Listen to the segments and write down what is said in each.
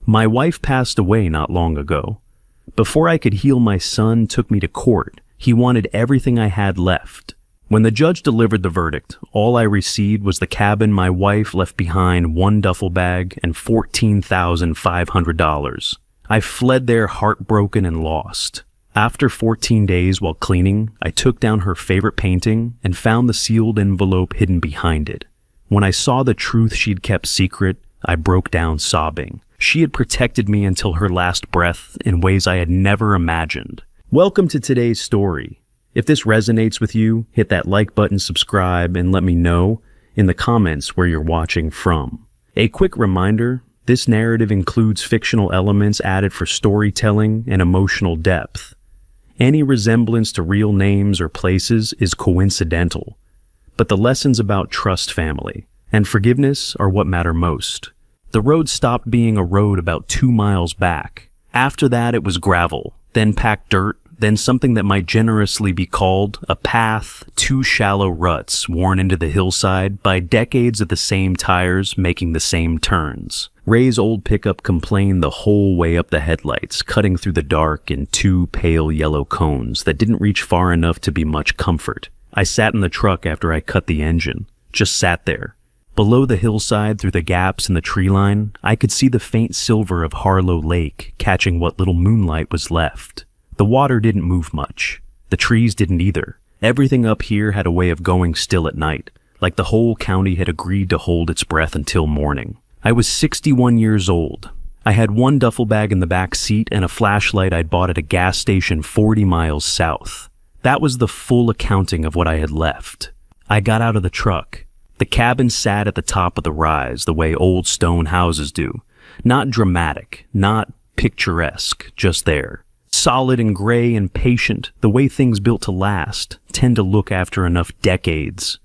My wife passed away not long ago. Before I could heal, my son took me to court. He wanted everything I had left. When the judge delivered the verdict, all I received was the cabin my wife left behind, one duffel bag, and $14,500. I fled there heartbroken and lost. After 14 days while cleaning, I took down her favorite painting and found the sealed envelope hidden behind it. When I saw the truth she'd kept secret, I broke down sobbing. She had protected me until her last breath in ways I had never imagined. Welcome to today's story. If this resonates with you, hit that like button, subscribe, and let me know in the comments where you're watching from. A quick reminder, this narrative includes fictional elements added for storytelling and emotional depth. Any resemblance to real names or places is coincidental, but the lessons about trust, family, and forgiveness are what matter most. The road stopped being a road about 2 miles back. After that, it was gravel, then packed dirt, then something that might generously be called a path, 2 shallow ruts worn into the hillside by decades of the same tires making the same turns. Ray's old pickup complained the whole way up the headlights, cutting through the dark in 2 pale yellow cones that didn't reach far enough to be much comfort. I sat in the truck after I cut the engine, just sat there. Below the hillside, through the gaps in the tree line, I could see the faint silver of Harlow Lake catching what little moonlight was left. The water didn't move much. The trees didn't either. Everything up here had a way of going still at night, like the whole county had agreed to hold its breath until morning. I was 61 years old. I had 1 duffel bag in the back seat and a flashlight I'd bought at a gas station 40 miles south. That was the full accounting of what I had left. I got out of the truck. The cabin sat at the top of the rise, the way old stone houses do. Not dramatic, not picturesque, just there. Solid and gray and patient, the way things built to last tend to look after enough decades.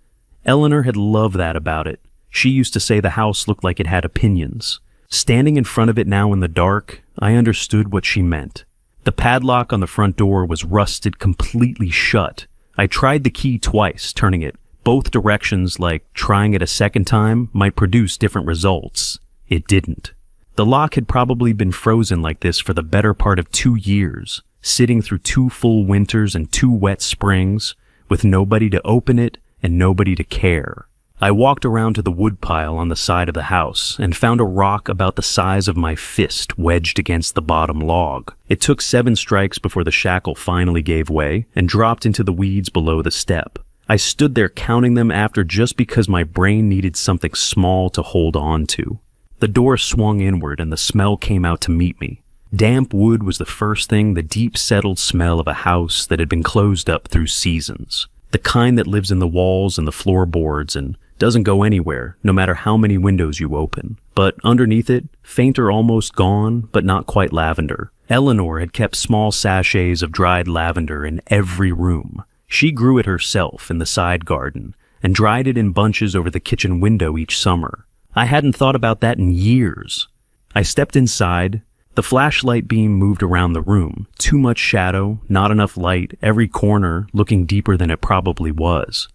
Eleanor had loved that about it. She used to say the house looked like it had opinions. Standing in front of it now in the dark, I understood what she meant. The padlock on the front door was rusted completely shut. I tried the key twice, turning it both directions, like trying it a second time might produce different results. It didn't. The lock had probably been frozen like this for the better part of 2 years, sitting through 2 full winters and 2 wet springs, with nobody to open it and nobody to care. I walked around to the woodpile on the side of the house and found a rock about the size of my fist wedged against the bottom log. It took 7 strikes before the shackle finally gave way and dropped into the weeds below the step. I stood there counting them after just because my brain needed something small to hold on to. The door swung inward and the smell came out to meet me. Damp wood was the first thing, the deep settled smell of a house that had been closed up through seasons. The kind that lives in the walls and the floorboards and doesn't go anywhere, no matter how many windows you open. But underneath it, fainter, almost gone, but not quite lavender. Eleanor had kept small sachets of dried lavender in every room. She grew it herself in the side garden and dried it in bunches over the kitchen window each summer. I hadn't thought about that in years. I stepped inside. The flashlight beam moved around the room. Too much shadow, not enough light, every corner looking deeper than it probably was.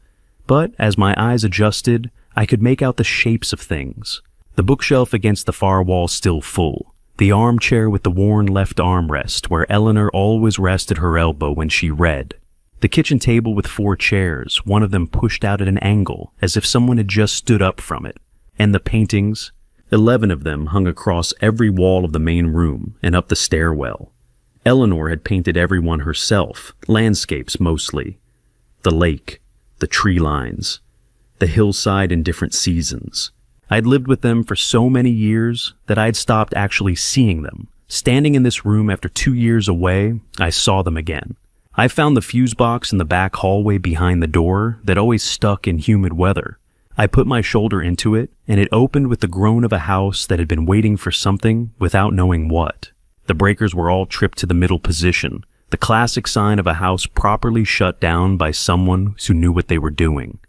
But as my eyes adjusted, I could make out the shapes of things. The bookshelf against the far wall still full. The armchair with the worn left armrest where Eleanor always rested her elbow when she read. The kitchen table with 4 chairs, one of them pushed out at an angle, as if someone had just stood up from it. And the paintings, 11 of them hung across every wall of the main room and up the stairwell. Eleanor had painted every one herself, landscapes mostly. The lake, the tree lines, the hillside in different seasons. I'd lived with them for so many years that I'd stopped actually seeing them. Standing in this room after 2 years away, I saw them again. I found the fuse box in the back hallway behind the door that always stuck in humid weather. I put my shoulder into it, and it opened with the groan of a house that had been waiting for something without knowing what. The breakers were all tripped to the middle position, the classic sign of a house properly shut down by someone who knew what they were doing.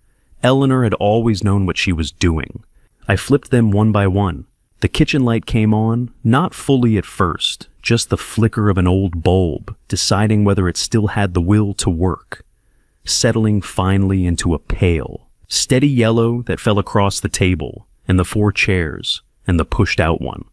Eleanor had always known what she was doing. I flipped them one by one. The kitchen light came on, not fully at first, just the flicker of an old bulb, deciding whether it still had the will to work, settling finally into a pale, steady yellow that fell across the table, and the 4 chairs, and the pushed-out one.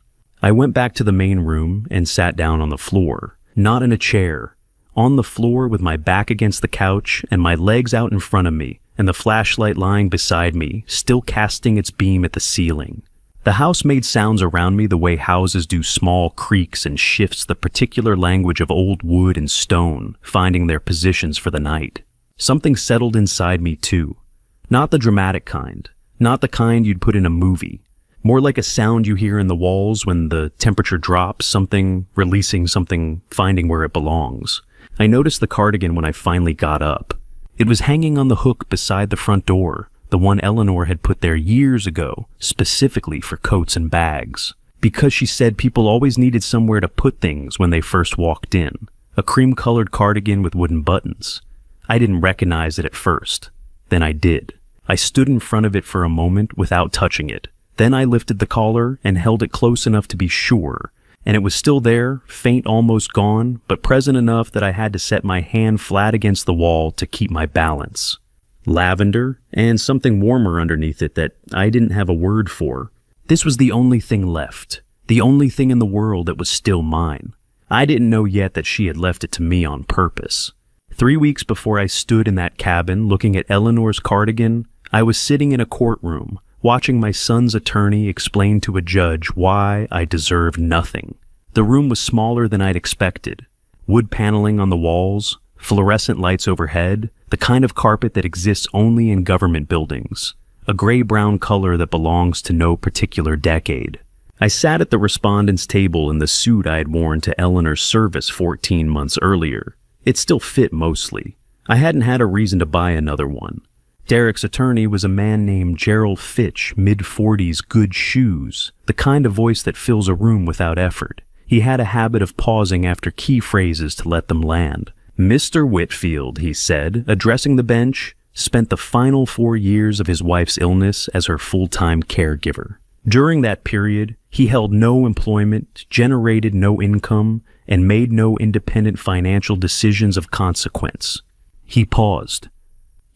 I went back to the main room and sat down on the floor, not in a chair, on the floor with my back against the couch and my legs out in front of me and the flashlight lying beside me, still casting its beam at the ceiling. The house made sounds around me the way houses do, small creaks and shifts, the particular language of old wood and stone, finding their positions for the night. Something settled inside me too. Not the dramatic kind, not the kind you'd put in a movie. More like a sound you hear in the walls when the temperature drops, something releasing something, finding where it belongs. I noticed the cardigan when I finally got up. It was hanging on the hook beside the front door, the one Eleanor had put there years ago, specifically for coats and bags. Because she said people always needed somewhere to put things when they first walked in. A cream-colored cardigan with wooden buttons. I didn't recognize it at first. Then I did. I stood in front of it for a moment without touching it. Then I lifted the collar and held it close enough to be sure. And it was still there, faint, almost gone, but present enough that I had to set my hand flat against the wall to keep my balance. Lavender, and something warmer underneath it that I didn't have a word for. This was the only thing left, the only thing in the world that was still mine. I didn't know yet that she had left it to me on purpose. 3 weeks before I stood in that cabin looking at Eleanor's cardigan, I was sitting in a courtroom, watching my son's attorney explain to a judge why I deserved nothing. The room was smaller than I'd expected. Wood paneling on the walls, fluorescent lights overhead, the kind of carpet that exists only in government buildings, a gray-brown color that belongs to no particular decade. I sat at the respondent's table in the suit I had worn to Eleanor's service 14 months earlier. It still fit mostly. I hadn't had a reason to buy another one. Derek's attorney was a man named Gerald Fitch, mid-40s, good shoes, the kind of voice that fills a room without effort. He had a habit of pausing after key phrases to let them land. Mr. Whitfield, he said, addressing the bench, spent the final 4 years of his wife's illness as her full-time caregiver. During that period, he held no employment, generated no income, and made no independent financial decisions of consequence. He paused.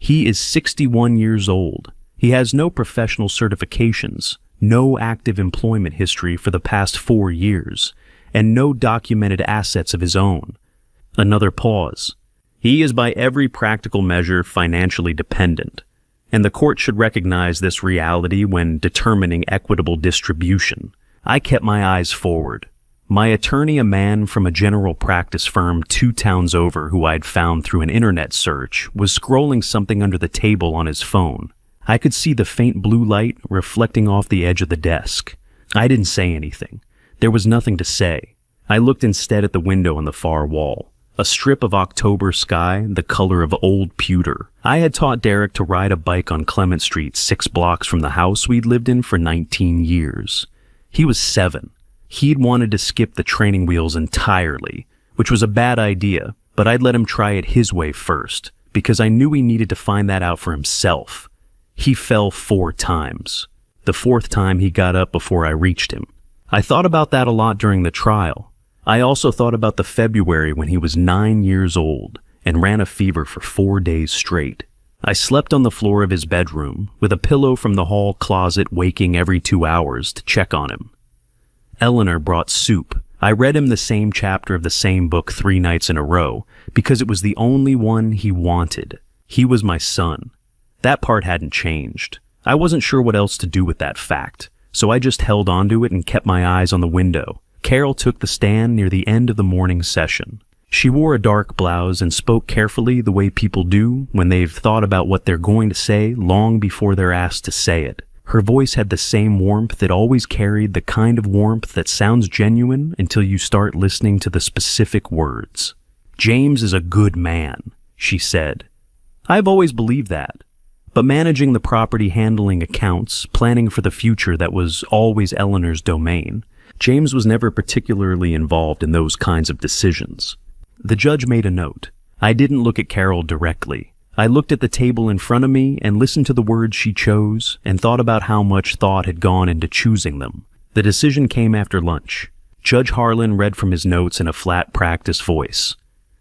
He is 61 years old. He has no professional certifications, no active employment history for the past 4 years, and no documented assets of his own. Another pause. He is by every practical measure financially dependent, and the court should recognize this reality when determining equitable distribution. I kept my eyes forward. My attorney, a man from a general practice firm 2 towns over who I'd found through an internet search, was scrolling something under the table on his phone. I could see the faint blue light reflecting off the edge of the desk. I didn't say anything. There was nothing to say. I looked instead at the window on the far wall. A strip of October sky, the color of old pewter. I had taught Derek to ride a bike on Clement Street 6 blocks from the house we'd lived in for 19 years. He was 7. He'd wanted to skip the training wheels entirely, which was a bad idea, but I'd let him try it his way first, because I knew he needed to find that out for himself. He fell 4 times. The 4th time he got up before I reached him. I thought about that a lot during the trial. I also thought about the February when he was 9 years old and ran a fever for 4 days straight. I slept on the floor of his bedroom, with a pillow from the hall closet waking every 2 hours to check on him. Eleanor brought soup. I read him the same chapter of the same book 3 nights in a row, because it was the only one he wanted. He was my son. That part hadn't changed. I wasn't sure what else to do with that fact, so I just held onto it and kept my eyes on the window. Carol took the stand near the end of the morning session. She wore a dark blouse and spoke carefully the way people do when they've thought about what they're going to say long before they're asked to say it. Her voice had the same warmth that always carried the kind of warmth that sounds genuine until you start listening to the specific words. "James is a good man," she said. I've always believed that. But managing the property, handling accounts, planning for the future, that was always Eleanor's domain. James was never particularly involved in those kinds of decisions. The judge made a note. I didn't look at Carol directly. I looked at the table in front of me and listened to the words she chose and thought about how much thought had gone into choosing them. The decision came after lunch. Judge Harlan read from his notes in a flat practice voice.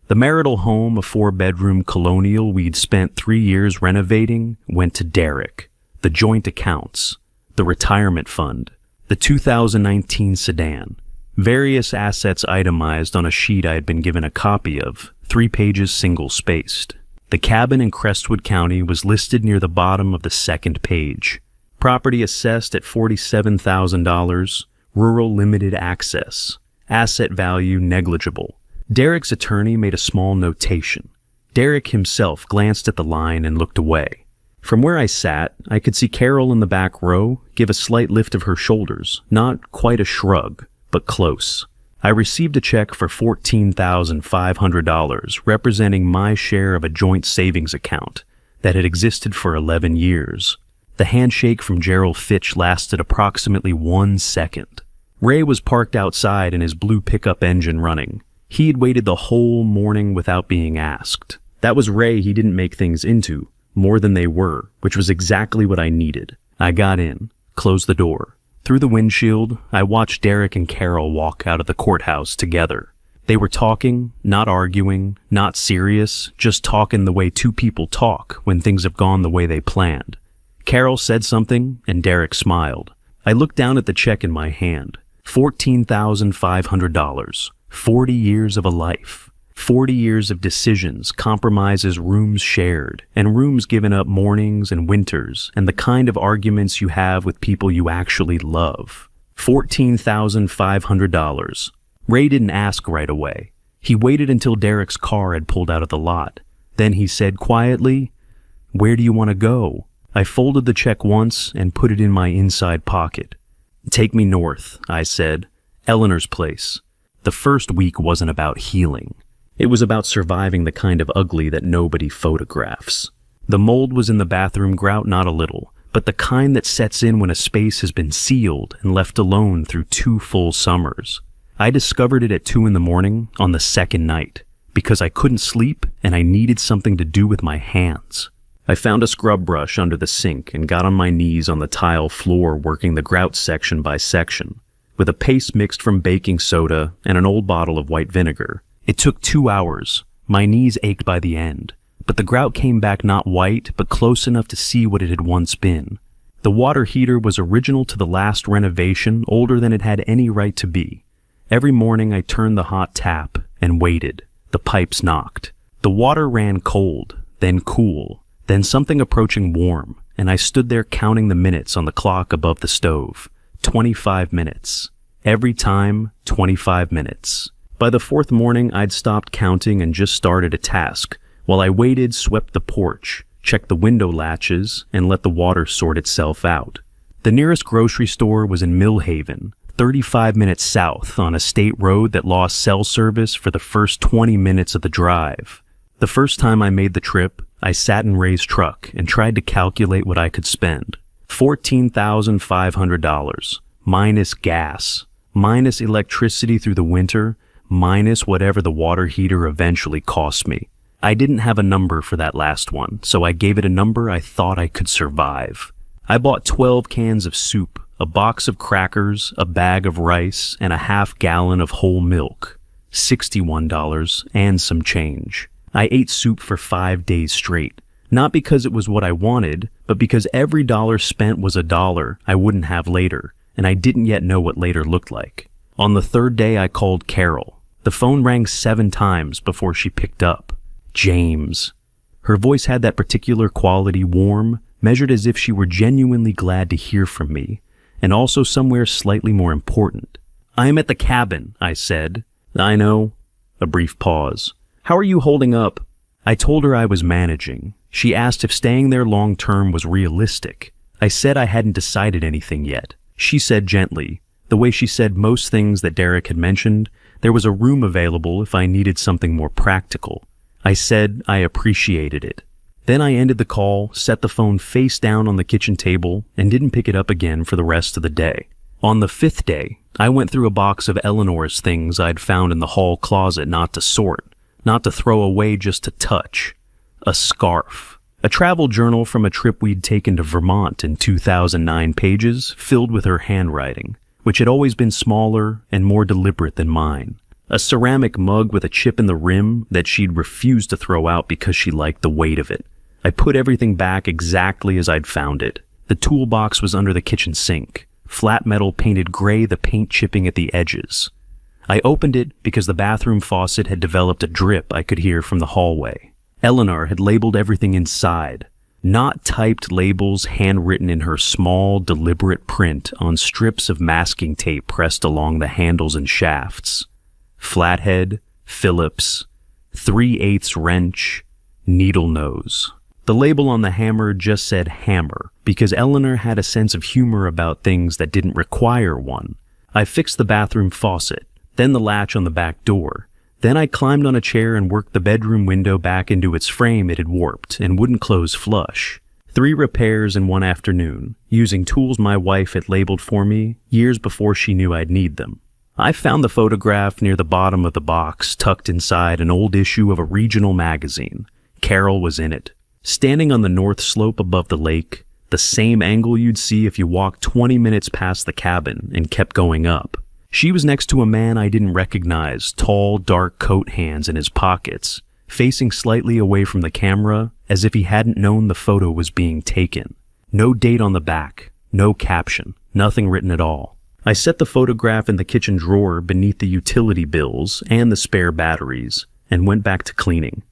The marital home, a 4-bedroom colonial we'd spent 3 years renovating, went to Derek. The joint accounts, the retirement fund, the 2019 sedan, Various assets itemized on a sheet I had been given a copy of, 3 pages single-spaced. The cabin in Crestwood County was listed near the bottom of the second page. Property assessed at $47,000, rural limited access. Asset value negligible. Derek's attorney made a small notation. Derek himself glanced at the line and looked away. From where I sat, I could see Carol in the back row give a slight lift of her shoulders, not quite a shrug, but close. I received a check for $14,500, representing my share of a joint savings account that had existed for 11 years. The handshake from Gerald Fitch lasted approximately 1 second. Ray was parked outside in his blue pickup engine running. He'd waited the whole morning without being asked. That was Ray he didn't make things into, more than they were, which was exactly what I needed. I got in, closed the door. Through the windshield, I watched Derek and Carol walk out of the courthouse together. They were talking, not arguing, not serious, just talking the way two people talk when things have gone the way they planned. Carol said something, and Derek smiled. I looked down at the check in my hand. $14,500. 40 years of a life. 40 years of decisions, compromises, rooms shared, and rooms given up mornings and winters, and the kind of arguments you have with people you actually love. $14,500. Ray didn't ask right away. He waited until Derek's car had pulled out of the lot. Then he said quietly, "Where do you want to go?" I folded the check once and put it in my inside pocket. "Take me north," I said. "Eleanor's place." The first week wasn't about healing. It was about surviving the kind of ugly that nobody photographs. The mold was in the bathroom grout not a little, but the kind that sets in when a space has been sealed and left alone through 2 full summers. I discovered it at 2 a.m. on the second night, because I couldn't sleep and I needed something to do with my hands. I found a scrub brush under the sink and got on my knees on the tile floor working the grout section by section. With a paste mixed from baking soda and an old bottle of white vinegar. It took 2 hours. My knees ached by the end, but the grout came back not white, but close enough to see what it had once been. The water heater was original to the last renovation, older than it had any right to be. Every morning I turned the hot tap and waited. The pipes knocked. The water ran cold, then cool, then something approaching warm, and I stood there counting the minutes on the clock above the stove. 25 minutes. Every time, 25 minutes. By the 4th morning, I'd stopped counting and just started a task. While I waited, swept the porch, checked the window latches, and let the water sort itself out. The nearest grocery store was in Millhaven, 35 minutes south on a state road that lost cell service for the first 20 minutes of the drive. The first time I made the trip, I sat in Ray's truck and tried to calculate what I could spend. $14,500, minus gas, minus electricity through the winter, minus whatever the water heater eventually cost me. I didn't have a number for that last one, so I gave it a number I thought I could survive. I bought 12 cans of soup, a box of crackers, a bag of rice, and a half-gallon of whole milk. $61 and some change. I ate soup for 5 days straight. Not because it was what I wanted, but because every dollar spent was a dollar I wouldn't have later, and I didn't yet know what later looked like. On the 3rd day, I called Carol. The phone rang 7 times before she picked up. James. Her voice had that particular quality, warm, measured as if she were genuinely glad to hear from me, and also somewhere slightly more important. "I am at the cabin," I said. "I know." A brief pause. "How are you holding up?" I told her I was managing. She asked if staying there long-term was realistic. I said I hadn't decided anything yet. She said gently, the way she said most things that Derek had mentioned, there was a room available if I needed something more practical. I said I appreciated it. Then I ended the call, set the phone face down on the kitchen table, and didn't pick it up again for the rest of the day. On the 5th day, I went through a box of Eleanor's things I'd found in the hall closet not to sort, not to throw away, just to touch. A scarf. A travel journal from a trip we'd taken to Vermont in 2009 pages, filled with her handwriting, which had always been smaller and more deliberate than mine. A ceramic mug with a chip in the rim that she'd refused to throw out because she liked the weight of it. I put everything back exactly as I'd found it. The toolbox was under the kitchen sink. Flat metal painted gray, the paint chipping at the edges. I opened it because the bathroom faucet had developed a drip I could hear from the hallway. Eleanor had labeled everything inside, not typed labels handwritten in her small, deliberate print on strips of masking tape pressed along the handles and shafts. Flathead, Phillips, 3/8 wrench, needle nose. The label on the hammer just said hammer, because Eleanor had a sense of humor about things that didn't require one. I fixed the bathroom faucet, then the latch on the back door. Then I climbed on a chair and worked the bedroom window back into its frame it had warped and wouldn't close flush. 3 repairs in one afternoon, using tools my wife had labeled for me years before she knew I'd need them. I found the photograph near the bottom of the box, tucked inside an old issue of a regional magazine. Carol was in it, standing on the north slope above the lake, the same angle you'd see if you walked 20 minutes past the cabin and kept going up. She was next to a man I didn't recognize, tall, dark coat hands in his pockets, facing slightly away from the camera as if he hadn't known the photo was being taken. No date on the back, no caption, nothing written at all. I set the photograph in the kitchen drawer beneath the utility bills and the spare batteries and went back to cleaning.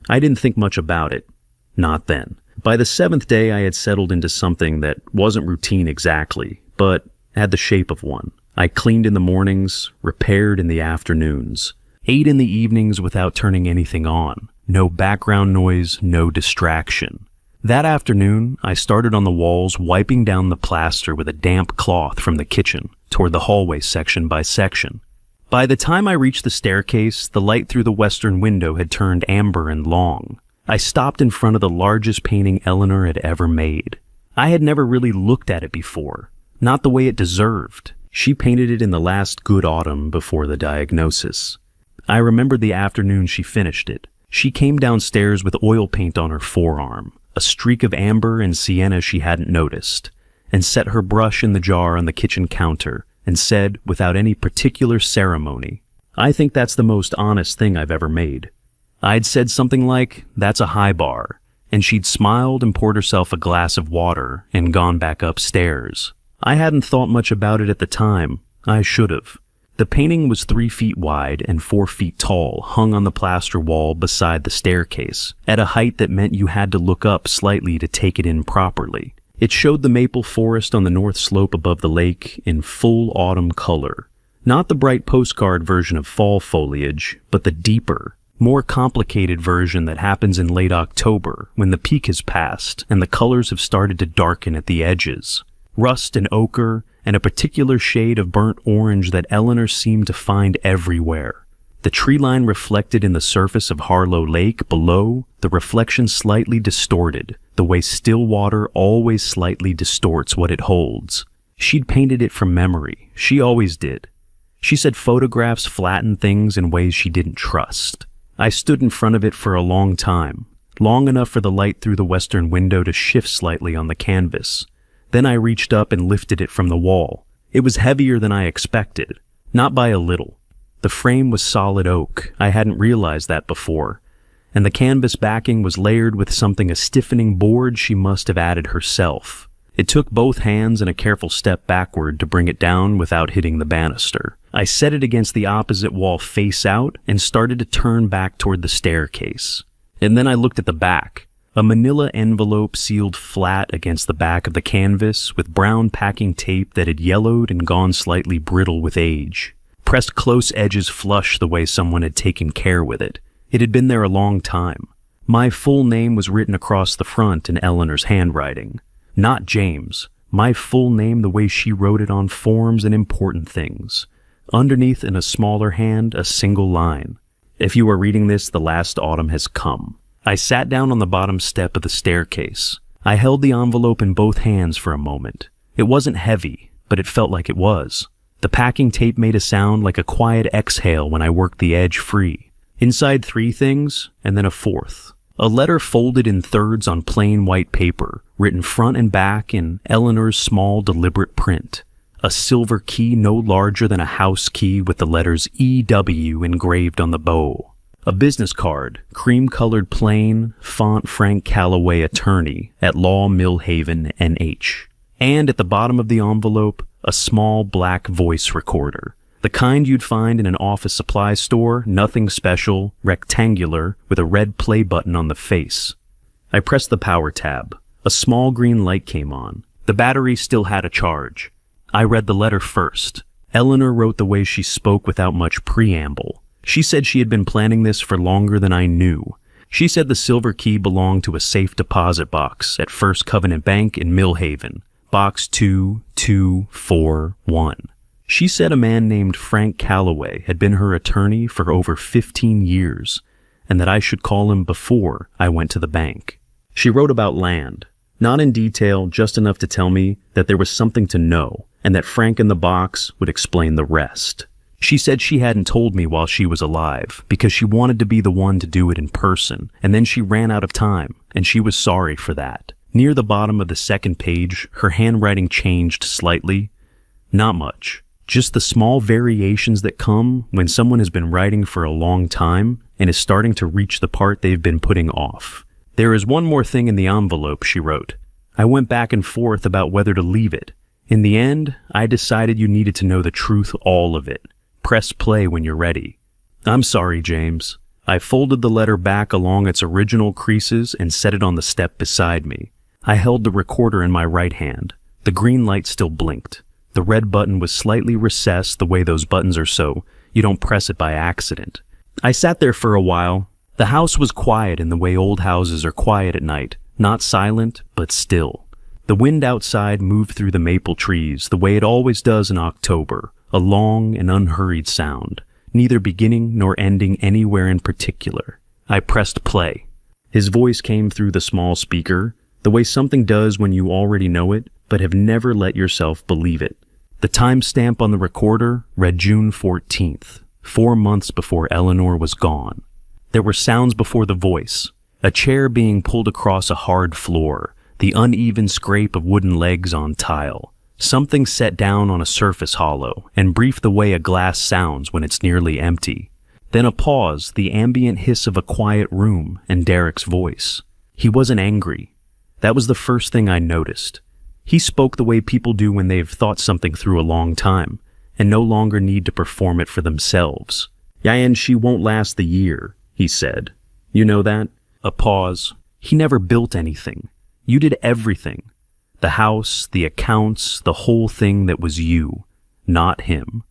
I didn't think much about it. Not then. By the 7th day, I had settled into something that wasn't routine exactly, but had the shape of one. I cleaned in the mornings, repaired in the afternoons, ate in the evenings without turning anything on. No background noise, no distraction. That afternoon, I started on the walls, wiping down the plaster with a damp cloth from the kitchen toward the hallway section by section. By the time I reached the staircase, the light through the western window had turned amber and long. I stopped in front of the largest painting Eleanor had ever made. I had never really looked at it before, not the way it deserved. She painted it in the last good autumn before the diagnosis. I remembered the afternoon she finished it. She came downstairs with oil paint on her forearm, a streak of amber and sienna she hadn't noticed, and set her brush in the jar on the kitchen counter and said, without any particular ceremony, "I think that's the most honest thing I've ever made." I'd said something like, "That's a high bar," and she'd smiled and poured herself a glass of water and gone back upstairs. I hadn't thought much about it at the time. I should have. The painting was 3 feet wide and 4 feet tall, hung on the plaster wall beside the staircase, at a height that meant you had to look up slightly to take it in properly. It showed the maple forest on the north slope above the lake in full autumn color. Not the bright postcard version of fall foliage, but the deeper, more complicated version that happens in late October when the peak has passed and the colors have started to darken at the edges. Rust and ochre, and a particular shade of burnt orange that Eleanor seemed to find everywhere. The tree line reflected in the surface of Harlow Lake below, the reflection slightly distorted, the way still water always slightly distorts what it holds. She'd painted it from memory. She always did. She said photographs flatten things in ways she didn't trust. I stood in front of it for a long time, long enough for the light through the western window to shift slightly on the canvas. Then I reached up and lifted it from the wall. It was heavier than I expected, not by a little. The frame was solid oak. I hadn't realized that before. And the canvas backing was layered with something a stiffening board she must have added herself. It took both hands and a careful step backward to bring it down without hitting the banister. I set it against the opposite wall face out and started to turn back toward the staircase. And then I looked at the back. A manila envelope sealed flat against the back of the canvas with brown packing tape that had yellowed and gone slightly brittle with age. Pressed close edges flush the way someone had taken care with it. It had been there a long time. My full name was written across the front in Eleanor's handwriting. Not James. My full name the way she wrote it on forms and important things. Underneath in a smaller hand, a single line. If you are reading this, the last autumn has come. I sat down on the bottom step of the staircase. I held the envelope in both hands for a moment. It wasn't heavy, but it felt like it was. The packing tape made a sound like a quiet exhale when I worked the edge free. Inside 3 things, and then a 4th. A letter folded in thirds on plain white paper, written front and back in Eleanor's small, deliberate print. A silver key no larger than a house key with the letters EW engraved on the bow. A business card, cream-colored plain, font Frank Calloway attorney at Law Millhaven, NH. And at the bottom of the envelope, a small black voice recorder. The kind you'd find in an office supply store, nothing special, rectangular, with a red play button on the face. I pressed the power tab. A small green light came on. The battery still had a charge. I read the letter first. Eleanor wrote the way she spoke without much preamble. She said she had been planning this for longer than I knew. She said the silver key belonged to a safe deposit box at First Covenant Bank in Millhaven, box 2241. She said a man named Frank Calloway had been her attorney for over 15 years, and that I should call him before I went to the bank. She wrote about land, not in detail, just enough to tell me that there was something to know, and that Frank in the box would explain the rest. She said she hadn't told me while she was alive, because she wanted to be the one to do it in person, and then she ran out of time, and she was sorry for that. Near the bottom of the second page, her handwriting changed slightly. Not much. Just the small variations that come when someone has been writing for a long time and is starting to reach the part they've been putting off. There is one more thing in the envelope, she wrote. I went back and forth about whether to leave it. In the end, I decided you needed to know the truth, all of it. Press play when you're ready. I'm sorry, James. I folded the letter back along its original creases and set it on the step beside me. I held the recorder in my right hand. The green light still blinked. The red button was slightly recessed the way those buttons are so you don't press it by accident. I sat there for a while. The house was quiet in the way old houses are quiet at night, not silent, but still. The wind outside moved through the maple trees the way it always does in October, a long and unhurried sound, neither beginning nor ending anywhere in particular. I pressed play. His voice came through the small speaker, the way something does when you already know it, but have never let yourself believe it. The timestamp on the recorder read June 14th, 4 months before Eleanor was gone. There were sounds before the voice, a chair being pulled across a hard floor, the uneven scrape of wooden legs on tile, something set down on a surface hollow, and brief the way a glass sounds when it's nearly empty. Then a pause, the ambient hiss of a quiet room, and Derek's voice. He wasn't angry. That was the first thing I noticed. He spoke the way people do when they've thought something through a long time, and no longer need to perform it for themselves. Yeah, and she won't last the year, he said. You know that? A pause. He never built anything. You did everything. The house, the accounts, the whole thing that was you, not him.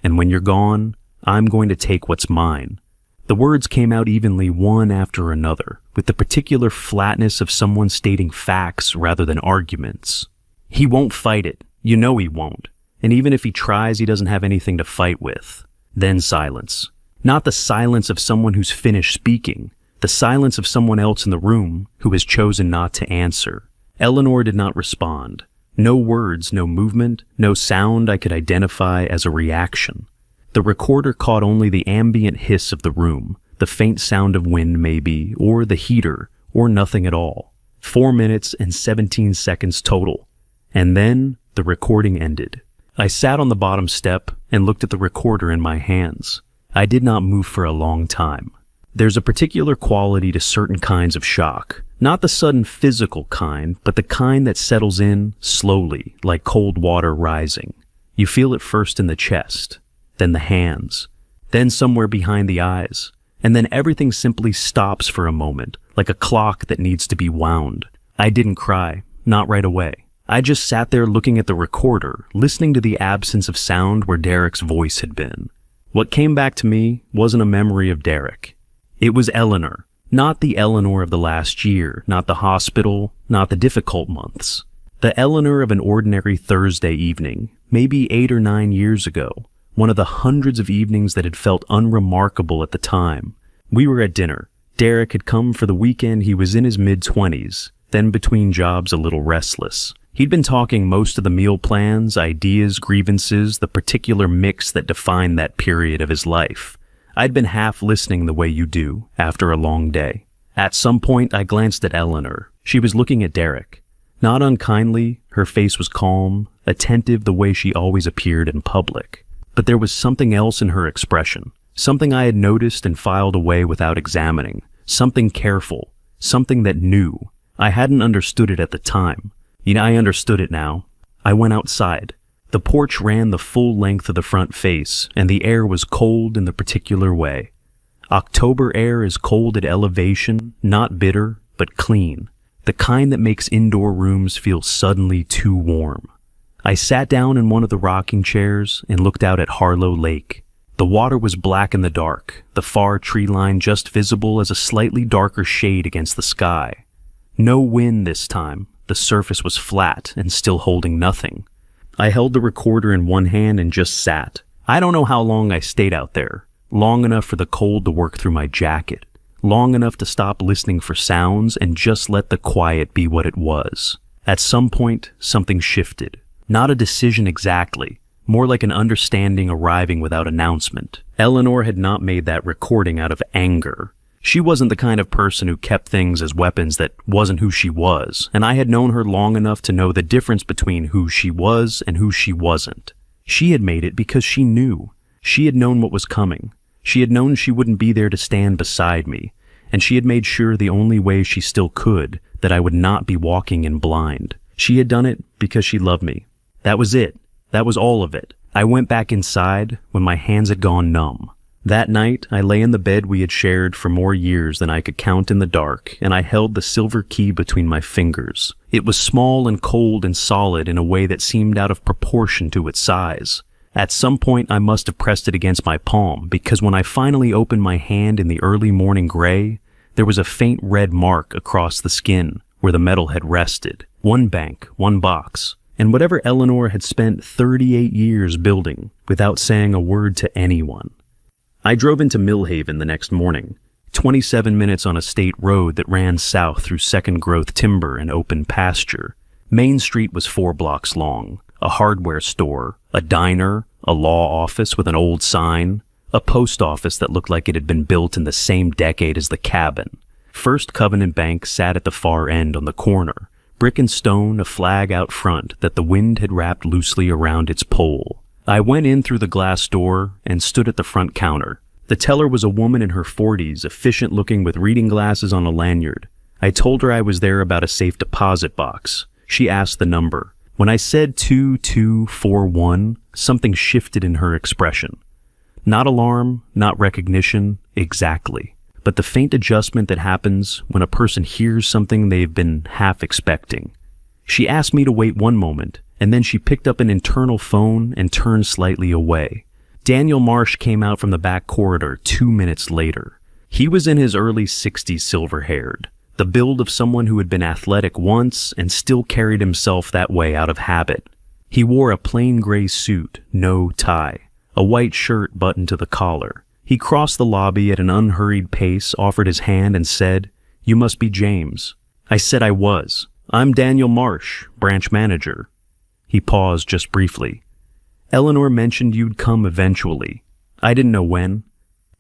And when you're gone, I'm going to take what's mine. The words came out evenly one after another, with the particular flatness of someone stating facts rather than arguments. He won't fight it. You know he won't. And even if he tries, he doesn't have anything to fight with. Then silence. Not the silence of someone who's finished speaking. The silence of someone else in the room who has chosen not to answer. Eleanor did not respond. No words, no movement, no sound I could identify as a reaction. The recorder caught only the ambient hiss of the room, the faint sound of wind maybe, or the heater, or nothing at all. 4 minutes and 17 seconds total. And then the recording ended. I sat on the bottom step and looked at the recorder in my hands. I did not move for a long time. There's a particular quality to certain kinds of shock, not the sudden physical kind, but the kind that settles in slowly, like cold water rising. You feel it first in the chest, then the hands, then somewhere behind the eyes, and then everything simply stops for a moment, like a clock that needs to be wound. I didn't cry, not right away. I just sat there looking at the recorder, listening to the absence of sound where Derek's voice had been. What came back to me wasn't a memory of Derek. It was Eleanor, not the Eleanor of the last year, not the hospital, not the difficult months. The Eleanor of an ordinary Thursday evening, maybe 8 or 9 years ago, one of the hundreds of evenings that had felt unremarkable at the time. We were at dinner. Derek had come for the weekend. He was in his mid-20s, then between jobs a little restless. He'd been talking most of the meal plans, ideas, grievances, the particular mix that defined that period of his life. I'd been half listening the way you do after a long day. At some point, I glanced at Eleanor. She was looking at Derek. Not unkindly, her face was calm, attentive the way she always appeared in public. But there was something else in her expression, something I had noticed and filed away without examining, something careful, something that knew. I hadn't understood it at the time. I understood it now. I went outside. The porch ran the full length of the front face, and the air was cold in the particular way. October air is cold at elevation, not bitter, but clean, the kind that makes indoor rooms feel suddenly too warm. I sat down in one of the rocking chairs and looked out at Harlow Lake. The water was black in the dark, the far tree line just visible as a slightly darker shade against the sky. No wind this time. The surface was flat and still holding nothing. I held the recorder in one hand and just sat. I don't know how long I stayed out there. Long enough for the cold to work through my jacket. Long enough to stop listening for sounds and just let the quiet be what it was. At some point, something shifted. Not a decision exactly. More like an understanding arriving without announcement. Eleanor had not made that recording out of anger. She wasn't the kind of person who kept things as weapons that wasn't who she was, and I had known her long enough to know the difference between who she was and who she wasn't. She had made it because she knew. She had known what was coming. She had known she wouldn't be there to stand beside me, and she had made sure the only way she still could, that I would not be walking in blind. She had done it because she loved me. That was it. That was all of it. I went back inside when my hands had gone numb. That night, I lay in the bed we had shared for more years than I could count in the dark, and I held the silver key between my fingers. It was small and cold and solid in a way that seemed out of proportion to its size. At some point, I must have pressed it against my palm, because when I finally opened my hand in the early morning gray, there was a faint red mark across the skin where the metal had rested. One bank, one box. And whatever Eleanor had spent 38 years building without saying a word to anyone. I drove into Millhaven the next morning, 27 minutes on a state road that ran south through second-growth timber and open pasture. Main Street was 4 blocks long, a hardware store, a diner, a law office with an old sign, a post office that looked like it had been built in the same decade as the cabin. First Covenant Bank sat at the far end on the corner, brick and stone, a flag out front that the wind had wrapped loosely around its pole. I went in through the glass door and stood at the front counter. The teller was a woman in her 40s, efficient looking with reading glasses on a lanyard. I told her I was there about a safe deposit box. She asked the number. When I said 2241, something shifted in her expression. Not alarm, not recognition, exactly. But the faint adjustment that happens when a person hears something they've been half expecting. She asked me to wait one moment, and then she picked up an internal phone and turned slightly away. Daniel Marsh came out from the back corridor 2 minutes later. He was in his early 60s, silver-haired, the build of someone who had been athletic once and still carried himself that way out of habit. He wore a plain gray suit, no tie, a white shirt buttoned to the collar. He crossed the lobby at an unhurried pace, offered his hand, and said, "You must be James." I said I was. "I'm Daniel Marsh, branch manager." He paused just briefly. "Eleanor mentioned you'd come eventually. I didn't know when."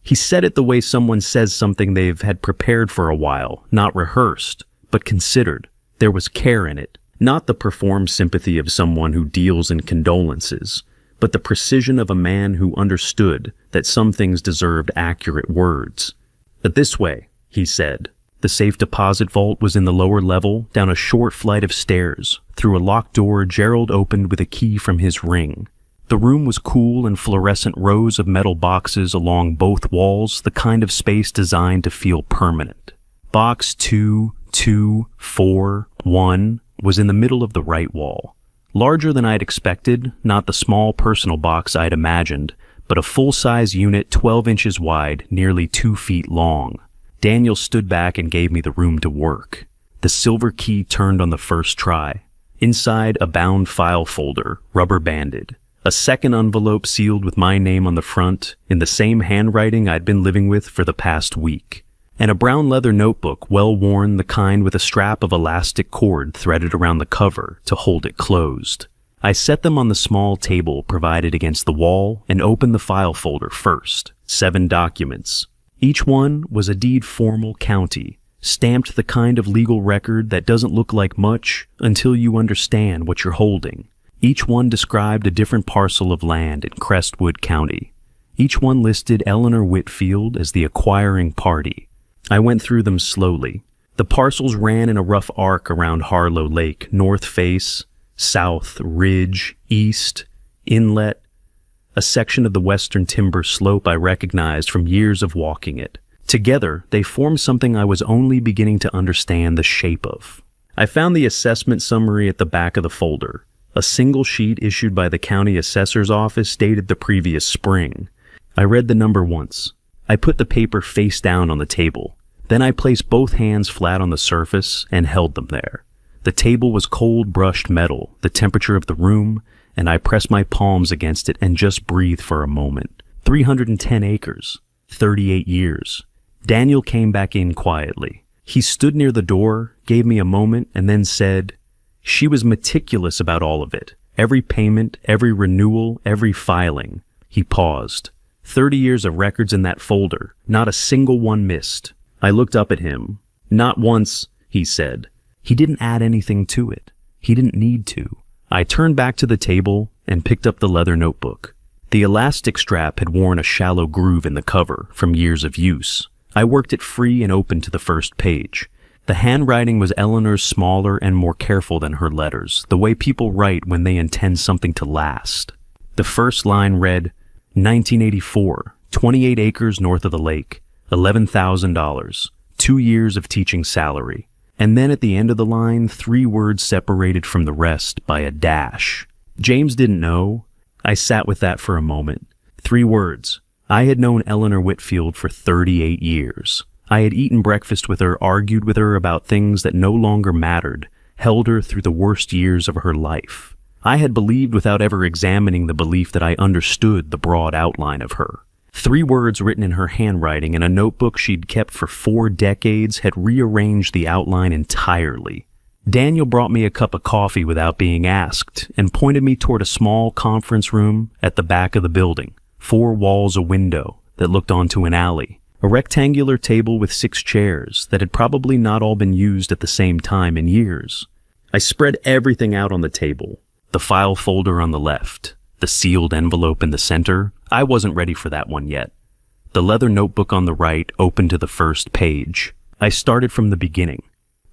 He said it the way someone says something they've had prepared for a while, not rehearsed, but considered. There was care in it, not the performed sympathy of someone who deals in condolences, but the precision of a man who understood that some things deserved accurate words. "But this way," he said. The safe deposit vault was in the lower level, down a short flight of stairs. Through a locked door Gerald opened with a key from his ring. The room was cool and fluorescent rows of metal boxes along both walls, the kind of space designed to feel permanent. Box 2241 was in the middle of the right wall. Larger than I'd expected, not the small personal box I'd imagined, but a full-size unit 12 inches wide, nearly 2 feet long. Daniel stood back and gave me the room to work. The silver key turned on the first try. Inside, a bound file folder, rubber-banded. A second envelope sealed with my name on the front, in the same handwriting I'd been living with for the past week. And a brown leather notebook, well-worn, the kind with a strap of elastic cord threaded around the cover to hold it closed. I set them on the small table provided against the wall and opened the file folder first. 7 documents. Each one was a deed formal county, stamped the kind of legal record that doesn't look like much until you understand what you're holding. Each one described a different parcel of land in Crestwood County. Each one listed Eleanor Whitfield as the acquiring party. I went through them slowly. The parcels ran in a rough arc around Harlow Lake, north face, south, ridge, east, inlet, a section of the western timber slope I recognized from years of walking it. Together, they formed something I was only beginning to understand the shape of. I found the assessment summary at the back of the folder, a single sheet issued by the county assessor's office dated the previous spring. I read the number once. I put the paper face down on the table. Then I placed both hands flat on the surface and held them there. The table was cold brushed metal, the temperature of the room, and I pressed my palms against it and just breathed for a moment. 310 acres, 38 years. Daniel came back in quietly. He stood near the door, gave me a moment, and then said, "She was meticulous about all of it. Every payment, every renewal, every filing." He paused. 30 years of records in that folder, not a single one missed. I looked up at him. "Not once," he said. He didn't add anything to it. He didn't need to. I turned back to the table and picked up the leather notebook. The elastic strap had worn a shallow groove in the cover from years of use. I worked it free and open to the first page. The handwriting was Eleanor's smaller and more careful than her letters, the way people write when they intend something to last. The first line read, 1984, 28 acres north of the lake, $11,000, 2 years of teaching salary. And then at the end of the line, 3 words separated from the rest by a dash. James didn't know. I sat with that for a moment. 3 words. I had known Eleanor Whitfield for 38 years. I had eaten breakfast with her, argued with her about things that no longer mattered, held her through the worst years of her life. I had believed without ever examining the belief that I understood the broad outline of her. 3 words written in her handwriting in a notebook she'd kept for 4 decades had rearranged the outline entirely. Daniel brought me a cup of coffee without being asked and pointed me toward a small conference room at the back of the building, 4 walls a window that looked onto an alley. A rectangular table with 6 chairs that had probably not all been used at the same time in years. I spread everything out on the table. The file folder on the left, the sealed envelope in the center. I wasn't ready for that one yet. The leather notebook on the right opened to the first page. I started from the beginning.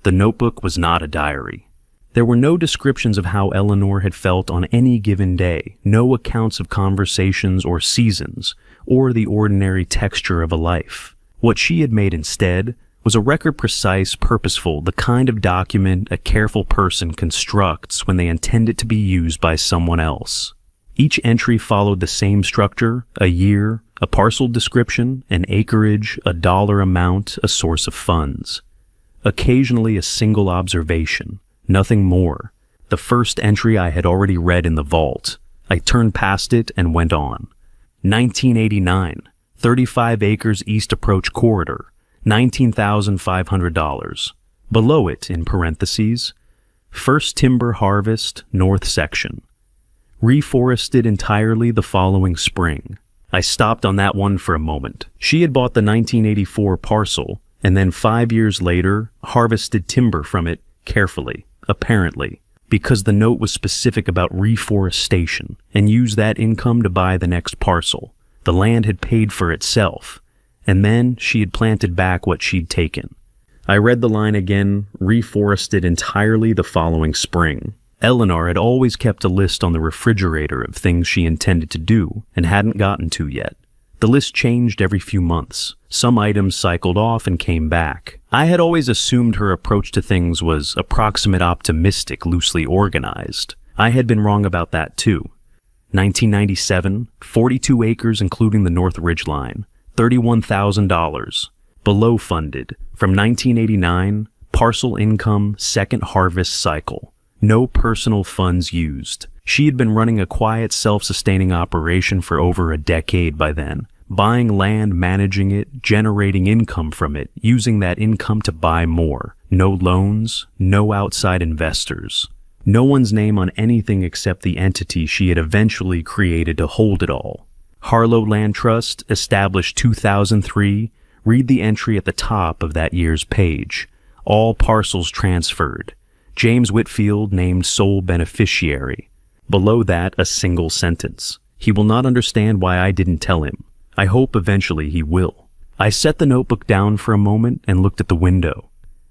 The notebook was not a diary. There were no descriptions of how Eleanor had felt on any given day, no accounts of conversations or seasons, or the ordinary texture of a life. What she had made instead was a record precise, purposeful, the kind of document a careful person constructs when they intend it to be used by someone else. Each entry followed the same structure: a year, a parcel description, an acreage, a dollar amount, a source of funds. Occasionally a single observation. Nothing more. The first entry I had already read in the vault. I turned past it and went on. 1989, 35 acres East Approach Corridor, $19,500. Below it, in parentheses, first timber harvest, north section. Reforested entirely the following spring. I stopped on that one for a moment. She had bought the 1984 parcel, and then 5 years later, harvested timber from it carefully. Apparently, because the note was specific about reforestation and used that income to buy the next parcel. The land had paid for itself, and then she had planted back what she'd taken. I read the line again, reforested entirely the following spring. Eleanor had always kept a list on the refrigerator of things she intended to do and hadn't gotten to yet. The list changed every few months. Some items cycled off and came back. I had always assumed her approach to things was approximate, optimistic, loosely organized. I had been wrong about that too. 1997, 42 acres including the North Ridge Line, $31,000. Below funded. From 1989, parcel income, second harvest cycle. No personal funds used. She had been running a quiet, self-sustaining operation for over a decade by then. Buying land, managing it, generating income from it, using that income to buy more. No loans, no outside investors. No one's name on anything except the entity she had eventually created to hold it all. Harlow Land Trust, established 2003. Read the entry at the top of that year's page. All parcels transferred. James Whitfield named sole beneficiary. Below that, a single sentence. He will not understand why I didn't tell him. I hope eventually he will. I set the notebook down for a moment and looked at the window.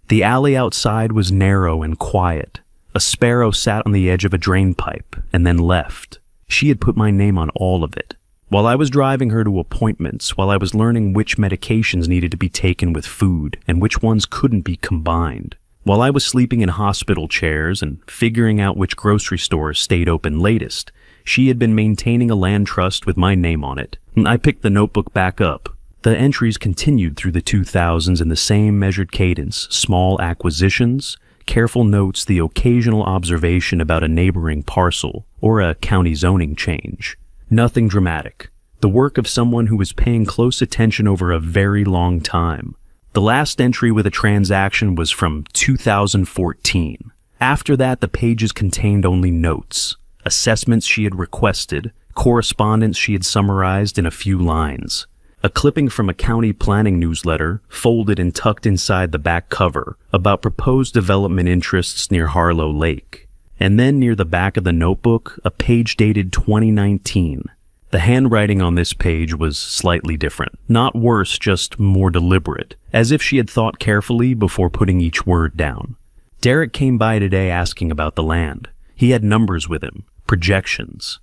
The alley outside was narrow and quiet. A sparrow sat on the edge of a drain pipe and then left. She had put my name on all of it. While I was driving her to appointments, while I was learning which medications needed to be taken with food and which ones couldn't be combined, while I was sleeping in hospital chairs and figuring out which grocery stores stayed open latest, she had been maintaining a land trust with my name on it. I picked the notebook back up. The entries continued through the 2000s in the same measured cadence, small acquisitions, careful notes, the occasional observation about a neighboring parcel or a county zoning change. Nothing dramatic. The work of someone who was paying close attention over a very long time. The last entry with a transaction was from 2014. After that, the pages contained only notes, assessments she had requested, correspondence she had summarized in a few lines. A clipping from a county planning newsletter, folded and tucked inside the back cover, about proposed development interests near Harlow Lake. And then near the back of the notebook, a page dated 2019. The handwriting on this page was slightly different. Not worse, just more deliberate, as if she had thought carefully before putting each word down. Derek came by today asking about the land. He had numbers with him, projections.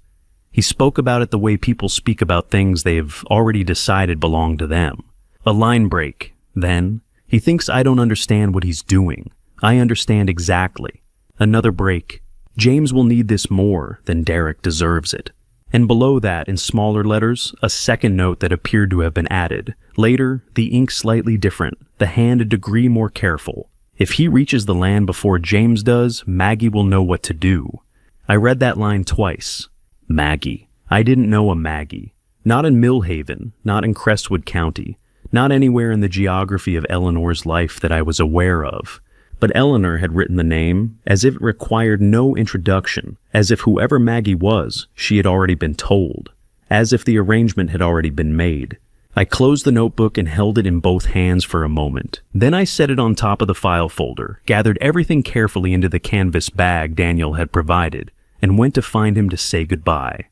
He spoke about it the way people speak about things they've already decided belong to them. A line break. Then, he thinks I don't understand what he's doing. I understand exactly. Another break. James will need this more than Derek deserves it. And below that, in smaller letters, a second note that appeared to have been added. Later, the ink slightly different, the hand a degree more careful. If he reaches the land before James does, Maggie will know what to do. I read that line twice. Maggie. I didn't know a Maggie. Not in Millhaven, not in Crestwood County, not anywhere in the geography of Eleanor's life that I was aware of. But Eleanor had written the name as if it required no introduction, as if whoever Maggie was, she had already been told, as if the arrangement had already been made. I closed the notebook and held it in both hands for a moment. Then I set it on top of the file folder, gathered everything carefully into the canvas bag Daniel had provided, and went to find him to say goodbye.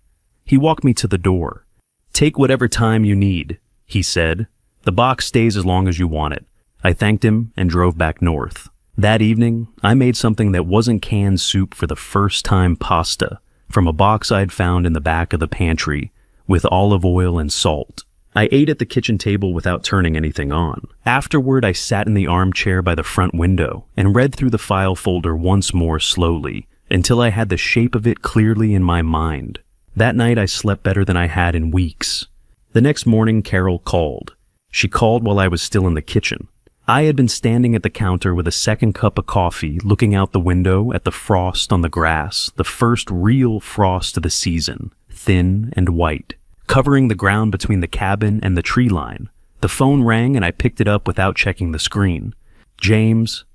He walked me to the door. "Take whatever time you need," he said. "The box stays as long as you want it." I thanked him and drove back north. That evening, I made something that wasn't canned soup for the first time, pasta, from a box I'd found in the back of the pantry, with olive oil and salt. I ate at the kitchen table without turning anything on. Afterward, I sat in the armchair by the front window and read through the file folder once more slowly, until I had the shape of it clearly in my mind. That night, I slept better than I had in weeks. The next morning, Carol called. She called while I was still in the kitchen. I had been standing at the counter with a second cup of coffee, looking out the window at the frost on the grass, the first real frost of the season, thin and white, covering the ground between the cabin and the tree line. The phone rang and I picked it up without checking the screen. "James,"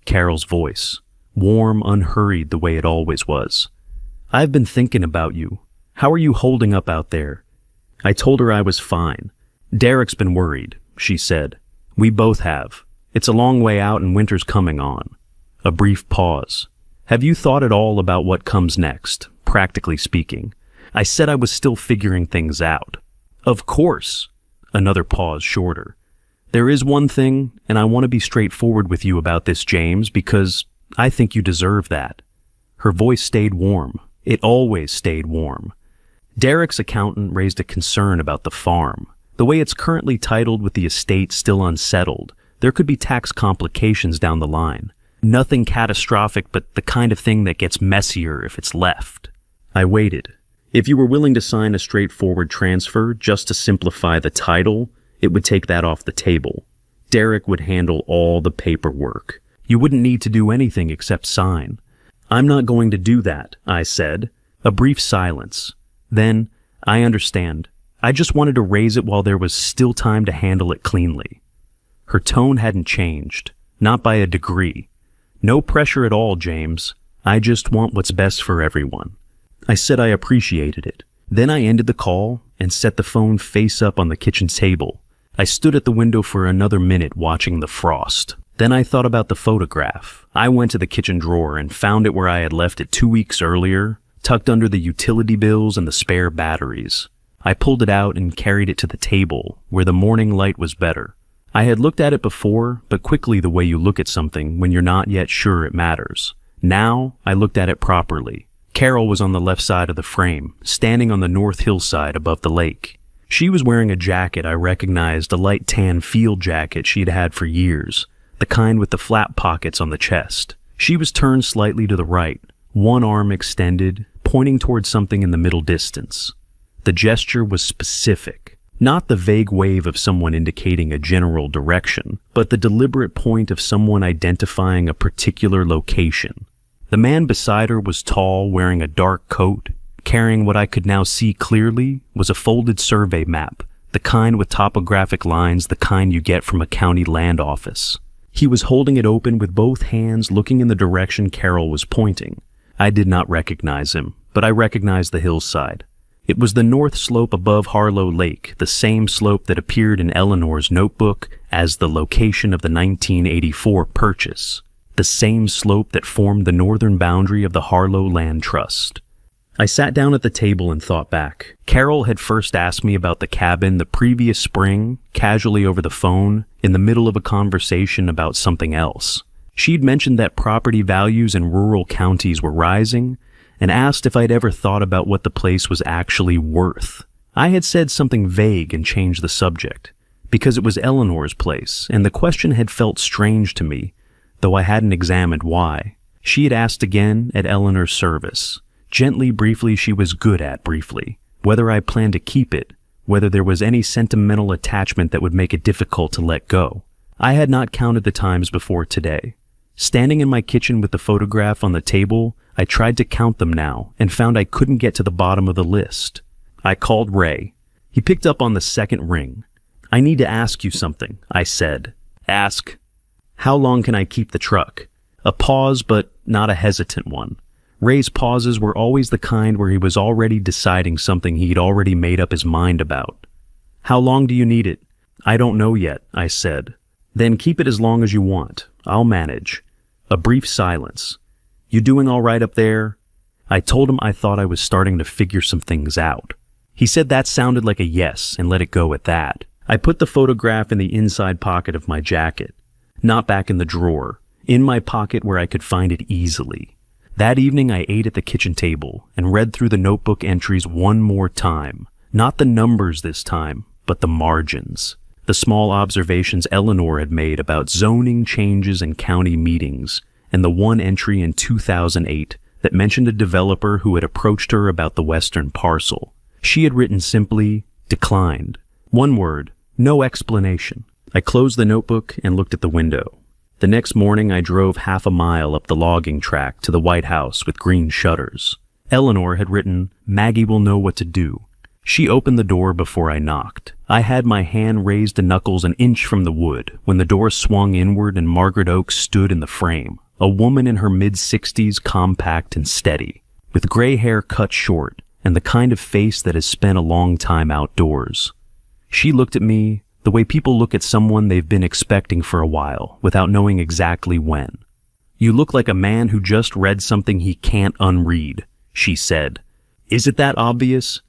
Carol's voice, warm, unhurried the way it always was. "I've been thinking about you. How are you holding up out there?" I told her I was fine. "Derek's been worried," she said. "We both have. It's a long way out and winter's coming on." A brief pause. "Have you thought at all about what comes next, practically speaking?" I said I was still figuring things out. "Of course." Another pause, shorter. "There is one thing, and I want to be straightforward with you about this, James, because I think you deserve that." Her voice stayed warm. It always stayed warm. Derek's accountant raised a concern about the farm. The way it's currently titled with the estate still unsettled, there could be tax complications down the line. Nothing catastrophic, but the kind of thing that gets messier if it's left. I waited. If you were willing to sign a straightforward transfer just to simplify the title, it would take that off the table. Derek would handle all the paperwork. You wouldn't need to do anything except sign. "I'm not going to do that," I said. A brief silence. Then, "I understand. I just wanted to raise it while there was still time to handle it cleanly." Her tone hadn't changed, not by a degree. "No pressure at all, James. I just want what's best for everyone." I said I appreciated it. Then I ended the call and set the phone face up on the kitchen table. I stood at the window for another minute watching the frost. Then I thought about the photograph. I went to the kitchen drawer and found it where I had left it 2 weeks earlier, tucked under the utility bills and the spare batteries. I pulled it out and carried it to the table, where the morning light was better. I had looked at it before, but quickly the way you look at something when you're not yet sure it matters. Now, I looked at it properly, Carol was on the left side of the frame, standing on the north hillside above the lake. She was wearing a jacket I recognized, a light tan field jacket she had had for years, the kind with the flap pockets on the chest. She was turned slightly to the right, one arm extended, pointing towards something in the middle distance. The gesture was specific, not the vague wave of someone indicating a general direction, but the deliberate point of someone identifying a particular location. The man beside her was tall, wearing a dark coat. Carrying what I could now see clearly was a folded survey map, the kind with topographic lines, the kind you get from a county land office. He was holding it open with both hands, looking in the direction Carol was pointing. I did not recognize him, but I recognized the hillside. It was the north slope above Harlow Lake, the same slope that appeared in Eleanor's notebook as the location of the 1984 purchase, the same slope that formed the northern boundary of the Harlow Land Trust. I sat down at the table and thought back. Carol had first asked me about the cabin the previous spring, casually over the phone, in the middle of a conversation about something else. She'd mentioned that property values in rural counties were rising, and asked if I'd ever thought about what the place was actually worth. I had said something vague and changed the subject, because it was Eleanor's place, and the question had felt strange to me, though I hadn't examined why. She had asked again at Eleanor's service. Gently, briefly, she was good at briefly. Whether I planned to keep it, whether there was any sentimental attachment that would make it difficult to let go. I had not counted the times before today. Standing in my kitchen with the photograph on the table, I tried to count them now and found I couldn't get to the bottom of the list. I called Ray. He picked up on the second ring. "I need to ask you something," I said. "Ask." "How long can I keep the truck?" A pause, but not a hesitant one. Ray's pauses were always the kind where he was already deciding something he'd already made up his mind about. "How long do you need it?" "I don't know yet," I said. "Then keep it as long as you want. I'll manage." A brief silence. "You doing all right up there?" I told him I thought I was starting to figure some things out. He said that sounded like a yes and let it go at that. I put the photograph in the inside pocket of my jacket, not back in the drawer, in my pocket where I could find it easily. That evening I ate at the kitchen table and read through the notebook entries one more time. Not the numbers this time, but the margins. The small observations Eleanor had made about zoning changes and county meetings, and the one entry in 2008 that mentioned a developer who had approached her about the western parcel. She had written simply, "declined." One word, no explanation. I closed the notebook and looked at the window. The next morning I drove half a mile up the logging track to the White House with green shutters. Eleanor had written, "Maggie will know what to do." She opened the door before I knocked. I had my hand raised to knuckles an inch from the wood when the door swung inward and Margaret Oakes stood in the frame, a woman in her mid-60s, compact and steady, with gray hair cut short and the kind of face that has spent a long time outdoors. She looked at me the way people look at someone they've been expecting for a while, without knowing exactly when. "You look like a man who just read something he can't unread," she said. "Is it that obvious?"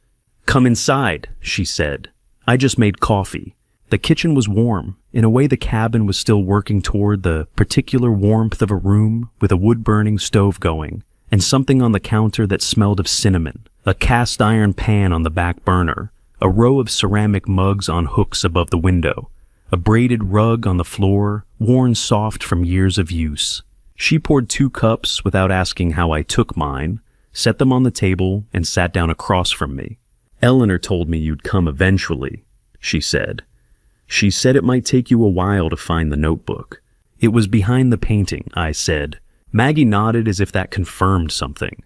"Come inside," she said. I just made coffee. The kitchen was warm. In a way, the cabin was still working toward the particular warmth of a room with a wood-burning stove going, and something on the counter that smelled of cinnamon, a cast-iron pan on the back burner, a row of ceramic mugs on hooks above the window, a braided rug on the floor, worn soft from years of use. She poured 2 cups without asking how I took mine, set them on the table, and sat down across from me. "Eleanor told me you'd come eventually," she said. "She said it might take you a while to find the notebook." "It was behind the painting," I said. Maggie nodded as if that confirmed something.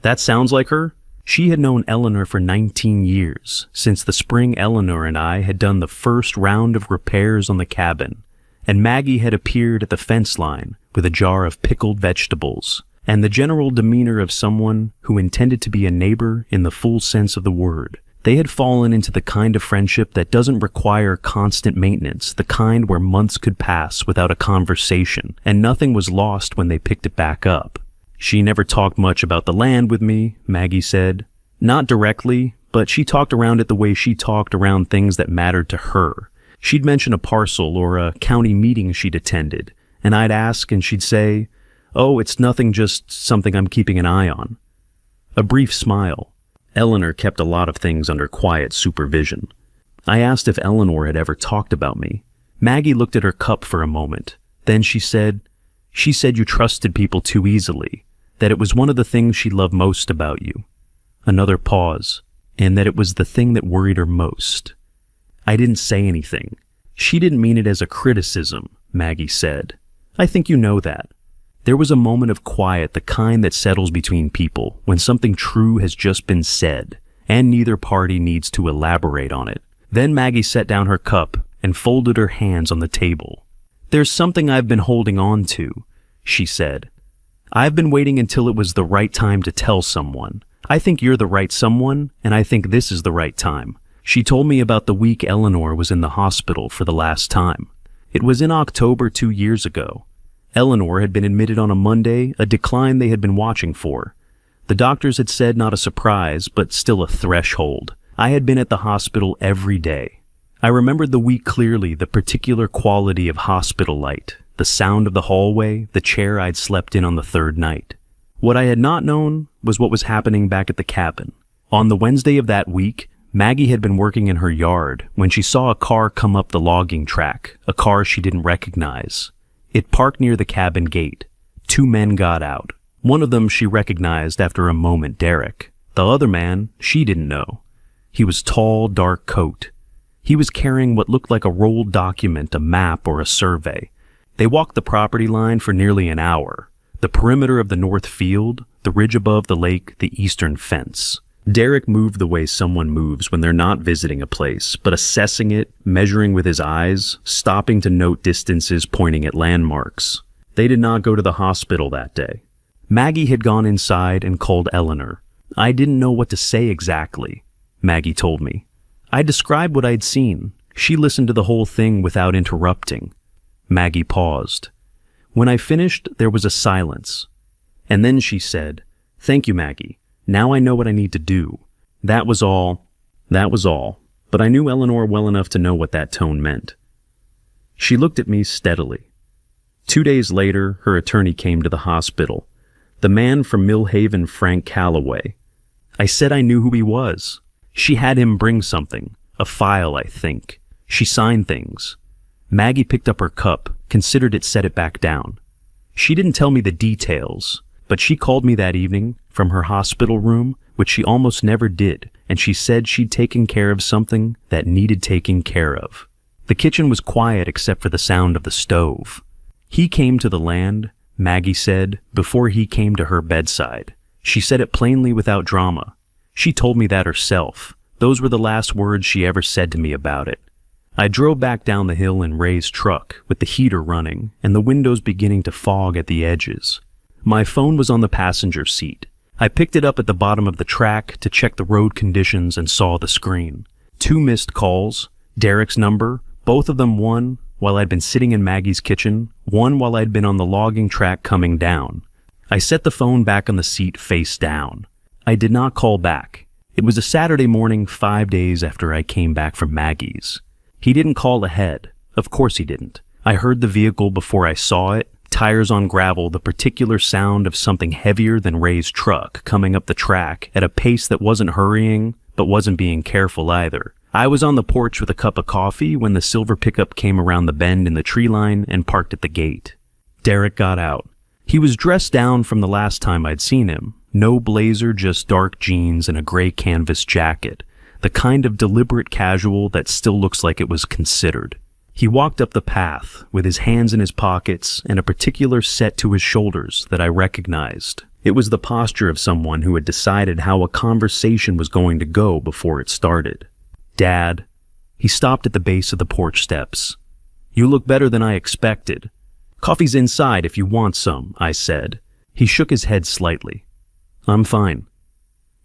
"That sounds like her?" She had known Eleanor for 19 years, since the spring Eleanor and I had done the first round of repairs on the cabin, and Maggie had appeared at the fence line with a jar of pickled vegetables, and the general demeanor of someone who intended to be a neighbor in the full sense of the word. They had fallen into the kind of friendship that doesn't require constant maintenance, the kind where months could pass without a conversation, and nothing was lost when they picked it back up. "She never talked much about the land with me," Maggie said. "Not directly, but she talked around it the way she talked around things that mattered to her. She'd mention a parcel or a county meeting she'd attended, and I'd ask and she'd say, 'Oh, it's nothing, just something I'm keeping an eye on.' A brief smile. Eleanor kept a lot of things under quiet supervision. I asked if Eleanor had ever talked about me. Maggie looked at her cup for a moment. Then she said you trusted people too easily, that it was one of the things she loved most about you. Another pause, and that it was the thing that worried her most. I didn't say anything. She didn't mean it as a criticism, Maggie said. I think you know that. There was a moment of quiet, the kind that settles between people when something true has just been said, and neither party needs to elaborate on it. Then Maggie set down her cup and folded her hands on the table. There's something I've been holding on to, she said. I've been waiting until it was the right time to tell someone. I think you're the right someone, and I think this is the right time. She told me about the week Eleanor was in the hospital for the last time. It was in October 2 years ago. Eleanor had been admitted on a Monday, a decline they had been watching for. The doctors had said not a surprise, but still a threshold. I had been at the hospital every day. I remembered the week clearly, the particular quality of hospital light, the sound of the hallway, the chair I'd slept in on the third night. What I had not known was what was happening back at the cabin. On the Wednesday of that week, Maggie had been working in her yard when she saw a car come up the logging track, a car she didn't recognize. It parked near the cabin gate. 2 men got out. One of them she recognized after a moment, Derek. The other man, she didn't know. He was tall, dark coat. He was carrying what looked like a rolled document, a map or a survey. They walked the property line for nearly an hour. The perimeter of the north field, the ridge above the lake, the eastern fence. Derek moved the way someone moves when they're not visiting a place, but assessing it, measuring with his eyes, stopping to note distances, pointing at landmarks. They did not go to the hospital that day. Maggie had gone inside and called Eleanor. I didn't know what to say exactly, Maggie told me. I described what I'd seen. She listened to the whole thing without interrupting. Maggie paused. When I finished, there was a silence. And then she said, "Thank you, Maggie. Now I know what I need to do." That was all. But I knew Eleanor well enough to know what that tone meant. She looked at me steadily. 2 days later, her attorney came to the hospital. The man from Millhaven, Frank Calloway. I said I knew who he was. She had him bring something. A file, I think. She signed things. Maggie picked up her cup, considered it, set it back down. She didn't tell me the details, but she called me that evening from her hospital room, which she almost never did, and she said she'd taken care of something that needed taking care of. The kitchen was quiet except for the sound of the stove. He came to the land, Maggie said, before he came to her bedside. She said it plainly without drama. She told me that herself. Those were the last words she ever said to me about it. I drove back down the hill in Ray's truck with the heater running and the windows beginning to fog at the edges. My phone was on the passenger seat. I picked it up at the bottom of the track to check the road conditions and saw the screen. 2 missed calls, Derek's number, both of them one while I'd been sitting in Maggie's kitchen, one while I'd been on the logging track coming down. I set the phone back on the seat face down. I did not call back. It was a Saturday morning 5 days after I came back from Maggie's. He didn't call ahead. Of course he didn't. I heard the vehicle before I saw it, tires on gravel, the particular sound of something heavier than Ray's truck coming up the track at a pace that wasn't hurrying, but wasn't being careful either. I was on the porch with a cup of coffee when the silver pickup came around the bend in the tree line and parked at the gate. Derek got out. He was dressed down from the last time I'd seen him. No blazer, just dark jeans and a gray canvas jacket. The kind of deliberate casual that still looks like it was considered. He walked up the path with his hands in his pockets and a particular set to his shoulders that I recognized. It was the posture of someone who had decided how a conversation was going to go before it started. "Dad." He stopped at the base of the porch steps. "You look better than I expected. Coffee's inside if you want some," I said. He shook his head slightly. "I'm fine."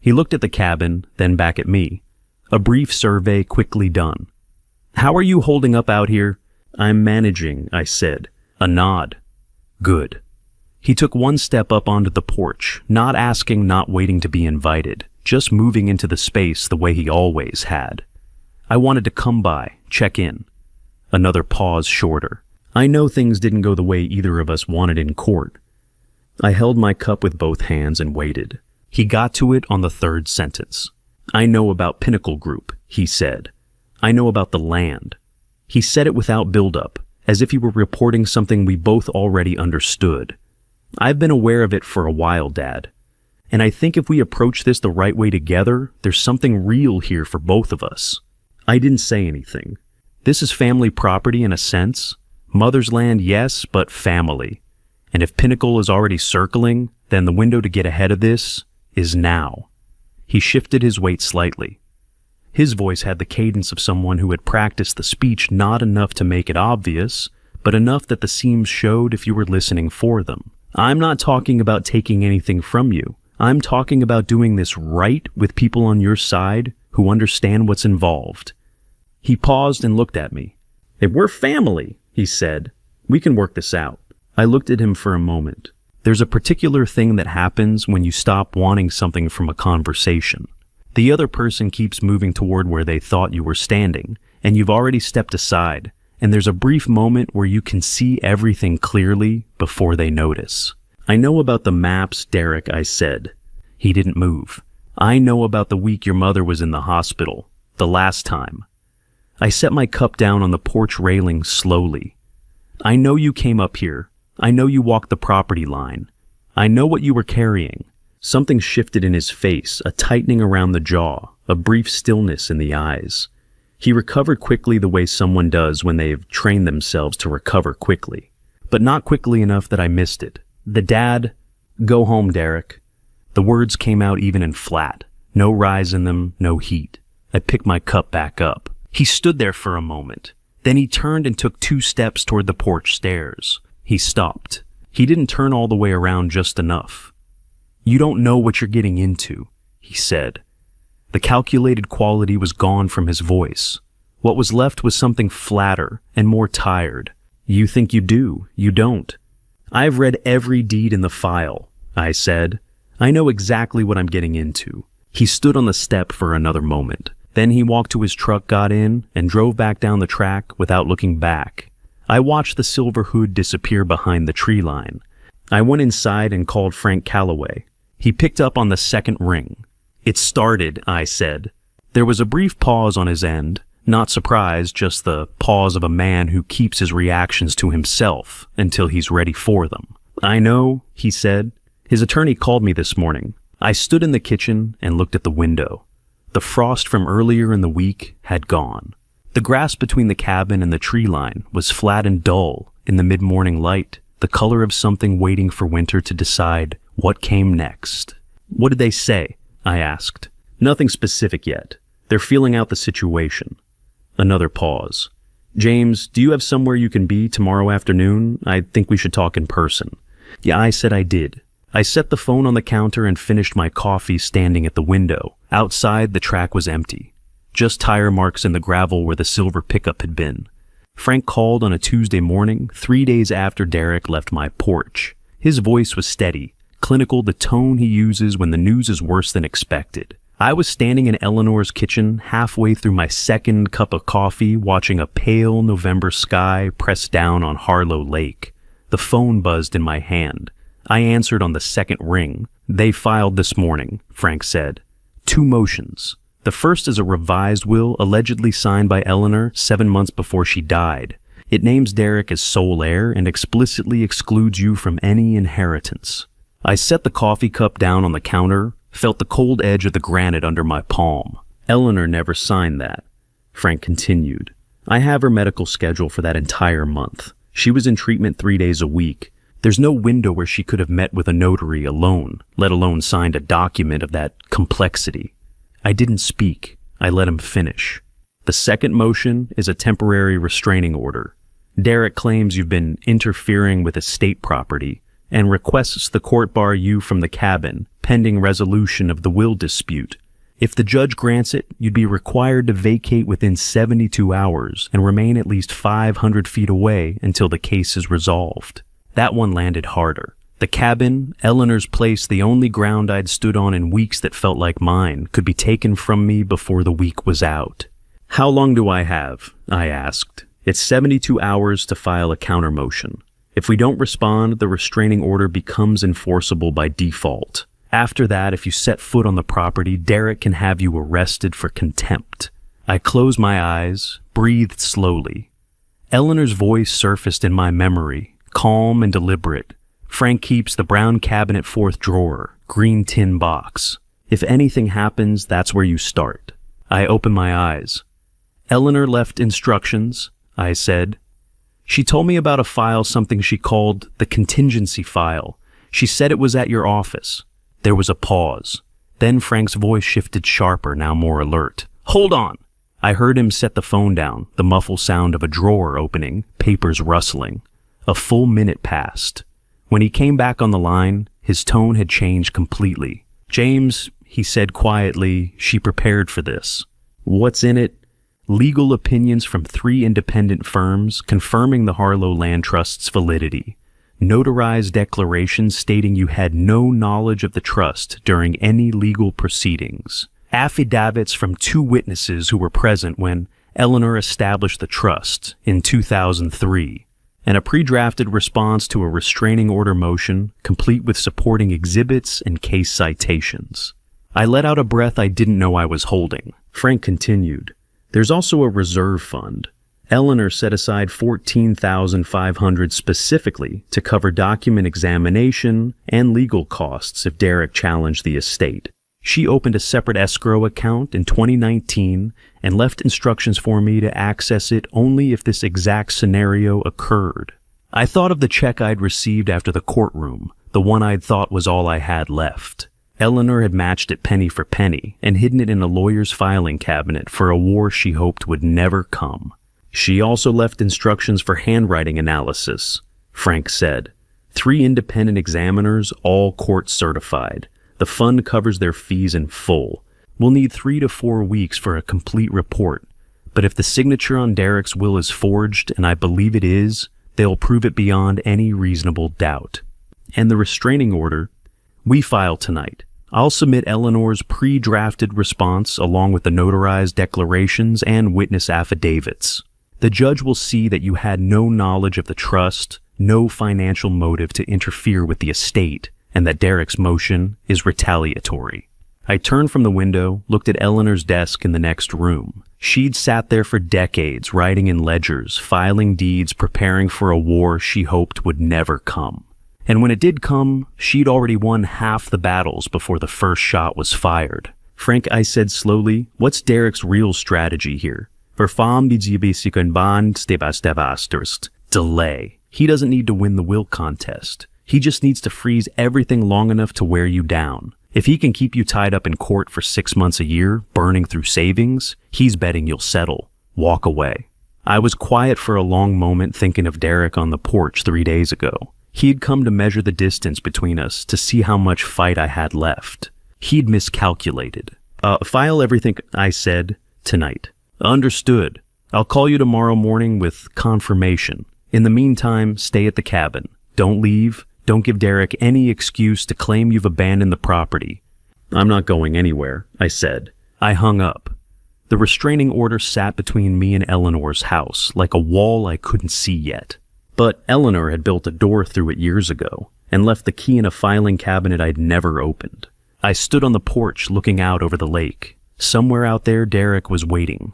He looked at the cabin, then back at me. A brief survey quickly done. "How are you holding up out here?" "I'm managing," I said. A nod. "Good." He took one step up onto the porch, not asking, not waiting to be invited, just moving into the space the way he always had. I wanted to come by, check in. Another pause shorter. I know things didn't go the way either of us wanted in court. I held my cup with both hands and waited. He got to it on the third sentence. I know about Pinnacle Group, he said. I know about the land. He said it without buildup, as if he were reporting something we both already understood. I've been aware of it for a while, Dad. And I think if we approach this the right way together, there's something real here for both of us. I didn't say anything. This is family property in a sense. Mother's land, yes, but family. And if Pinnacle is already circling, then the window to get ahead of this is now. He shifted his weight slightly. His voice had the cadence of someone who had practiced the speech not enough to make it obvious, but enough that the seams showed if you were listening for them. I'm not talking about taking anything from you. I'm talking about doing this right with people on your side who understand what's involved. He paused and looked at me. If we're family, he said, we can work this out. I looked at him for a moment. There's a particular thing that happens when you stop wanting something from a conversation. The other person keeps moving toward where they thought you were standing, and you've already stepped aside, and there's a brief moment where you can see everything clearly before they notice. I know about the maps, Derek, I said. He didn't move. I know about the week your mother was in the hospital, the last time. I set my cup down on the porch railing slowly. I know you came up here. I know you walked the property line. I know what you were carrying. Something shifted in his face, a tightening around the jaw, a brief stillness in the eyes. He recovered quickly the way someone does when they've trained themselves to recover quickly. But not quickly enough that I missed it. The dad, go home, Derek. The words came out even and flat. No rise in them, no heat. I picked my cup back up. He stood there for a moment. Then he turned and took 2 steps toward the porch stairs. He stopped. He didn't turn all the way around just enough. You don't know what you're getting into, he said. The calculated quality was gone from his voice. What was left was something flatter and more tired. You think you do. You don't. I've read every deed in the file, I said. I know exactly what I'm getting into. He stood on the step for another moment. Then he walked to his truck, got in, and drove back down the track without looking back. I watched the silver hood disappear behind the tree line. I went inside and called Frank Calloway. He picked up on the second ring. It started, I said. There was a brief pause on his end. Not surprised, just the pause of a man who keeps his reactions to himself until he's ready for them. I know, he said. His attorney called me this morning. I stood in the kitchen and looked at the window. The frost from earlier in the week had gone. The grass between the cabin and the tree line was flat and dull in the mid-morning light, the color of something waiting for winter to decide what came next. What did they say? I asked. Nothing specific yet. They're feeling out the situation. Another pause. James, do you have somewhere you can be tomorrow afternoon? I think we should talk in person. Yeah, I said I did. I set the phone on the counter and finished my coffee standing at the window. Outside, the track was empty. Just tire marks in the gravel where the silver pickup had been. Frank called on a Tuesday morning, 3 days after Derek left my porch. His voice was steady, clinical, the tone he uses when the news is worse than expected. I was standing in Eleanor's kitchen halfway through my second cup of coffee, watching a pale November sky press down on Harlow Lake. The phone buzzed in my hand. I answered on the second ring. They filed this morning, Frank said. 2 motions. The first is a revised will allegedly signed by Eleanor 7 months before she died. It names Derek as sole heir and explicitly excludes you from any inheritance. I set the coffee cup down on the counter, felt the cold edge of the granite under my palm. Eleanor never signed that, Frank continued. I have her medical schedule for that entire month. She was in treatment 3 days a week. There's no window where she could have met with a notary alone, let alone signed a document of that complexity. I didn't speak. I let him finish. The second motion is a temporary restraining order. Derek claims you've been interfering with estate property and requests the court bar you from the cabin, pending resolution of the will dispute. If the judge grants it, you'd be required to vacate within 72 hours and remain at least 500 feet away until the case is resolved. That one landed harder. The cabin, Eleanor's place, the only ground I'd stood on in weeks that felt like mine, could be taken from me before the week was out. How long do I have? I asked. It's 72 hours to file a counter motion. If we don't respond, the restraining order becomes enforceable by default. After that, if you set foot on the property, Derek can have you arrested for contempt. I closed my eyes, breathed slowly. Eleanor's voice surfaced in my memory, calm and deliberate. Frank keeps the brown cabinet fourth drawer, green tin box. If anything happens, that's where you start. I opened my eyes. Eleanor left instructions, I said. She told me about a file, something she called the contingency file. She said it was at your office. There was a pause. Then Frank's voice shifted sharper, now more alert. Hold on! I heard him set the phone down, the muffled sound of a drawer opening, papers rustling. A full minute passed. When he came back on the line, his tone had changed completely. James, he said quietly, she prepared for this. What's in it? Legal opinions from 3 independent firms confirming the Harlow Land Trust's validity. Notarized declarations stating you had no knowledge of the trust during any legal proceedings. Affidavits from 2 witnesses who were present when Eleanor established the trust in 2003. And a pre-drafted response to a restraining order motion, complete with supporting exhibits and case citations. I let out a breath I didn't know I was holding. Frank continued. There's also a reserve fund. Eleanor set aside $14,500 specifically to cover document examination and legal costs if Derek challenged the estate. She opened a separate escrow account in 2019 and left instructions for me to access it only if this exact scenario occurred. I thought of the check I'd received after the courtroom, the one I'd thought was all I had left. Eleanor had matched it penny for penny and hidden it in a lawyer's filing cabinet for a war she hoped would never come. She also left instructions for handwriting analysis, Frank said. 3 independent examiners, all court certified. The fund covers their fees in full. We'll need 3 to 4 weeks for a complete report. But if the signature on Derek's will is forged, and I believe it is, they'll prove it beyond any reasonable doubt. And the restraining order, we file tonight. I'll submit Eleanor's pre-drafted response along with the notarized declarations and witness affidavits. The judge will see that you had no knowledge of the trust, no financial motive to interfere with the estate, and that Derek's motion is retaliatory. I turned from the window, looked at Eleanor's desk in the next room. She'd sat there for decades, writing in ledgers, filing deeds, preparing for a war she hoped would never come. And when it did come, she'd already won half the battles before the first shot was fired. Frank, I said slowly, what's Derek's real strategy here? Delay. He doesn't need to win the will contest. He just needs to freeze everything long enough to wear you down. If he can keep you tied up in court for 6 months a year, burning through savings, he's betting you'll settle. Walk away. I was quiet for a long moment thinking of Derek on the porch 3 days ago. He'd come to measure the distance between us to see how much fight I had left. He'd miscalculated. File everything, I said, tonight. Understood. I'll call you tomorrow morning with confirmation. In the meantime, stay at the cabin. Don't leave. Don't give Derek any excuse to claim you've abandoned the property. I'm not going anywhere, I said. I hung up. The restraining order sat between me and Eleanor's house, like a wall I couldn't see yet. But Eleanor had built a door through it years ago, and left the key in a filing cabinet I'd never opened. I stood on the porch looking out over the lake. Somewhere out there, Derek was waiting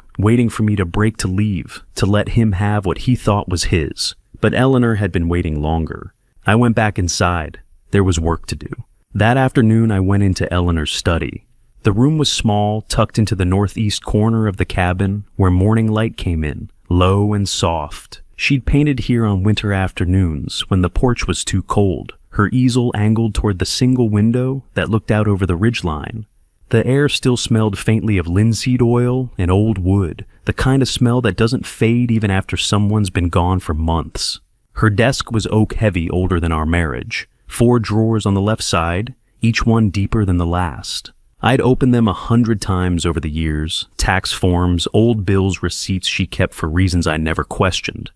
for me to break to leave, to let him have what he thought was his. But Eleanor had been waiting longer. I went back inside. There was work to do. That afternoon, I went into Eleanor's study. The room was small, tucked into the northeast corner of the cabin, where morning light came in, low and soft. She'd painted here on winter afternoons when the porch was too cold, her easel angled toward the single window that looked out over the ridgeline. The air still smelled faintly of linseed oil and old wood, the kind of smell that doesn't fade even after someone's been gone for months. Her desk was oak heavy, older than our marriage. 4 drawers on the left side, each one deeper than the last. I'd opened them 100 times over the years, tax forms, old bills, receipts she kept for reasons I never questioned.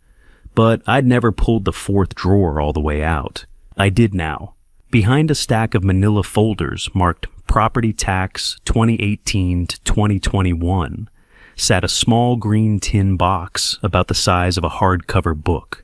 But I'd never pulled the 4th drawer all the way out. I did now. Behind a stack of manila folders marked Property Tax 2018 to 2021 sat a small green tin box about the size of a hardcover book.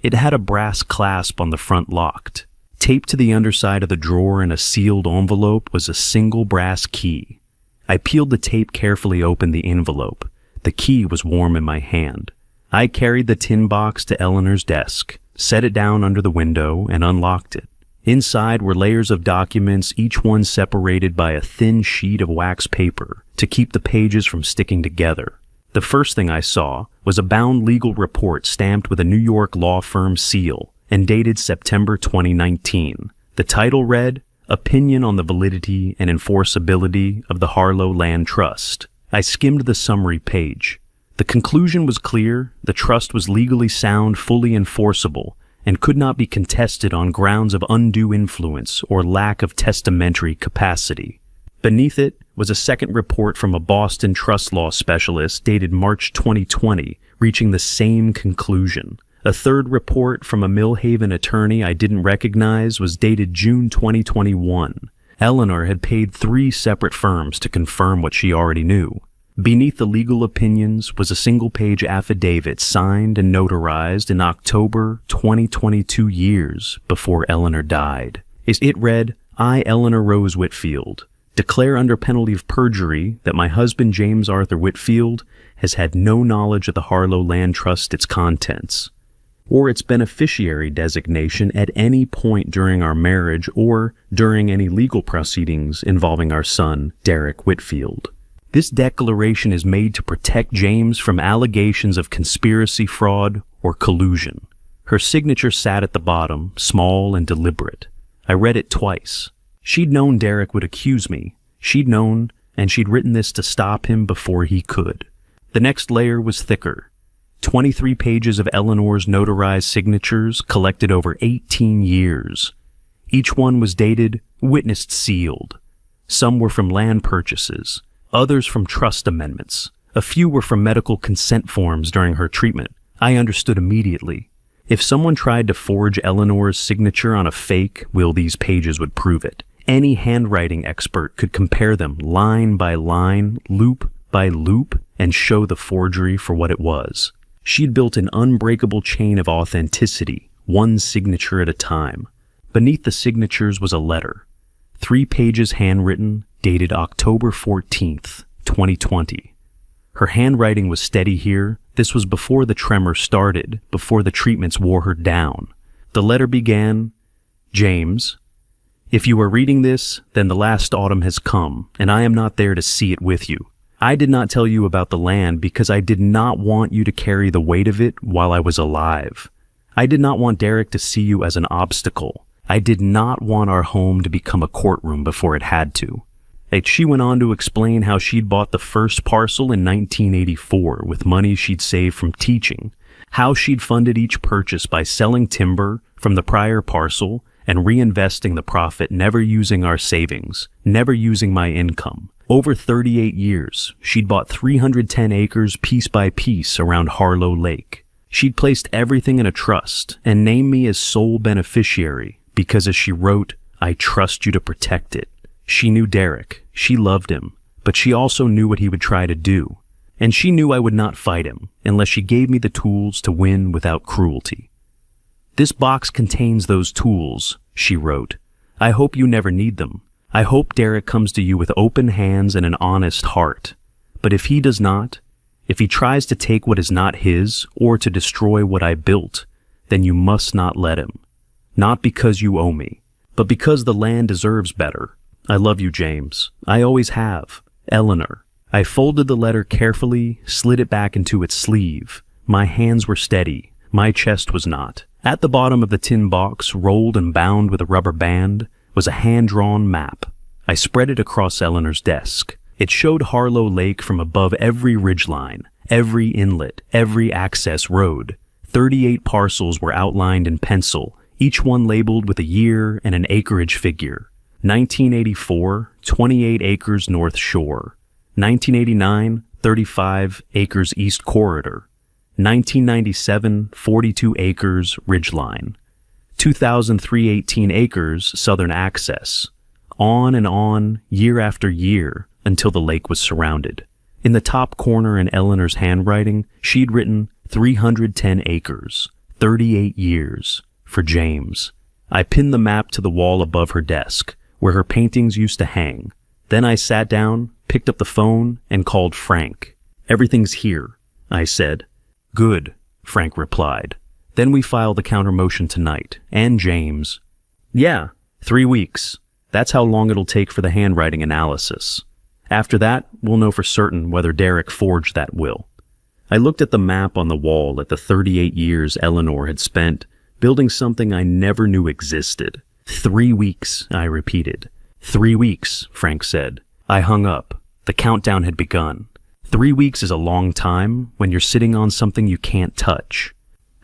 It had a brass clasp on the front locked. Taped to the underside of the drawer in a sealed envelope was a single brass key. I peeled the tape carefully open the envelope. The key was warm in my hand. I carried the tin box to Eleanor's desk, set it down under the window, and unlocked it. Inside were layers of documents, each one separated by a thin sheet of wax paper to keep the pages from sticking together. The first thing I saw was a bound legal report stamped with a New York law firm seal and dated September 2019. The title read, Opinion on the Validity and Enforceability of the Harlow Land Trust. I skimmed the summary page. The conclusion was clear. The trust was legally sound, fully enforceable, and could not be contested on grounds of undue influence or lack of testamentary capacity. Beneath it was a second report from a Boston trust law specialist dated March 2020, reaching the same conclusion. A third report from a Millhaven attorney I didn't recognize was dated June 2021. Eleanor had paid 3 separate firms to confirm what she already knew. Beneath the legal opinions was a single-page affidavit signed and notarized in October 2022, years before Eleanor died. It read, I, Eleanor Rose Whitfield, declare under penalty of perjury that my husband James Arthur Whitfield has had no knowledge of the Harlow Land Trust, its contents, or its beneficiary designation at any point during our marriage or during any legal proceedings involving our son, Derek Whitfield. This declaration is made to protect James from allegations of conspiracy, fraud, or collusion. Her signature sat at the bottom, small and deliberate. I read it twice. She'd known Derek would accuse me. She'd known, and she'd written this to stop him before he could. The next layer was thicker. 23 pages of Eleanor's notarized signatures collected over 18 years. Each one was dated, witnessed sealed. Some were from land purchases, others from trust amendments. A few were from medical consent forms during her treatment. I understood immediately. If someone tried to forge Eleanor's signature on a fake, these pages would prove it. Any handwriting expert could compare them line by line, loop by loop, and show the forgery for what it was. She'd built an unbreakable chain of authenticity, one signature at a time. Beneath the signatures was a letter, 3 pages handwritten, dated October 14th, 2020. Her handwriting was steady here. This was before the tremor started, before the treatments wore her down. The letter began, James, if you are reading this, then the last autumn has come, and I am not there to see it with you. I did not tell you about the land because I did not want you to carry the weight of it while I was alive. I did not want Derek to see you as an obstacle. I did not want our home to become a courtroom before it had to. She went on to explain how she'd bought the first parcel in 1984 with money she'd saved from teaching, how she'd funded each purchase by selling timber from the prior parcel and reinvesting the profit, never using our savings, never using my income. Over 38 years, she'd bought 310 acres piece by piece around Harlow Lake. She'd placed everything in a trust and named me as sole beneficiary because, as she wrote, I trust you to protect it. She knew Derek. She loved him, but she also knew what he would try to do. And she knew I would not fight him unless she gave me the tools to win without cruelty. This box contains those tools, she wrote. I hope you never need them. I hope Derek comes to you with open hands and an honest heart. But if he does not, if he tries to take what is not his or to destroy what I built, then you must not let him. Not because you owe me, but because the land deserves better. I love you, James. I always have. Eleanor. I folded the letter carefully, slid it back into its sleeve. My hands were steady. My chest was not. At the bottom of the tin box, rolled and bound with a rubber band, was a hand-drawn map. I spread it across Eleanor's desk. It showed Harlow Lake from above every ridgeline, every inlet, every access road. 38 parcels were outlined in pencil, each one labeled with a year and an acreage figure. 1984, 28 acres North Shore. 1989, 35 acres East Corridor. 1997, 42 acres Ridgeline. 2003, 18 acres Southern Access. On and on, year after year, until the lake was surrounded. In the top corner in Eleanor's handwriting, she'd written 310 acres, 38 years, for James. I pinned the map to the wall above her desk, where her paintings used to hang. Then I sat down, picked up the phone, and called Frank. "Everything's here," I said. "Good," Frank replied. "Then we file the countermotion tonight, and James." "Yeah, 3 weeks. That's how long it'll take for the handwriting analysis. After that, we'll know for certain whether Derek forged that will." I looked at the map on the wall at the 38 years Eleanor had spent building something I never knew existed. 3 weeks, I repeated. 3 weeks, Frank said. I hung up. The countdown had begun. 3 weeks is a long time when you're sitting on something you can't touch.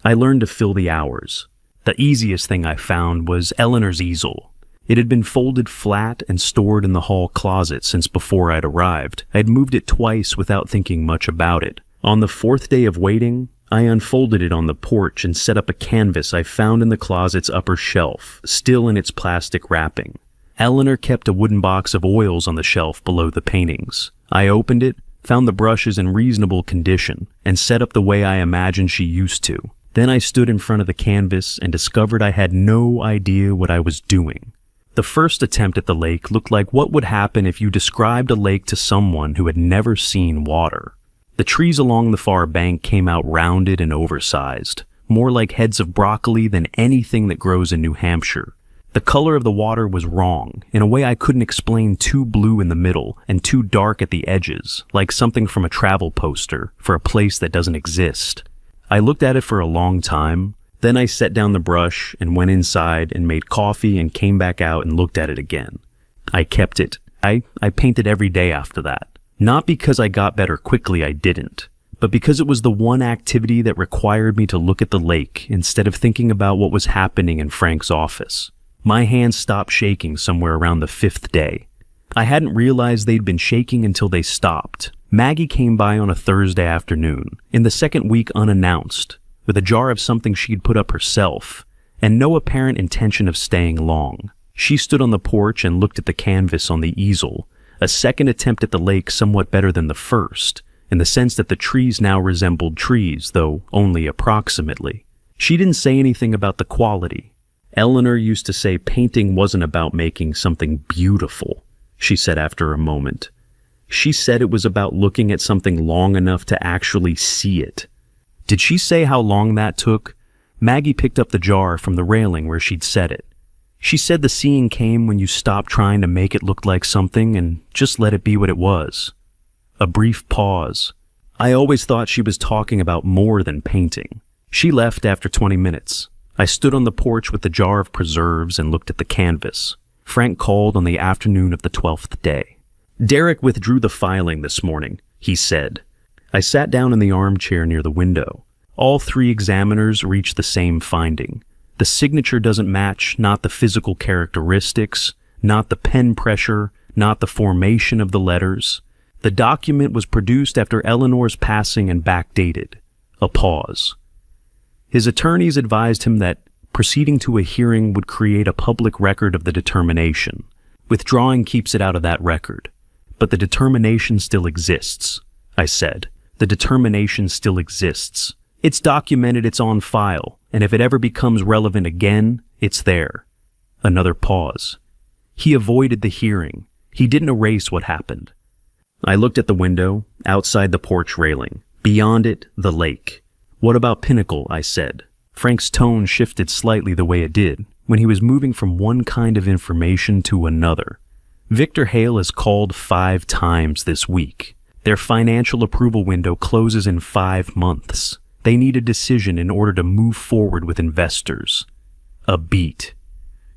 I learned to fill the hours. The easiest thing I found was Eleanor's easel. It had been folded flat and stored in the hall closet since before I'd arrived. I had moved it twice without thinking much about it. On the 4th day of waiting, I unfolded it on the porch and set up a canvas I found in the closet's upper shelf, still in its plastic wrapping. Eleanor kept a wooden box of oils on the shelf below the paintings. I opened it, found the brushes in reasonable condition, and set up the way I imagined she used to. Then I stood in front of the canvas and discovered I had no idea what I was doing. The first attempt at the lake looked like what would happen if you described a lake to someone who had never seen water. The trees along the far bank came out rounded and oversized, more like heads of broccoli than anything that grows in New Hampshire. The color of the water was wrong, in a way I couldn't explain, too blue in the middle and too dark at the edges, like something from a travel poster for a place that doesn't exist. I looked at it for a long time, then I set down the brush and went inside and made coffee and came back out and looked at it again. I kept it. I painted every day after that. Not because I got better quickly, I didn't, but because it was the one activity that required me to look at the lake instead of thinking about what was happening in Frank's office. My hands stopped shaking somewhere around the 5th day. I hadn't realized they'd been shaking until they stopped. Maggie came by on a Thursday afternoon, in the second week unannounced, with a jar of something she'd put up herself, and no apparent intention of staying long. She stood on the porch and looked at the canvas on the easel, a second attempt at the lake somewhat better than the first, in the sense that the trees now resembled trees, though only approximately. She didn't say anything about the quality. Eleanor used to say painting wasn't about making something beautiful, she said after a moment. She said it was about looking at something long enough to actually see it. Did she say how long that took? Maggie picked up the jar from the railing where she'd set it. She said the seeing came when you stopped trying to make it look like something and just let it be what it was. A brief pause. I always thought she was talking about more than painting. She left after 20 minutes. I stood on the porch with the jar of preserves and looked at the canvas. Frank called on the afternoon of the 12th day. "Derek withdrew the filing this morning," he said. I sat down in the armchair near the window. All 3 examiners reached the same finding. The signature doesn't match not the physical characteristics, not the pen pressure, not the formation of the letters. The document was produced after Eleanor's passing and backdated. A pause. His attorneys advised him that proceeding to a hearing would create a public record of the determination. Withdrawing keeps it out of that record. But the determination still exists, I said. The determination still exists. It's documented, it's on file, and if it ever becomes relevant again, it's there. Another pause. He avoided the hearing. He didn't erase what happened. I looked at the window, outside the porch railing. Beyond it, the lake. "What about Pinnacle?" I said. Frank's tone shifted slightly the way it did when he was moving from one kind of information to another. "Victor Hale has called 5 times this week. Their financial approval window closes in 5 months. They need a decision in order to move forward with investors." A beat.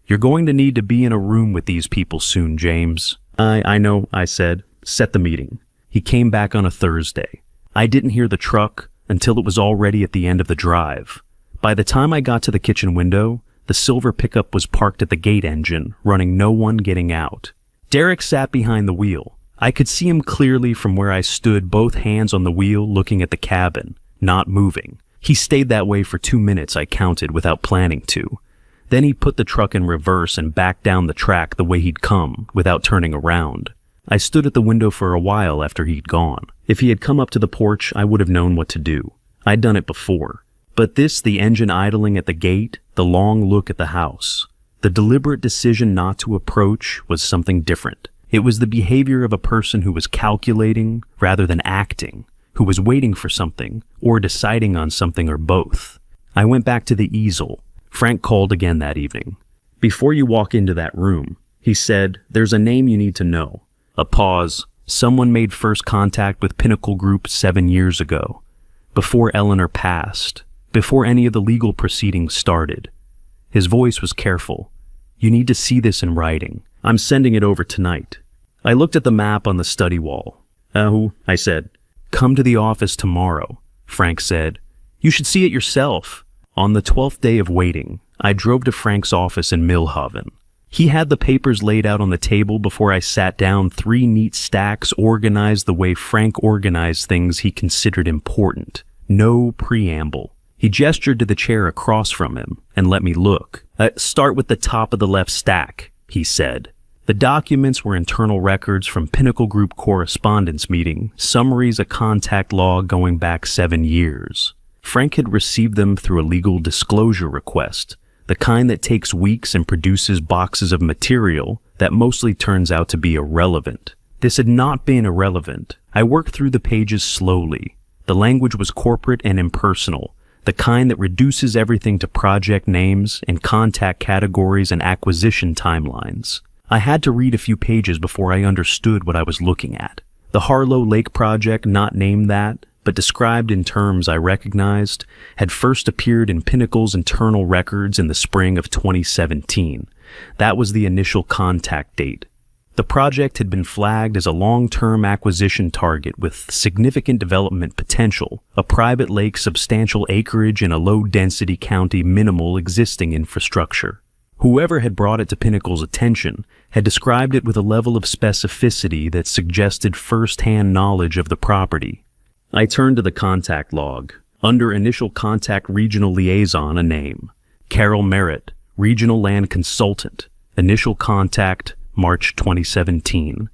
"You're going to need to be in a room with these people soon, James." I know, I said. "Set the meeting." He came back on a Thursday. I didn't hear the truck until it was already at the end of the drive. By the time I got to the kitchen window, the silver pickup was parked at the gate engine, running no one getting out. Derek sat behind the wheel. I could see him clearly from where I stood, both hands on the wheel looking at the cabin, not moving. He stayed that way for 2 minutes, I counted, without planning to. Then he put the truck in reverse and backed down the track the way he'd come, without turning around. I stood at the window for a while after he'd gone. If he had come up to the porch, I would have known what to do. I'd done it before. But this, the engine idling at the gate, the long look at the house. The deliberate decision not to approach was something different. It was the behavior of a person who was calculating rather than acting, who was waiting for something or deciding on something or both. I went back to the easel. Frank called again that evening. "Before you walk into that room," he said, "there's a name you need to know." A pause. "Someone made first contact with Pinnacle Group 7 years ago, before Eleanor passed, before any of the legal proceedings started." His voice was careful. "You need to see this in writing. I'm sending it over tonight." I looked at the map on the study wall. "Oh," I said. "Come to the office tomorrow," Frank said. "You should see it yourself." On the 12th day of waiting, I drove to Frank's office in Millhaven. He had the papers laid out on the table before I sat down, 3 neat stacks organized the way Frank organized things he considered important. No preamble. He gestured to the chair across from him and let me look. "Start with the top of the left stack," he said. The documents were internal records from Pinnacle Group correspondence meeting, summaries of contact log going back 7 years. Frank had received them through a legal disclosure request, the kind that takes weeks and produces boxes of material that mostly turns out to be irrelevant. This had not been irrelevant. I worked through the pages slowly. The language was corporate and impersonal, the kind that reduces everything to project names and contact categories and acquisition timelines. I had to read a few pages before I understood what I was looking at. The Harlow Lake project, not named that, but described in terms I recognized, had first appeared in Pinnacle's internal records in the spring of 2017. That was the initial contact date. The project had been flagged as a long-term acquisition target with significant development potential, a private lake, substantial acreage, and a low-density county, minimal existing infrastructure. Whoever had brought it to Pinnacle's attention had described it with a level of specificity that suggested first-hand knowledge of the property. I turned to the contact log. Under Initial Contact Regional Liaison, a name. Carol Merritt, Regional Land Consultant. Initial Contact, March 2017.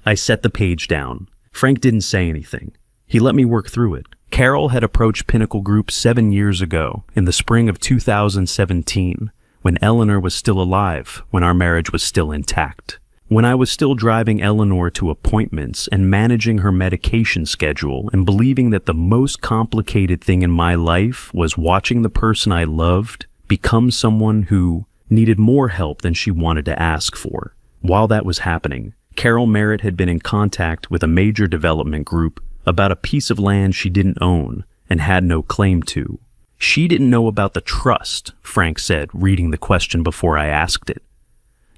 I set the page down. Frank didn't say anything. He let me work through it. Carol had approached Pinnacle Group 7 years ago, in the spring of 2017, when Eleanor was still alive, when our marriage was still intact. When I was still driving Eleanor to appointments and managing her medication schedule and believing that the most complicated thing in my life was watching the person I loved become someone who needed more help than she wanted to ask for. While that was happening, Carol Merritt had been in contact with a major development group about a piece of land she didn't own and had no claim to. She didn't know about the trust, Frank said, reading the question before I asked it.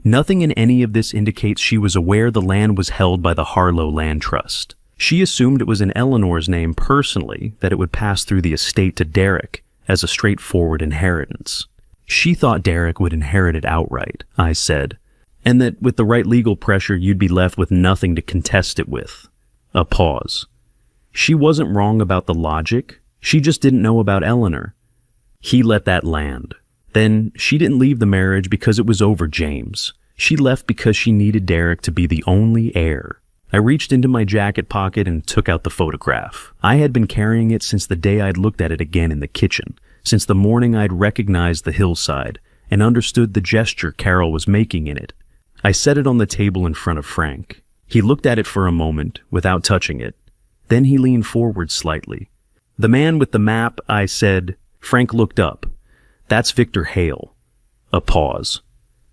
Nothing in any of this indicates she was aware the land was held by the Harlow Land Trust. She assumed it was in Eleanor's name personally, that it would pass through the estate to Derek as a straightforward inheritance. She thought Derek would inherit it outright, I said, and that with the right legal pressure you'd be left with nothing to contest it with. A pause. She wasn't wrong about the logic. She just didn't know about Eleanor. He let that land. Then she didn't leave the marriage because it was over James. She left because she needed Derek to be the only heir. I reached into my jacket pocket and took out the photograph. I had been carrying it since the day I'd looked at it again in the kitchen, since the morning I'd recognized the hillside and understood the gesture Carol was making in it. I set it on the table in front of Frank. He looked at it for a moment without touching it. Then he leaned forward slightly. "The man with the map," I said. Frank looked up. "That's Victor Hale." A pause.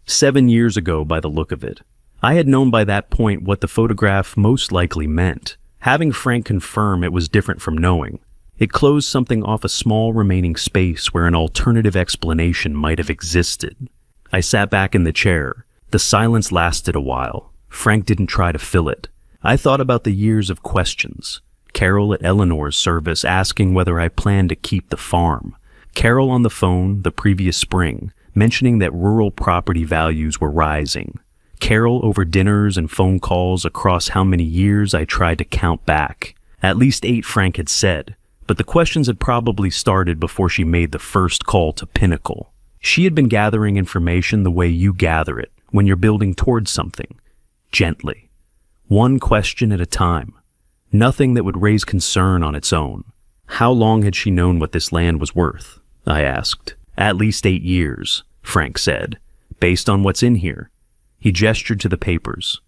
7 years ago by the look of it. I had known by that point what the photograph most likely meant. Having Frank confirm it was different from knowing. It closed something off a small remaining space where an alternative explanation might have existed. I sat back in the chair. The silence lasted a while. Frank didn't try to fill it. I thought about the years of questions. Carol at Eleanor's service asking whether I planned to keep the farm. Carol on the phone the previous spring, mentioning that rural property values were rising. Carol over dinners and phone calls across how many years I tried to count back. At least 8, Frank had said, but the questions had probably started before she made the first call to Pinnacle. She had been gathering information the way you gather it when you're building towards something. Gently. One question at a time. Nothing that would raise concern on its own. How long had she known what this land was worth? I asked. At least 8 years, Frank said. based on what's in here. He gestured to the papers.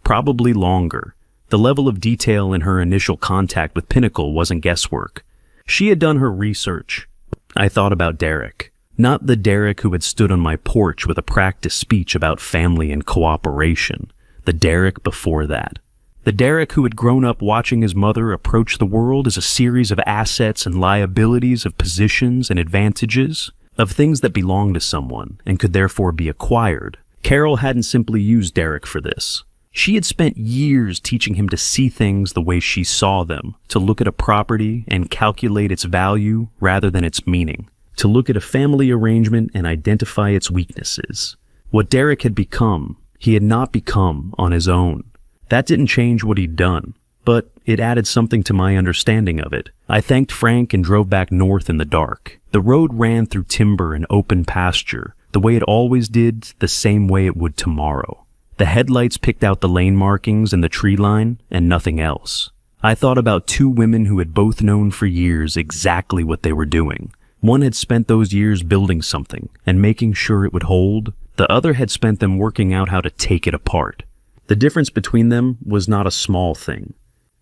Probably longer. The level of detail in her initial contact with Pinnacle wasn't guesswork. She had done her research. I thought about Derek. Not the Derek who had stood on my porch with a practiced speech about family and cooperation. The Derek before that. The Derek who had grown up watching his mother approach the world as a series of assets and liabilities, of positions and advantages, of things that belonged to someone and could therefore be acquired. Carol hadn't simply used Derek for this. She had spent years teaching him to see things the way she saw them, to look at a property and calculate its value rather than its meaning, to look at a family arrangement and identify its weaknesses. What Derek had become, he had not become on his own. That didn't change what he'd done, but it added something to my understanding of it. I thanked Frank and drove back north in the dark. The road ran through timber and open pasture, the way it always did, the same way it would tomorrow. The headlights picked out the lane markings and the tree line, and nothing else. I thought about two women who had both known for years exactly what they were doing. One had spent those years building something and making sure it would hold. The other had spent them working out how to take it apart. The difference between them was not a small thing.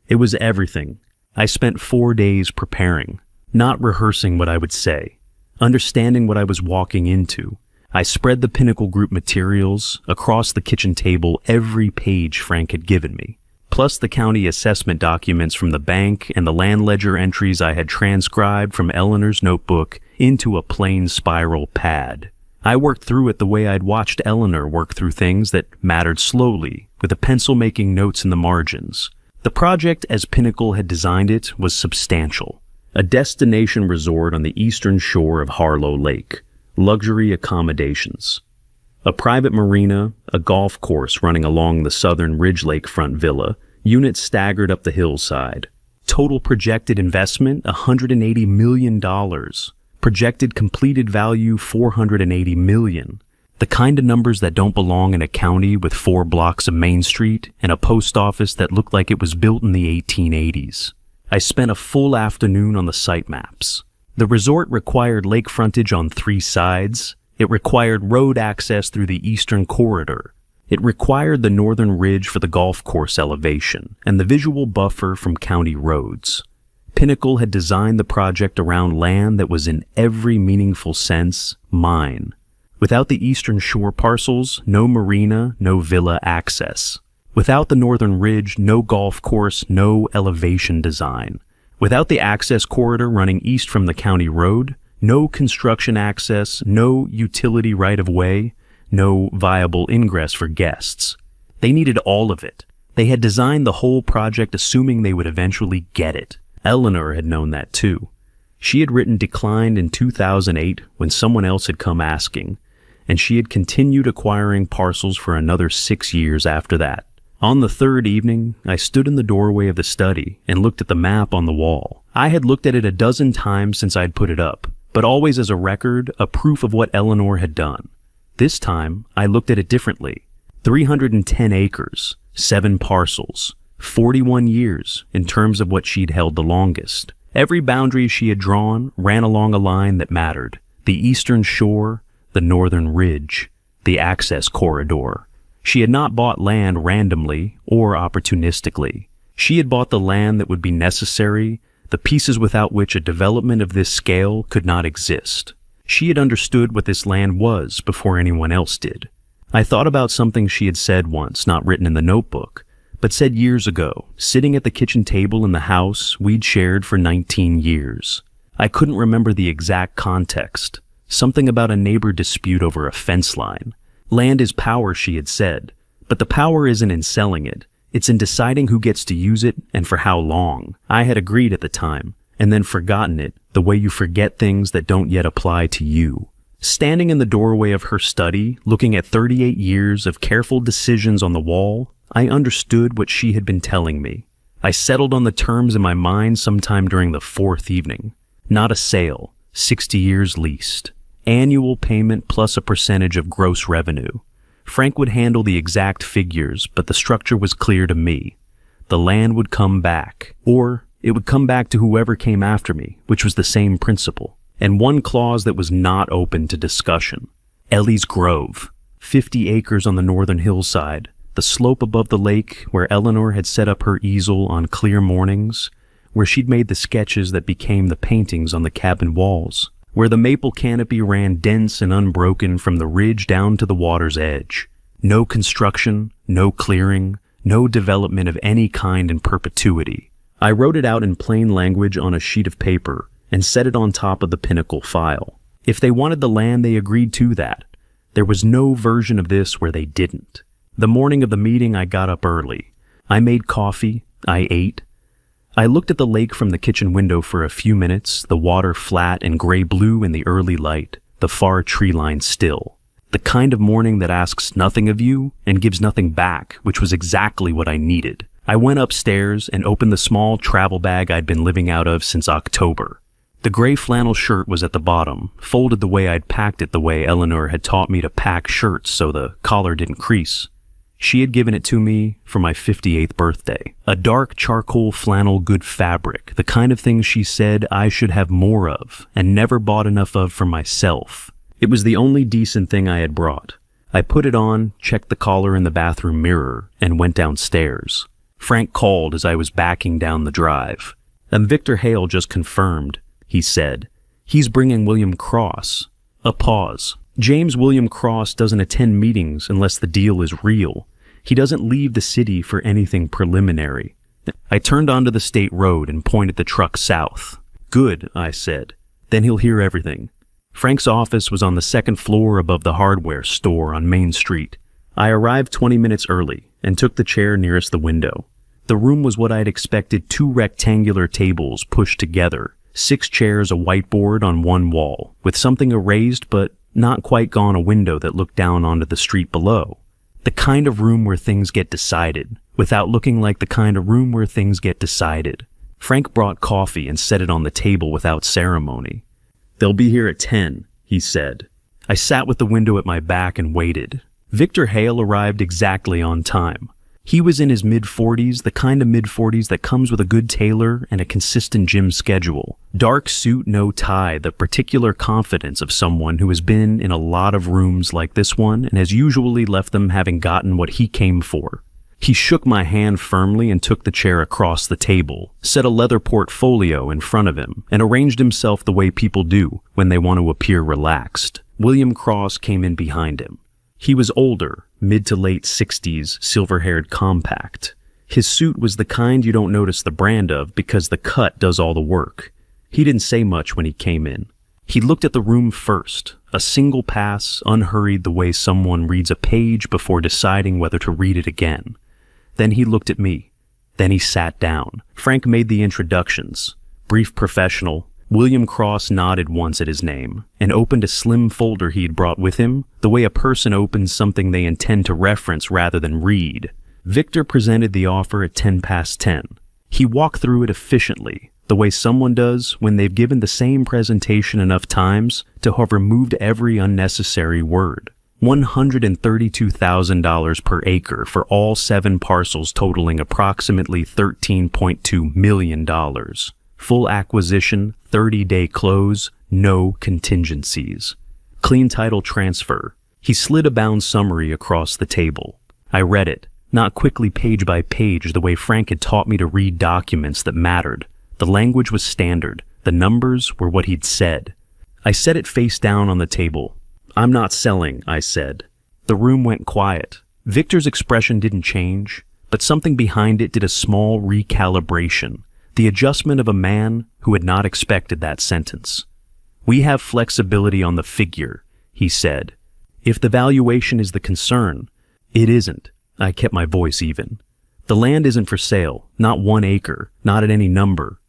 It was everything. I spent 4 days preparing, not rehearsing what I would say, understanding what I was walking into. I spread the Pinnacle Group materials across the kitchen table, every page Frank had given me, plus the county assessment documents from the bank and the land ledger entries I had transcribed from Eleanor's notebook into a plain spiral pad. I worked through it the way I'd watched Eleanor work through things that mattered slowly, with a pencil making notes in the margins. The project, as Pinnacle had designed it, was substantial. A destination resort on the eastern shore of Harlow Lake. Luxury accommodations. A private marina, a golf course running along the southern Ridge Lakefront villa, units staggered up the hillside. Total projected investment, $180 million. Projected completed value, $480 million. The kind of numbers that don't belong in a county with 4 blocks of Main Street and a post office that looked like it was built in the 1880s. I spent a full afternoon on the site maps. The resort required lake frontage on 3 sides. It required road access through the eastern corridor. It required the northern ridge for the golf course elevation and the visual buffer from county roads. Pinnacle had designed the project around land that was in every meaningful sense mine. Without the eastern shore parcels, no marina, no villa access. Without the northern ridge, no golf course, no elevation design. Without the access corridor running east from the county road, no construction access, no utility right-of-way, no viable ingress for guests. They needed all of it. They had designed the whole project assuming they would eventually get it. Eleanor had known that too. She had written Declined in 2008 when someone else had come asking, and she had continued acquiring parcels for another 6 years after that. On the 3rd evening, I stood in the doorway of the study and looked at the map on the wall. I had looked at it a dozen times since I'd put it up, but always as a record, a proof of what Eleanor had done. This time, I looked at it differently. 310 acres, 7 parcels, 41 years in terms of what she'd held the longest. Every boundary she had drawn ran along a line that mattered. The eastern shore, the northern ridge, the access corridor. She had not bought land randomly or opportunistically. She had bought the land that would be necessary, the pieces without which a development of this scale could not exist. She had understood what this land was before anyone else did. I thought about something she had said once, not written in the notebook, but said years ago, sitting at the kitchen table in the house we'd shared for 19 years. I couldn't remember the exact context. Something about a neighbor dispute over a fence line. Land is power, she had said, but the power isn't in selling it. It's in deciding who gets to use it and for how long. I had agreed at the time, and then forgotten it, the way you forget things that don't yet apply to you. Standing in the doorway of her study, looking at 38 years of careful decisions on the wall, I understood what she had been telling me. I settled on the terms in my mind sometime during the 4th evening. Not a sale, 60 years leased. Annual payment plus a percentage of gross revenue. Frank would handle the exact figures, but the structure was clear to me. The land would come back, or it would come back to whoever came after me, which was the same principle. And one clause that was not open to discussion. Ellie's Grove. 50 acres on the northern hillside, the slope above the lake where Eleanor had set up her easel on clear mornings, where she'd made the sketches that became the paintings on the cabin walls, where the maple canopy ran dense and unbroken from the ridge down to the water's edge. No construction, no clearing, no development of any kind in perpetuity. I wrote it out in plain language on a sheet of paper and set it on top of the Pinnacle file. If they wanted the land, they agreed to that. There was no version of this where they didn't. The morning of the meeting, I got up early. I made coffee. I ate. I looked at the lake from the kitchen window for a few minutes, the water flat and gray-blue in the early light, the far tree line still. The kind of morning that asks nothing of you and gives nothing back, which was exactly what I needed. I went upstairs and opened the small travel bag I'd been living out of since October. The gray flannel shirt was at the bottom, folded the way I'd packed it the way Eleanor had taught me to pack shirts so the collar didn't crease. She had given it to me for my 58th birthday. A dark charcoal flannel good fabric, the kind of thing she said I should have more of and never bought enough of for myself. It was the only decent thing I had brought. I put it on, checked the collar in the bathroom mirror, and went downstairs. Frank called as I was backing down the drive. Victor Hale just confirmed, he said. He's bringing William Cross. A pause. James William Cross doesn't attend meetings unless the deal is real. He doesn't leave the city for anything preliminary. I turned onto the state road and pointed the truck south. Good, I said. Then he'll hear everything. Frank's office was on the second floor above the hardware store on Main Street. I arrived 20 minutes early and took the chair nearest the window. The room was what I'd expected, 2 rectangular tables pushed together, 6 chairs, a whiteboard on one wall, with something erased but not quite gone, a window that looked down onto the street below. The kind of room where things get decided, without looking like the kind of room where things get decided. Frank brought coffee and set it on the table without ceremony. They'll be here at 10, he said. I sat with the window at my back and waited. Victor Hale arrived exactly on time. He was in his mid-40s, the kind of mid-40s that comes with a good tailor and a consistent gym schedule. Dark suit, no tie, the particular confidence of someone who has been in a lot of rooms like this one and has usually left them having gotten what he came for. He shook my hand firmly and took the chair across the table, set a leather portfolio in front of him, and arranged himself the way people do when they want to appear relaxed. William Cross came in behind him. He was older, mid to late 60s, silver-haired, compact. His suit was the kind you don't notice the brand of because the cut does all the work. He didn't say much when he came in. He looked at the room first, a single pass, unhurried the way someone reads a page before deciding whether to read it again. Then he looked at me. Then he sat down. Frank made the introductions. Brief, professional. William Cross nodded once at his name and opened a slim folder he'd brought with him, the way a person opens something they intend to reference rather than read. Victor presented the offer at 10:10. He walked through it efficiently, the way someone does when they've given the same presentation enough times to have removed every unnecessary word. $132,000 per acre for all 7 parcels totaling approximately $13.2 million. Full acquisition, 30-day close, no contingencies. Clean title transfer. He slid a bound summary across the table. I read it, not quickly page by page the way Frank had taught me to read documents that mattered. The language was standard. The numbers were what he'd said. I set it face down on the table. I'm not selling, I said. The room went quiet. Victor's expression didn't change, but something behind it did a small recalibration. The adjustment of a man who had not expected that sentence. We have flexibility on the figure, he said. If the valuation is the concern, it isn't. I kept my voice even. The land isn't for sale, not 1 acre, not at any number.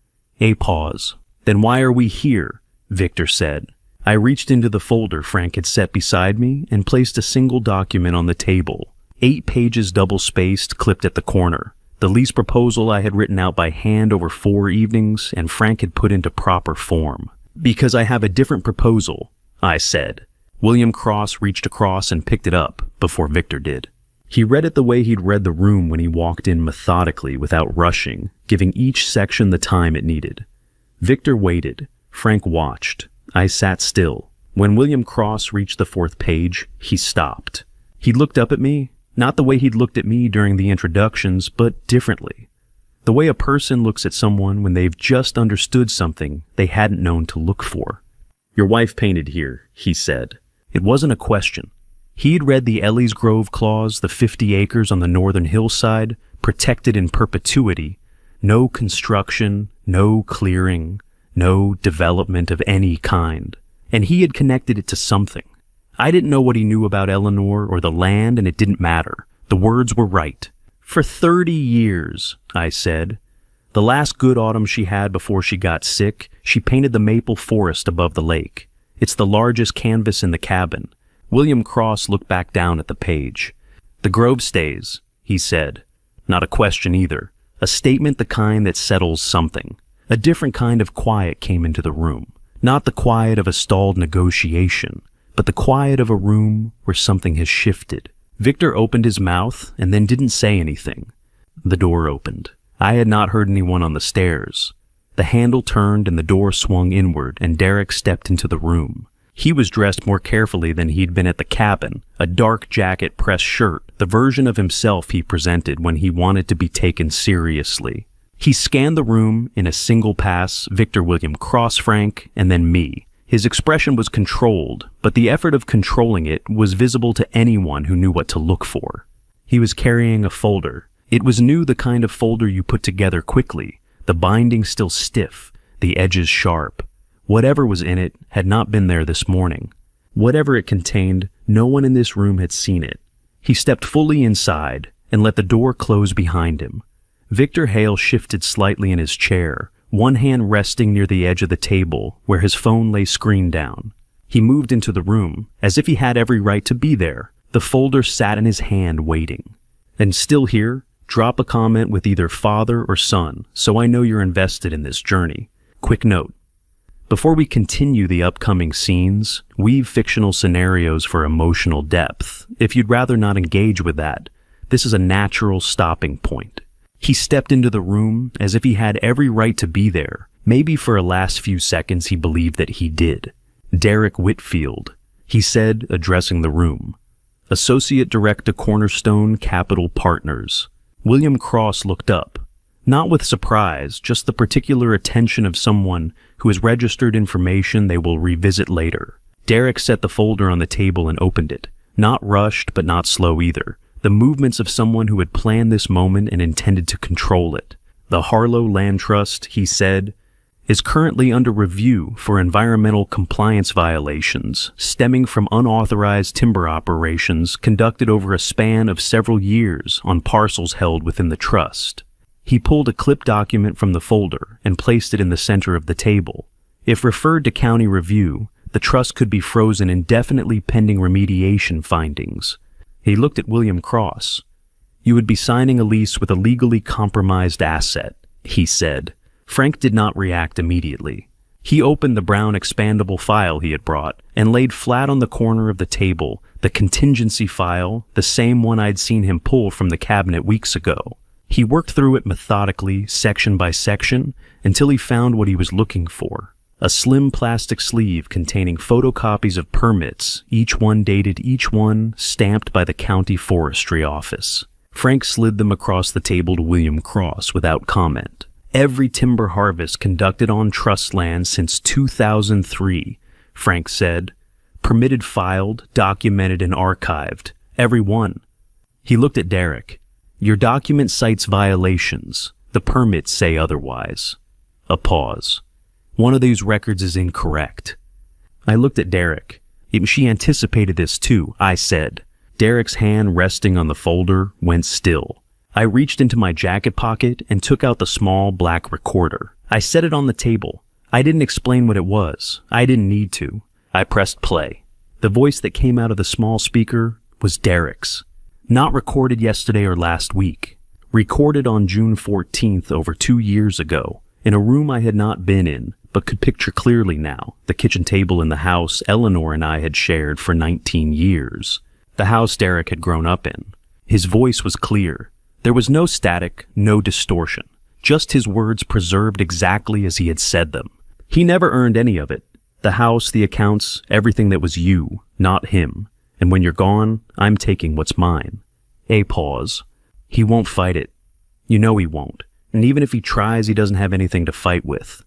A pause. Then why are we here? Victor said. I reached into the folder Frank had set beside me and placed a single document on the table. 8 pages double-spaced, clipped at the corner. The lease proposal I had written out by hand over 4 evenings and Frank had put into proper form. Because I have a different proposal, I said. William Cross reached across and picked it up before Victor did. He read it the way he'd read the room when he walked in methodically without rushing, giving each section the time it needed. Victor waited. Frank watched. I sat still. When William Cross reached the 4th page, he stopped. He looked up at me, not the way he'd looked at me during the introductions, but differently. The way a person looks at someone when they've just understood something they hadn't known to look for. "Your wife painted here," he said. It wasn't a question. He'd read the Ellie's Grove clause, the 50 acres on the northern hillside, protected in perpetuity, no construction, no clearing, no development of any kind. And he had connected it to something. I didn't know what he knew about Eleanor or the land, and it didn't matter. The words were right. "For 30 years, I said. The last good autumn she had before she got sick, she painted the maple forest above the lake. It's the largest canvas in the cabin." William Cross looked back down at the page. "The Grove stays," he said. Not a question either. A statement the kind that settles something. A different kind of quiet came into the room. Not the quiet of a stalled negotiation, but the quiet of a room where something has shifted. Victor opened his mouth and then didn't say anything. The door opened. I had not heard anyone on the stairs. The handle turned and the door swung inward, and Derek stepped into the room. He was dressed more carefully than he'd been at the cabin, a dark jacket pressed shirt, the version of himself he presented when he wanted to be taken seriously. He scanned the room in a single pass, Victor, William Cross, Frank, and then me. His expression was controlled, but the effort of controlling it was visible to anyone who knew what to look for. He was carrying a folder. It was new, the kind of folder you put together quickly, the binding still stiff, the edges sharp. Whatever was in it had not been there this morning. Whatever it contained, no one in this room had seen it. He stepped fully inside and let the door close behind him. Victor Hale shifted slightly in his chair, one hand resting near the edge of the table where his phone lay screen down. He moved into the room, as if he had every right to be there. The folder sat in his hand waiting. "And still here? Drop a comment with either father or son, so I know you're invested in this journey. Quick note. Before we continue the upcoming scenes, weave fictional scenarios for emotional depth. If you'd rather not engage with that, this is a natural stopping point." He stepped into the room as if he had every right to be there. Maybe for a last few seconds he believed that he did. "Derek Whitfield," he said, addressing the room. "Associate Director, Cornerstone Capital Partners." William Cross looked up. Not with surprise, just the particular attention of someone who has registered information they will revisit later. Derek set the folder on the table and opened it. Not rushed, but not slow either. The movements of someone who had planned this moment and intended to control it. "The Harlow Land Trust," he said, "is currently under review for environmental compliance violations stemming from unauthorized timber operations conducted over a span of several years on parcels held within the trust." He pulled a clipped document from the folder and placed it in the center of the table. If referred to county review, the trust could be frozen indefinitely pending remediation findings. He looked at William Cross. "You would be signing a lease with a legally compromised asset," he said. Frank did not react immediately. He opened the brown expandable file he had brought and laid flat on the corner of the table the contingency file, the same one I'd seen him pull from the cabinet weeks ago. He worked through it methodically, section by section, until he found what he was looking for. A slim plastic sleeve containing photocopies of permits, each one dated, each one stamped by the county forestry office. Frank slid them across the table to William Cross without comment. "Every timber harvest conducted on trust land since 2003, Frank said. "Permitted, filed, documented, and archived. Every one." He looked at Derek. "Your document cites violations. The permits say otherwise." A pause. "One of these records is incorrect." I looked at Derek. She anticipated this too, I said. Derek's hand resting on the folder went still. I reached into my jacket pocket and took out the small black recorder. I set it on the table. I didn't explain what it was. I didn't need to. I pressed play. The voice that came out of the small speaker was Derek's. Not recorded yesterday or last week. Recorded on June 14th, over 2 years ago, in a room I had not been in, but could picture clearly now, the kitchen table in the house Eleanor and I had shared for 19 years. The house Derek had grown up in. His voice was clear. There was no static, no distortion. Just his words preserved exactly as he had said them. He never earned any of it. The house, the accounts, everything that was you, not him. And when you're gone, I'm taking what's mine. A pause. He won't fight it. You know he won't. And even if he tries, he doesn't have anything to fight with.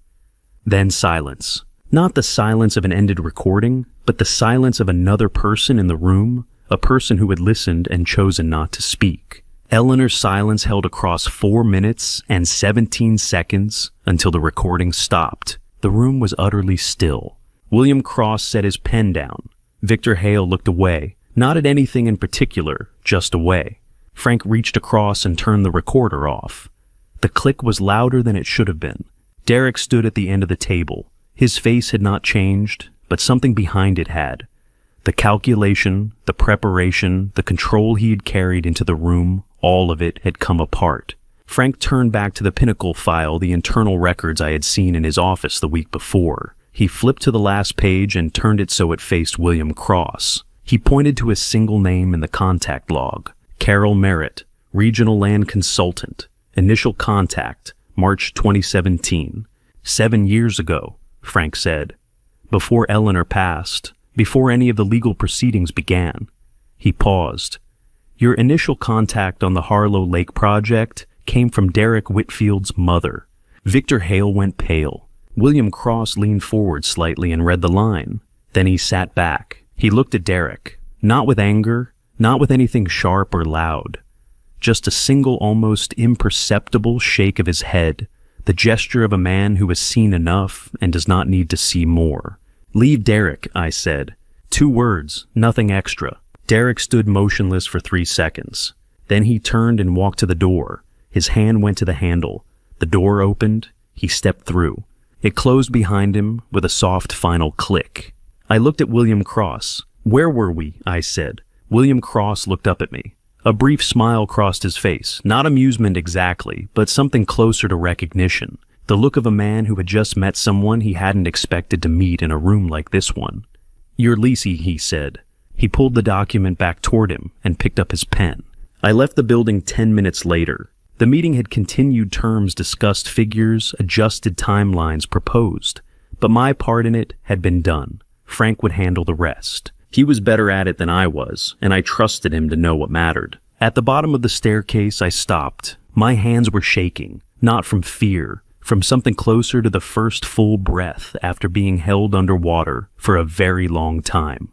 Then silence. Not the silence of an ended recording, but the silence of another person in the room, a person who had listened and chosen not to speak. Eleanor's silence held across 4 minutes and 17 seconds until the recording stopped. The room was utterly still. William Cross set his pen down. Victor Hale looked away, not at anything in particular, just away. Frank reached across and turned the recorder off. The click was louder than it should have been. Derek stood at the end of the table. His face had not changed, but something behind it had. The calculation, the preparation, the control he had carried into the room, all of it had come apart. Frank turned back to the Pinnacle file, the internal records I had seen in his office the week before. He flipped to the last page and turned it so it faced William Cross. He pointed to a single name in the contact log. Carol Merritt, Regional Land Consultant. Initial contact, March 2017. 7 years ago, Frank said. Before Eleanor passed, before any of the legal proceedings began. He paused. Your initial contact on the Harlow Lake project came from Derek Whitfield's mother. Victor Hale went pale. William Cross leaned forward slightly and read the line. Then he sat back. He looked at Derek, not with anger, not with anything sharp or loud. Just a single, almost imperceptible shake of his head, the gesture of a man who has seen enough and does not need to see more. Leave Derek, I said. 2 words, nothing extra. Derek stood motionless for 3 seconds. Then he turned and walked to the door. His hand went to the handle. The door opened. He stepped through. It closed behind him with a soft final click. I looked at William Cross. Where were we? I said. William Cross looked up at me. A brief smile crossed his face. Not amusement exactly, but something closer to recognition. The look of a man who had just met someone he hadn't expected to meet in a room like this one. You're Lisi, he said. He pulled the document back toward him and picked up his pen. I left the building 10 minutes later. The meeting had continued terms discussed, figures, adjusted timelines proposed. But my part in it had been done. Frank would handle the rest. He was better at it than I was, and I trusted him to know what mattered. At the bottom of the staircase, I stopped. My hands were shaking, not from fear, from something closer to the first full breath after being held underwater for a very long time.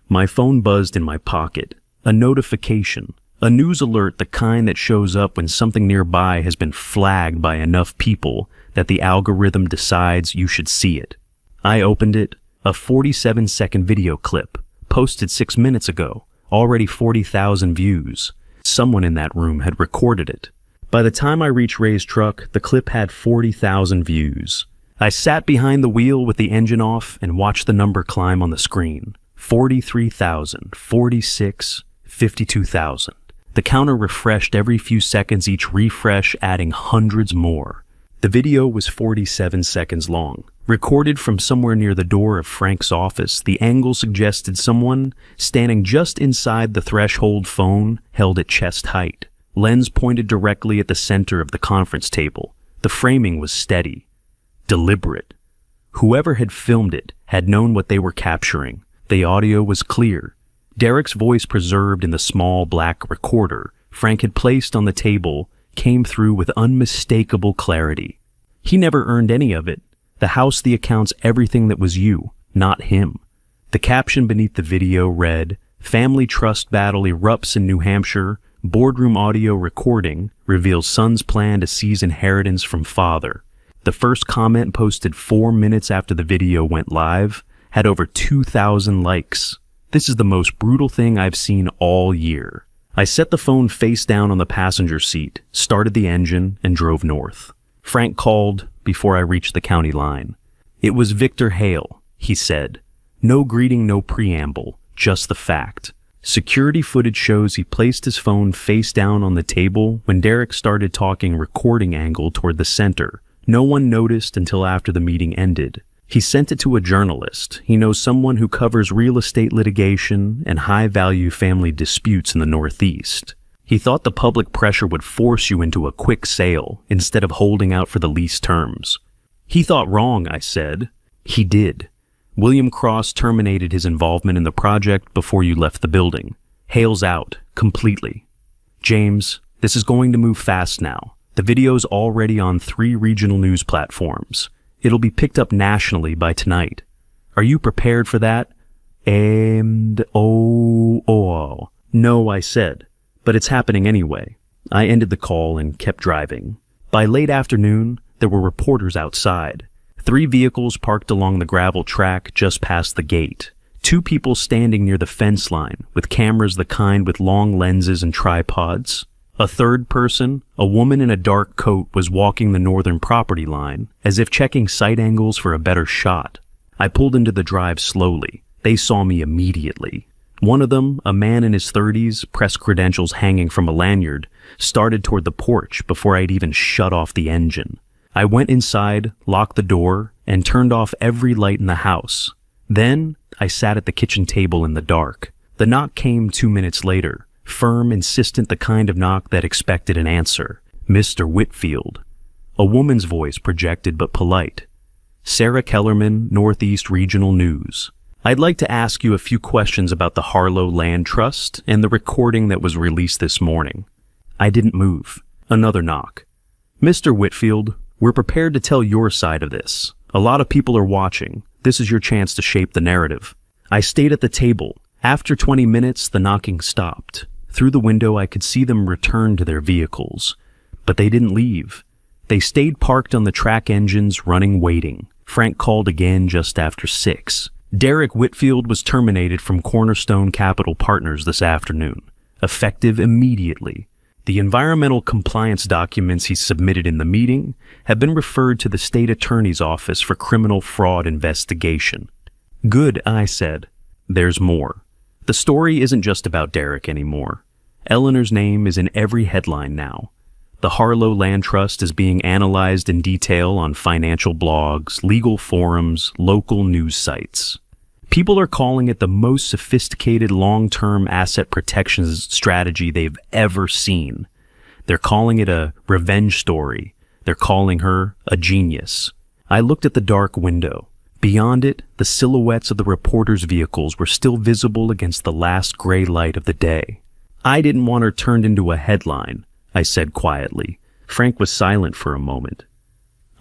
My phone buzzed in my pocket. A notification. A news alert, the kind that shows up when something nearby has been flagged by enough people that the algorithm decides you should see it. I opened it. A 47-second video clip. Posted 6 minutes ago, already 40,000 views. Someone in that room had recorded it. By the time I reached Ray's truck, the clip had 40,000 views. I sat behind the wheel with the engine off and watched the number climb on the screen. 43,000, 46, 52,000. The counter refreshed every few seconds, each refresh adding hundreds more. The video was 47 seconds long. Recorded from somewhere near the door of Frank's office, the angle suggested someone standing just inside the threshold, phone held at chest height. Lens pointed directly at the center of the conference table. The framing was steady, deliberate. Whoever had filmed it had known what they were capturing. The audio was clear. Derek's voice, preserved in the small black recorder Frank had placed on the table, came through with unmistakable clarity. He never earned any of it. The house, the accounts, everything that was you, not him. The caption beneath the video read, "Family trust battle erupts in New Hampshire. Boardroom audio recording reveals son's plan to seize inheritance from father." The first comment, posted 4 minutes after the video went live, had over 2,000 likes. This is the most brutal thing I've seen all year. I set the phone face down on the passenger seat, started the engine, and drove north. Frank called before I reached the county line. It was Victor Hale, he said. No greeting, no preamble, just the fact. Security footage shows he placed his phone face down on the table when Derek started talking, recording angle toward the center. No one noticed until after the meeting ended. He sent it to a journalist. He knows someone who covers real estate litigation and high-value family disputes in the Northeast. He thought the public pressure would force you into a quick sale instead of holding out for the lease terms. He thought wrong, I said. He did. William Cross terminated his involvement in the project before you left the building. Hale's out, completely. James, this is going to move fast now. The video's already on 3 regional news platforms. It'll be picked up nationally by tonight. Are you prepared for that? No, I said, but it's happening anyway. I ended the call and kept driving. By late afternoon, there were reporters outside. 3 vehicles parked along the gravel track just past the gate. 2 people standing near the fence line, with cameras the kind with long lenses and tripods. A third person, a woman in a dark coat, was walking the northern property line, as if checking sight angles for a better shot. I pulled into the drive slowly. They saw me immediately. One of them, a man in his 30s, press credentials hanging from a lanyard, started toward the porch before I'd even shut off the engine. I went inside, locked the door, and turned off every light in the house. Then, I sat at the kitchen table in the dark. The knock came 2 minutes later, firm, insistent, the kind of knock that expected an answer. Mr. Whitfield. A woman's voice, projected but polite. Sarah Kellerman, Northeast Regional News. I'd like to ask you a few questions about the Harlow Land Trust and the recording that was released this morning. I didn't move. Another knock. Mr. Whitfield, we're prepared to tell your side of this. A lot of people are watching. This is your chance to shape the narrative. I stayed at the table. After 20 minutes, the knocking stopped. Through the window, I could see them return to their vehicles. But they didn't leave. They stayed parked on the track engines, running, waiting. Frank called again just after 6. Derek Whitfield was terminated from Cornerstone Capital Partners this afternoon, effective immediately. The environmental compliance documents he submitted in the meeting have been referred to the state attorney's office for criminal fraud investigation. Good, I said. There's more. The story isn't just about Derek anymore. Eleanor's name is in every headline now. The Harlow Land Trust is being analyzed in detail on financial blogs, legal forums, local news sites. People are calling it the most sophisticated long-term asset protection strategy they've ever seen. They're calling it a revenge story. They're calling her a genius. I looked at the dark window. Beyond it, the silhouettes of the reporters' vehicles were still visible against the last gray light of the day. I didn't want her turned into a headline, I said quietly. Frank was silent for a moment.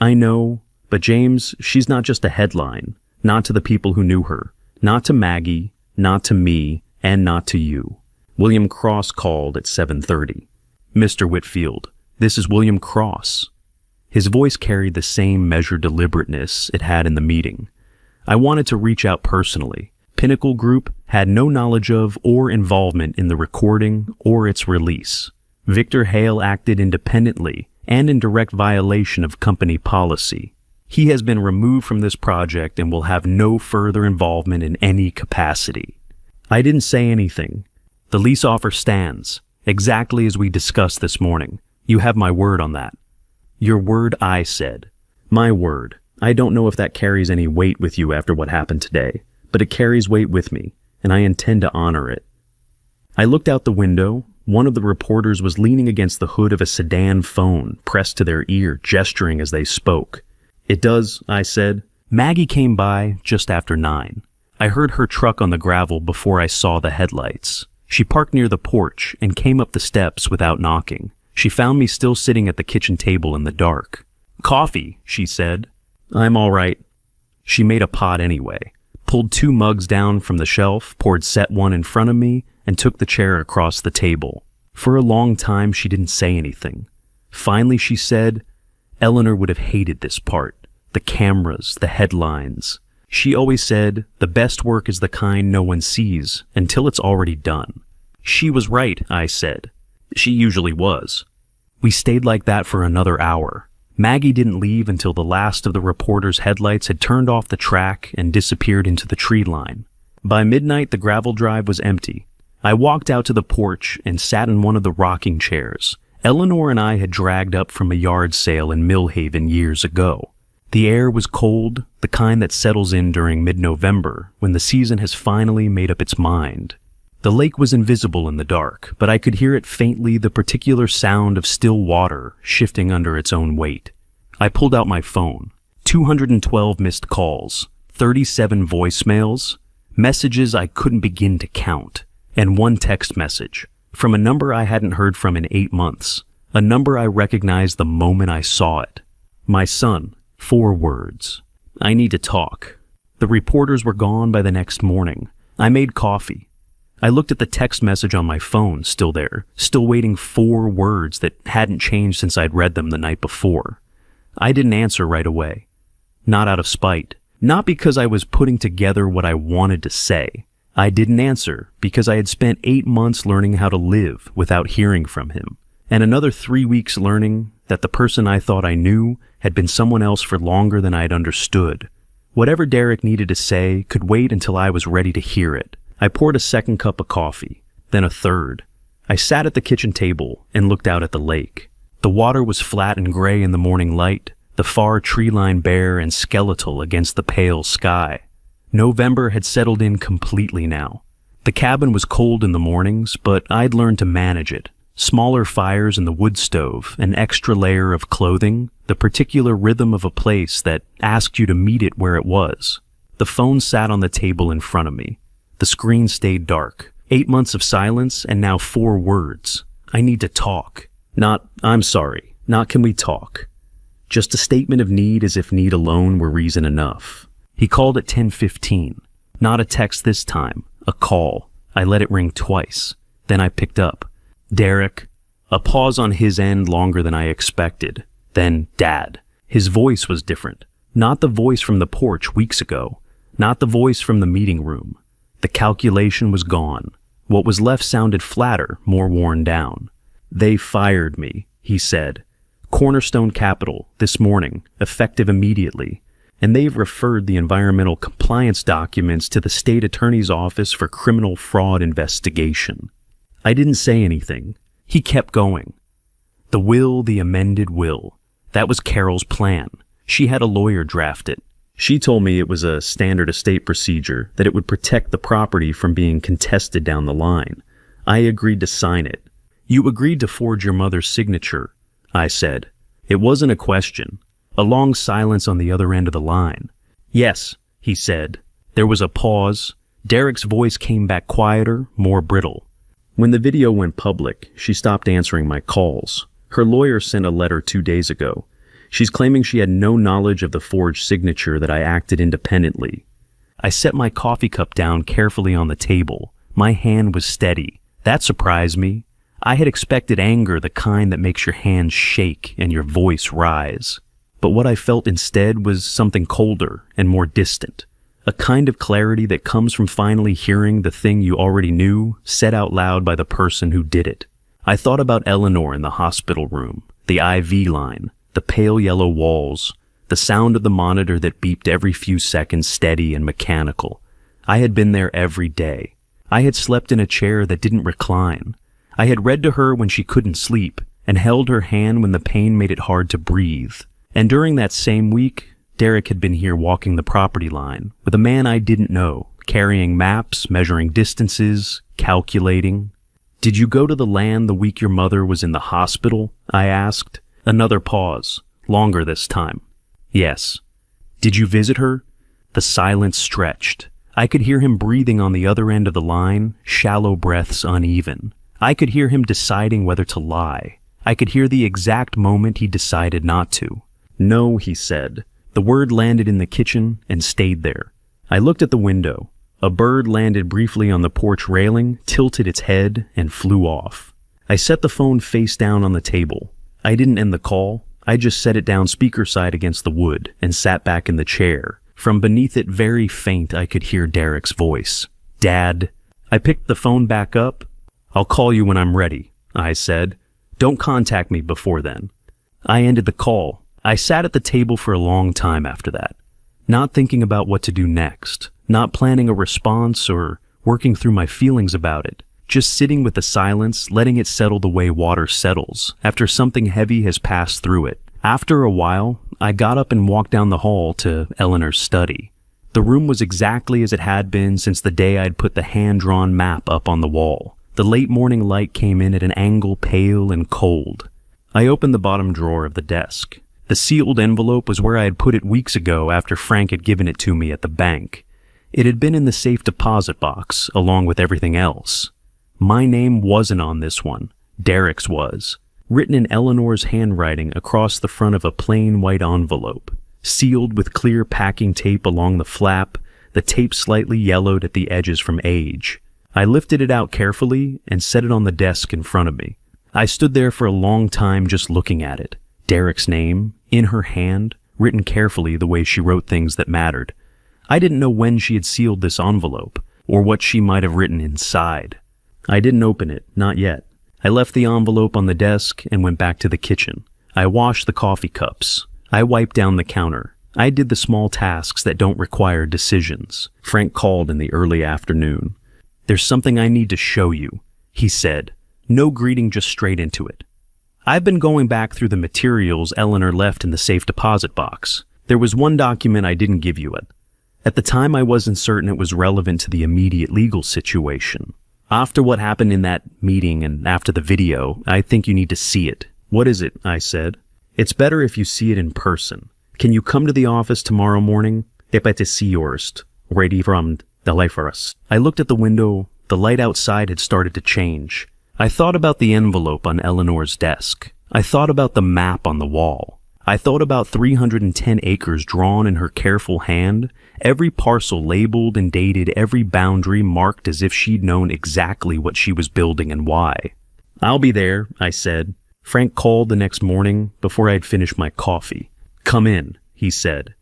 I know, but James, she's not just a headline. Not to the people who knew her. Not to Maggie, not to me, and not to you. William Cross called at 7:30. Mr. Whitfield, this is William Cross. His voice carried the same measured deliberateness it had in the meeting. I wanted to reach out personally. Pinnacle Group had no knowledge of or involvement in the recording or its release. Victor Hale acted independently and in direct violation of company policy. He has been removed from this project and will have no further involvement in any capacity. I didn't say anything. The lease offer stands, exactly as we discussed this morning. You have my word on that. Your word, I said. My word. I don't know if that carries any weight with you after what happened today, but it carries weight with me, and I intend to honor it. I looked out the window. One of the reporters was leaning against the hood of a sedan phone, pressed to their ear, gesturing as they spoke. It does, I said. Maggie came by just after 9. I heard her truck on the gravel before I saw the headlights. She parked near the porch and came up the steps without knocking. She found me still sitting at the kitchen table in the dark. Coffee, she said. I'm all right. She made a pot anyway, pulled 2 mugs down from the shelf, poured set one in front of me, and took the chair across the table. For a long time, she didn't say anything. Finally, she said, Eleanor would have hated this part. The cameras, the headlines. She always said, the best work is the kind no one sees until it's already done. She was right, I said. She usually was. We stayed like that for another hour. Maggie didn't leave until the last of the reporter's headlights had turned off the track and disappeared into the tree line. By midnight, the gravel drive was empty. I walked out to the porch and sat in one of the rocking chairs. Eleanor and I had dragged up from a yard sale in Millhaven years ago. The air was cold, the kind that settles in during mid-November when the season has finally made up its mind. The lake was invisible in the dark, but I could hear it faintly, the particular sound of still water shifting under its own weight. I pulled out my phone. 212 missed calls, 37 voicemails, messages I couldn't begin to count, and one text message from a number I hadn't heard from in 8 months, a number I recognized the moment I saw it. My son, 4 words. I need to talk. The reporters were gone by the next morning. I made coffee. I looked at the text message on my phone, still there, still waiting 4 words that hadn't changed since I'd read them the night before. I didn't answer right away. Not out of spite. Not because I was putting together what I wanted to say. I didn't answer because I had spent 8 months learning how to live without hearing from him, and another 3 weeks learning that the person I thought I knew had been someone else for longer than I had understood. Whatever Derek needed to say could wait until I was ready to hear it. I poured a second cup of coffee, then a third. I sat at the kitchen table and looked out at the lake. The water was flat and gray in the morning light, the far tree line bare and skeletal against the pale sky. November had settled in completely now. The cabin was cold in the mornings, but I'd learned to manage it. Smaller fires in the wood stove, an extra layer of clothing, the particular rhythm of a place that asked you to meet it where it was. The phone sat on the table in front of me. The screen stayed dark. 8 months of silence and now 4 words. I need to talk. Not, I'm sorry. Not, can we talk? Just a statement of need, as if need alone were reason enough. He called at 10:15. Not a text this time. A call. I let it ring twice. Then I picked up. Derek. A pause on his end longer than I expected. Then, Dad. His voice was different. Not the voice from the porch weeks ago. Not the voice from the meeting room. The calculation was gone. What was left sounded flatter, more worn down. They fired me, he said. Cornerstone Capital, this morning, effective immediately. And they've referred the environmental compliance documents to the state attorney's office for criminal fraud investigation. I didn't say anything. He kept going. The will, the amended will. That was Carol's plan. She had a lawyer draft it. She told me it was a standard estate procedure, that it would protect the property from being contested down the line. I agreed to sign it. You agreed to forge your mother's signature, I said. It wasn't a question. A long silence on the other end of the line. Yes, he said. There was a pause. Derek's voice came back quieter, more brittle. When the video went public, she stopped answering my calls. Her lawyer sent a letter 2 days ago. She's claiming she had no knowledge of the forged signature, that I acted independently. I set my coffee cup down carefully on the table. My hand was steady. That surprised me. I had expected anger, the kind that makes your hands shake and your voice rise. But what I felt instead was something colder and more distant. A kind of clarity that comes from finally hearing the thing you already knew said out loud by the person who did it. I thought about Eleanor in the hospital room, the IV line, the pale yellow walls, the sound of the monitor that beeped every few seconds, steady and mechanical. I had been there every day. I had slept in a chair that didn't recline. I had read to her when she couldn't sleep, and held her hand when the pain made it hard to breathe. And during that same week, Derek had been here walking the property line, with a man I didn't know, carrying maps, measuring distances, calculating. Did you go to the land the week your mother was in the hospital? I asked. Another pause, longer this time. Yes. Did you visit her? The silence stretched. I could hear him breathing on the other end of the line, shallow breaths uneven. I could hear him deciding whether to lie. I could hear the exact moment he decided not to. No, he said. The word landed in the kitchen and stayed there. I looked at the window. A bird landed briefly on the porch railing, tilted its head, and flew off. I set the phone face down on the table. I didn't end the call. I just set it down speaker side against the wood and sat back in the chair. From beneath it, very faint, I could hear Derek's voice. Dad. I picked the phone back up. I'll call you when I'm ready, I said. Don't contact me before then. I ended the call. I sat at the table for a long time after that, not thinking about what to do next, not planning a response or working through my feelings about it, just sitting with the silence, letting it settle the way water settles after something heavy has passed through it. After a while, I got up and walked down the hall to Eleanor's study. The room was exactly as it had been since the day I'd put the hand-drawn map up on the wall. The late morning light came in at an angle, pale and cold. I opened the bottom drawer of the desk. The sealed envelope was where I had put it weeks ago after Frank had given it to me at the bank. It had been in the safe deposit box, along with everything else. My name wasn't on this one. Derek's was, written in Eleanor's handwriting across the front of a plain white envelope, sealed with clear packing tape along the flap, the tape slightly yellowed at the edges from age. I lifted it out carefully and set it on the desk in front of me. I stood there for a long time just looking at it. Derek's name, in her hand, written carefully the way she wrote things that mattered. I didn't know when she had sealed this envelope, or what she might have written inside. I didn't open it, not yet. I left the envelope on the desk and went back to the kitchen. I washed the coffee cups. I wiped down the counter. I did the small tasks that don't require decisions. Frank called in the early afternoon. "There's something I need to show you," he said. No greeting, just straight into it. I've been going back through the materials Eleanor left in the safe deposit box. There was one document I didn't give you it. At the time, I wasn't certain it was relevant to the immediate legal situation. After what happened in that meeting and after the video, I think you need to see it. "What is it?" I said. "It's better if you see it in person. Can you come to the office tomorrow morning? Det är seorst, ready from the life for us." I looked at the window. The light outside had started to change. I thought about the envelope on Eleanor's desk. I thought about the map on the wall. I thought about 310 acres drawn in her careful hand, every parcel labeled and dated, every boundary marked as if she'd known exactly what she was building and why. "I'll be there," I said. Frank called the next morning before I had finished my coffee. "Come in," he said.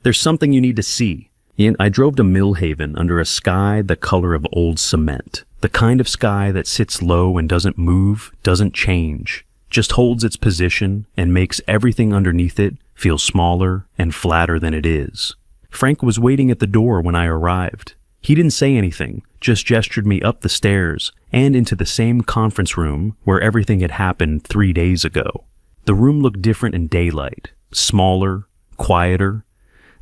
"There's something you need to see." I drove to Millhaven under a sky the color of old cement. The kind of sky that sits low and doesn't move, doesn't change, just holds its position and makes everything underneath it feel smaller and flatter than it is. Frank was waiting at the door when I arrived. He didn't say anything, just gestured me up the stairs and into the same conference room where everything had happened 3 days ago. The room looked different in daylight, smaller, quieter,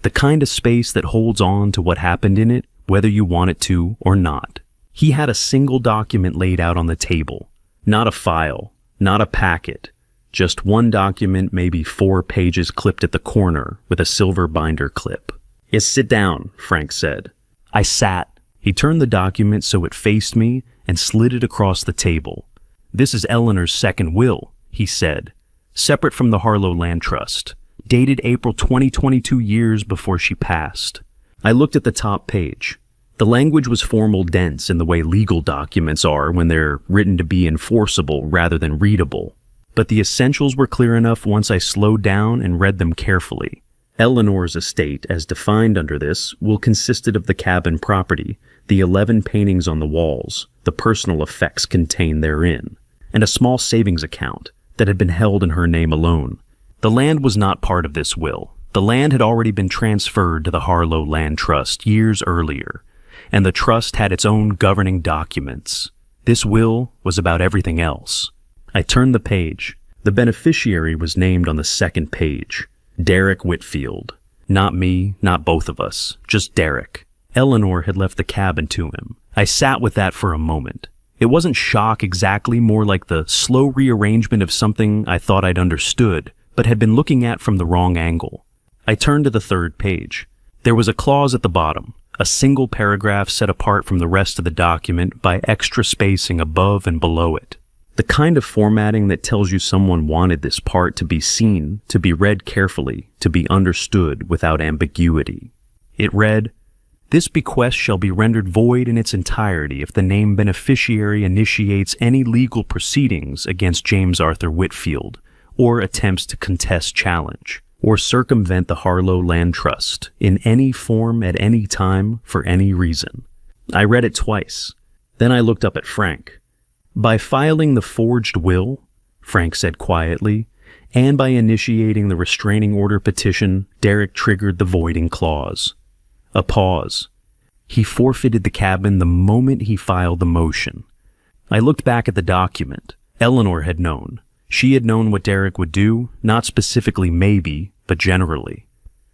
the kind of space that holds on to what happened in it, whether you want it to or not. He had a single document laid out on the table. Not a file, not a packet. Just one document, maybe 4 pages clipped at the corner with a silver binder clip. "Yes, sit down," Frank said. I sat. He turned the document so it faced me and slid it across the table. "This is Eleanor's second will," he said, "separate from the Harlow Land Trust, dated April 2022, years before she passed." I looked at the top page. The language was formal, dense in the way legal documents are when they're written to be enforceable rather than readable. But the essentials were clear enough once I slowed down and read them carefully. Eleanor's estate, as defined under this, will consist of the cabin property, the 11 paintings on the walls, the personal effects contained therein, and a small savings account that had been held in her name alone. The land was not part of this will. The land had already been transferred to the Harlow Land Trust years earlier, and the trust had its own governing documents. This will was about everything else. I turned the page. The beneficiary was named on the second page. Derek Whitfield. Not me, not both of us, just Derek. Eleanor had left the cabin to him. I sat with that for a moment. It wasn't shock exactly, more like the slow rearrangement of something I thought I'd understood, but had been looking at from the wrong angle. I turned to the third page. There was a clause at the bottom, a single paragraph set apart from the rest of the document by extra spacing above and below it. The kind of formatting that tells you someone wanted this part to be seen, to be read carefully, to be understood without ambiguity. It read, "This bequest shall be rendered void in its entirety if the named beneficiary initiates any legal proceedings against James Arthur Whitfield, or attempts to contest, challenge, or circumvent the Harlow Land Trust in any form at any time for any reason." I read it twice. Then I looked up at Frank. "By filing the forged will," Frank said quietly, "and by initiating the restraining order petition, Derek triggered the voiding clause." A pause. "He forfeited the cabin the moment he filed the motion." I looked back at the document. Eleanor had known. She had known what Derek would do, not specifically maybe, but generally.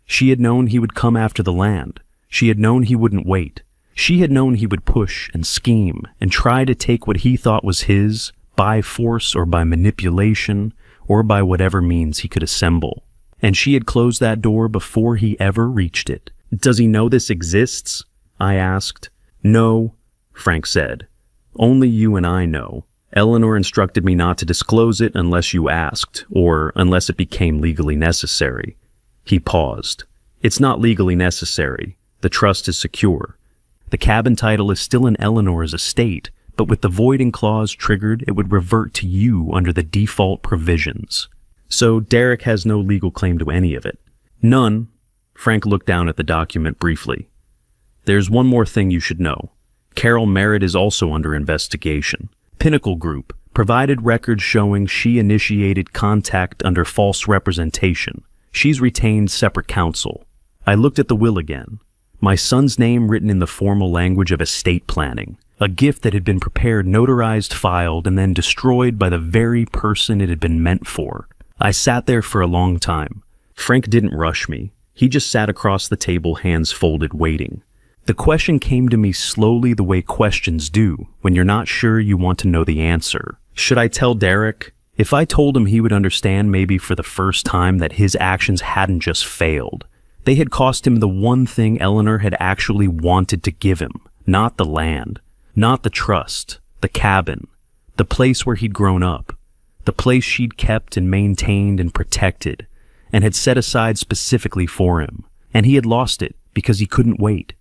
She had known he would come after the land. She had known he wouldn't wait. She had known he would push and scheme and try to take what he thought was his, by force or by manipulation, or by whatever means he could assemble. and she had closed that door before he ever reached it. "Does he know this exists?" I asked. "No," Frank said. "Only you and I know. Eleanor instructed me not to disclose it unless you asked, or unless it became legally necessary." He paused. "It's not legally necessary. The trust is secure. The cabin title is still in Eleanor's estate, but with the voiding clause triggered, it would revert to you under the default provisions. So Derek has no legal claim to any of it." "None." Frank looked down at the document briefly. "There's one more thing you should know. Carol Merritt is also under investigation. Pinnacle Group provided records showing she initiated contact under false representation. She's retained separate counsel." I looked at the will again. My son's name written in the formal language of estate planning, a gift that had been prepared, notarized, filed, and then destroyed by the very person it had been meant for. I sat there for a long time. Frank didn't rush me. He just sat across the table, hands folded, waiting. The question came to me slowly, the way questions do when you're not sure you want to know the answer. Should I tell Derek? If I told him, he would understand maybe for the first time that his actions hadn't just failed. They had cost him the one thing Eleanor had actually wanted to give him. Not the land, not the trust, the cabin, the place where he'd grown up, the place she'd kept and maintained and protected, and had set aside specifically for him. And he had lost it because he couldn't wait,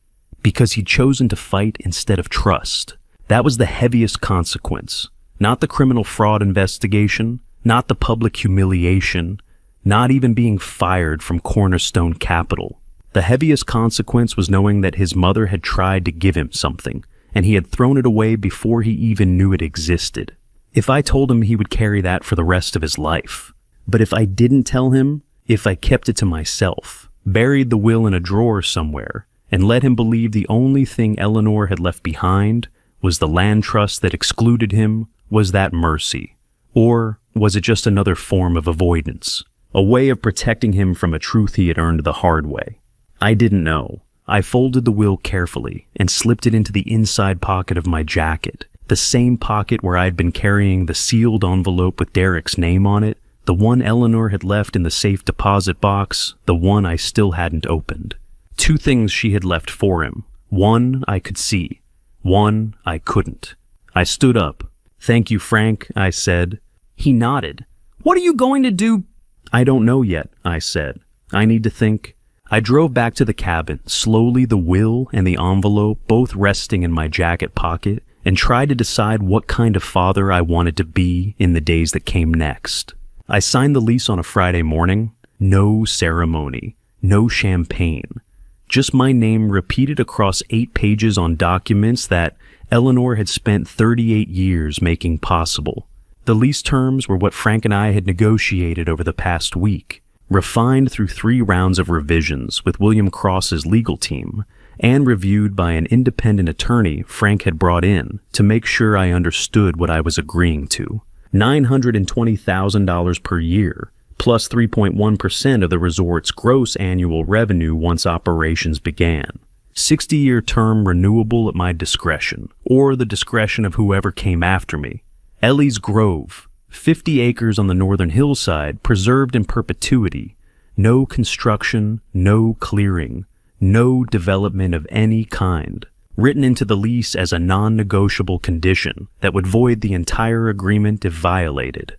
because he'd chosen to fight instead of trust. That was the heaviest consequence. Not the criminal fraud investigation, not the public humiliation, not even being fired from Cornerstone Capital. The heaviest consequence was knowing that his mother had tried to give him something, and he had thrown it away before he even knew it existed. If I told him, he would carry that for the rest of his life. But if I didn't tell him, if I kept it to myself, buried the will in a drawer somewhere, and let him believe the only thing Eleanor had left behind was the land trust that excluded him, was that mercy? Or was it just another form of avoidance? A way of protecting him from a truth he had earned the hard way? I didn't know. I folded the will carefully and slipped it into the inside pocket of my jacket, the same pocket where I'd been carrying the sealed envelope with Derek's name on it, the one Eleanor had left in the safe deposit box, the one I still hadn't opened. Two things she had left for him. One I could see. One I couldn't. I stood up. "Thank you, Frank," I said. He nodded. "What are you going to do?" "I don't know yet," I said. "I need to think." I drove back to the cabin, slowly, the will and the envelope both resting in my jacket pocket, and tried to decide what kind of father I wanted to be in the days that came next. I signed the lease on a Friday morning. No ceremony, no champagne. Just my name repeated across 8 pages on documents that Eleanor had spent 38 years making possible. The lease terms were what Frank and I had negotiated over the past week, refined through 3 rounds of revisions with William Cross's legal team, and reviewed by an independent attorney Frank had brought in to make sure I understood what I was agreeing to. $920,000 per year, plus 3.1% of the resort's gross annual revenue once operations began. 60-year term renewable at my discretion, or the discretion of whoever came after me. Ellie's Grove, 50 acres on the northern hillside, preserved in perpetuity. No construction, no clearing, no development of any kind. Written into the lease as a non-negotiable condition that would void the entire agreement if violated.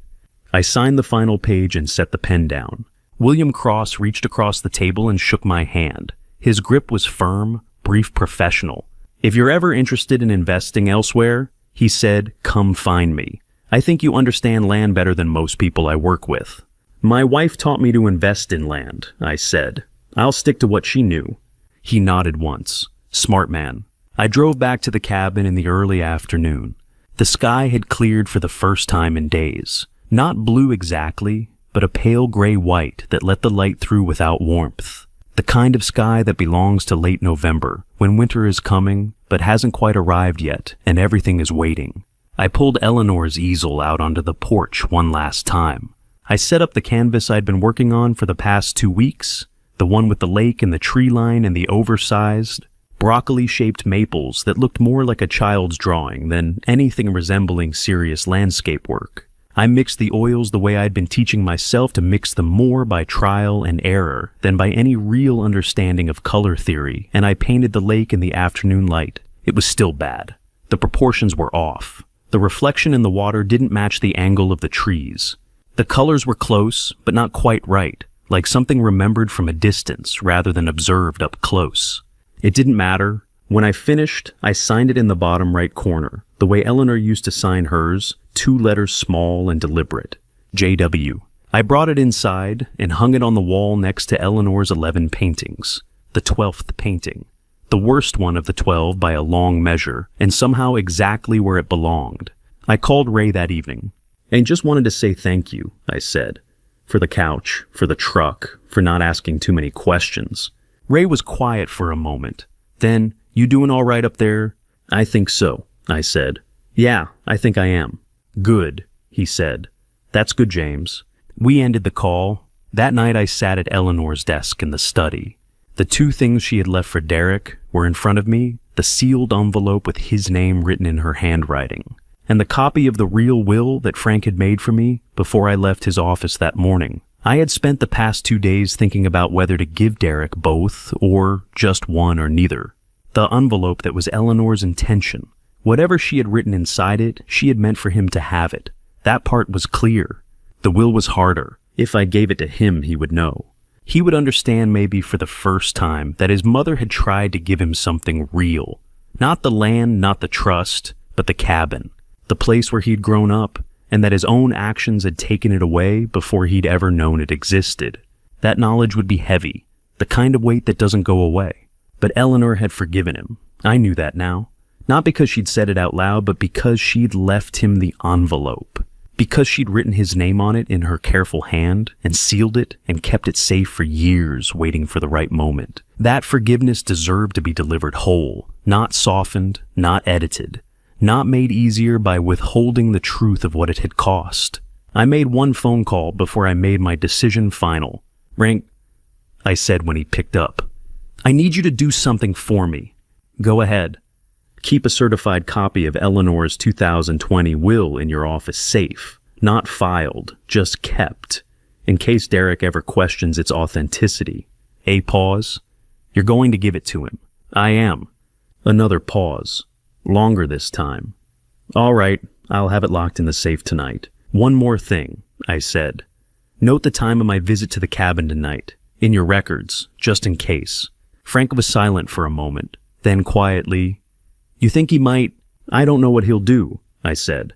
I signed the final page and set the pen down. William Cross reached across the table and shook my hand. His grip was firm, brief, professional. "If you're ever interested in investing elsewhere," he said, "come find me. I think you understand land better than most people I work with." "My wife taught me to invest in land," I said. "I'll stick to what she knew." He nodded once. Smart man. I drove back to the cabin in the early afternoon. The sky had cleared for the first time in days. Not blue exactly, but a pale gray-white that let the light through without warmth. The kind of sky that belongs to late November, when winter is coming, but hasn't quite arrived yet, and everything is waiting. I pulled Eleanor's easel out onto the porch one last time. I set up the canvas I'd been working on for the past 2 weeks, the one with the lake and the tree line and the oversized, broccoli-shaped maples that looked more like a child's drawing than anything resembling serious landscape work. I mixed the oils the way I'd been teaching myself to mix them more by trial and error than by any real understanding of color theory, and I painted the lake in the afternoon light. It was still bad. The proportions were off. The reflection in the water didn't match the angle of the trees. The colors were close, but not quite right, like something remembered from a distance rather than observed up close. It didn't matter. When I finished, I signed it in the bottom right corner, the way Eleanor used to sign hers, 2 letters small and deliberate. JW. I brought it inside and hung it on the wall next to Eleanor's 11 paintings. The 12th painting. The worst one of the 12 by a long measure, and somehow exactly where it belonged. I called Ray that evening, and just wanted to say thank you, I said. For the couch, for the truck, for not asking too many questions. Ray was quiet for a moment. Then, "You doing all right up there?" "I think so," I said. "Yeah, I think I am." "Good," he said. "That's good, James." We ended the call. That night I sat at Eleanor's desk in the study. The 2 things she had left for Derek were in front of me, the sealed envelope with his name written in her handwriting, and the copy of the real will that Frank had made for me before I left his office that morning. I had spent the past 2 days thinking about whether to give Derek both or just one or neither. The envelope that was Eleanor's intention. Whatever she had written inside it, she had meant for him to have it. That part was clear. The will was harder. If I gave it to him, he would know. He would understand maybe for the first time that his mother had tried to give him something real. Not the land, not the trust, but the cabin. The place where he'd grown up, and that his own actions had taken it away before he'd ever known it existed. That knowledge would be heavy, the kind of weight that doesn't go away. But Eleanor had forgiven him. I knew that now. Not because she'd said it out loud, but because she'd left him the envelope. Because she'd written his name on it in her careful hand, and sealed it, and kept it safe for years, waiting for the right moment. That forgiveness deserved to be delivered whole, not softened, not edited, not made easier by withholding the truth of what it had cost. I made one phone call before I made my decision final. "Frank," I said when he picked up, "I need you to do something for me." "Go ahead." "Keep a certified copy of Eleanor's 2020 will in your office safe, not filed, just kept, in case Derek ever questions its authenticity." A pause. "You're going to give it to him." "I am." Another pause. Longer this time. "All right, I'll have it locked in the safe tonight. One more thing," I said. "Note the time of my visit to the cabin tonight, in your records, just in case." Frank was silent for a moment, then quietly, "You think he might—" "I don't know what he'll do," I said,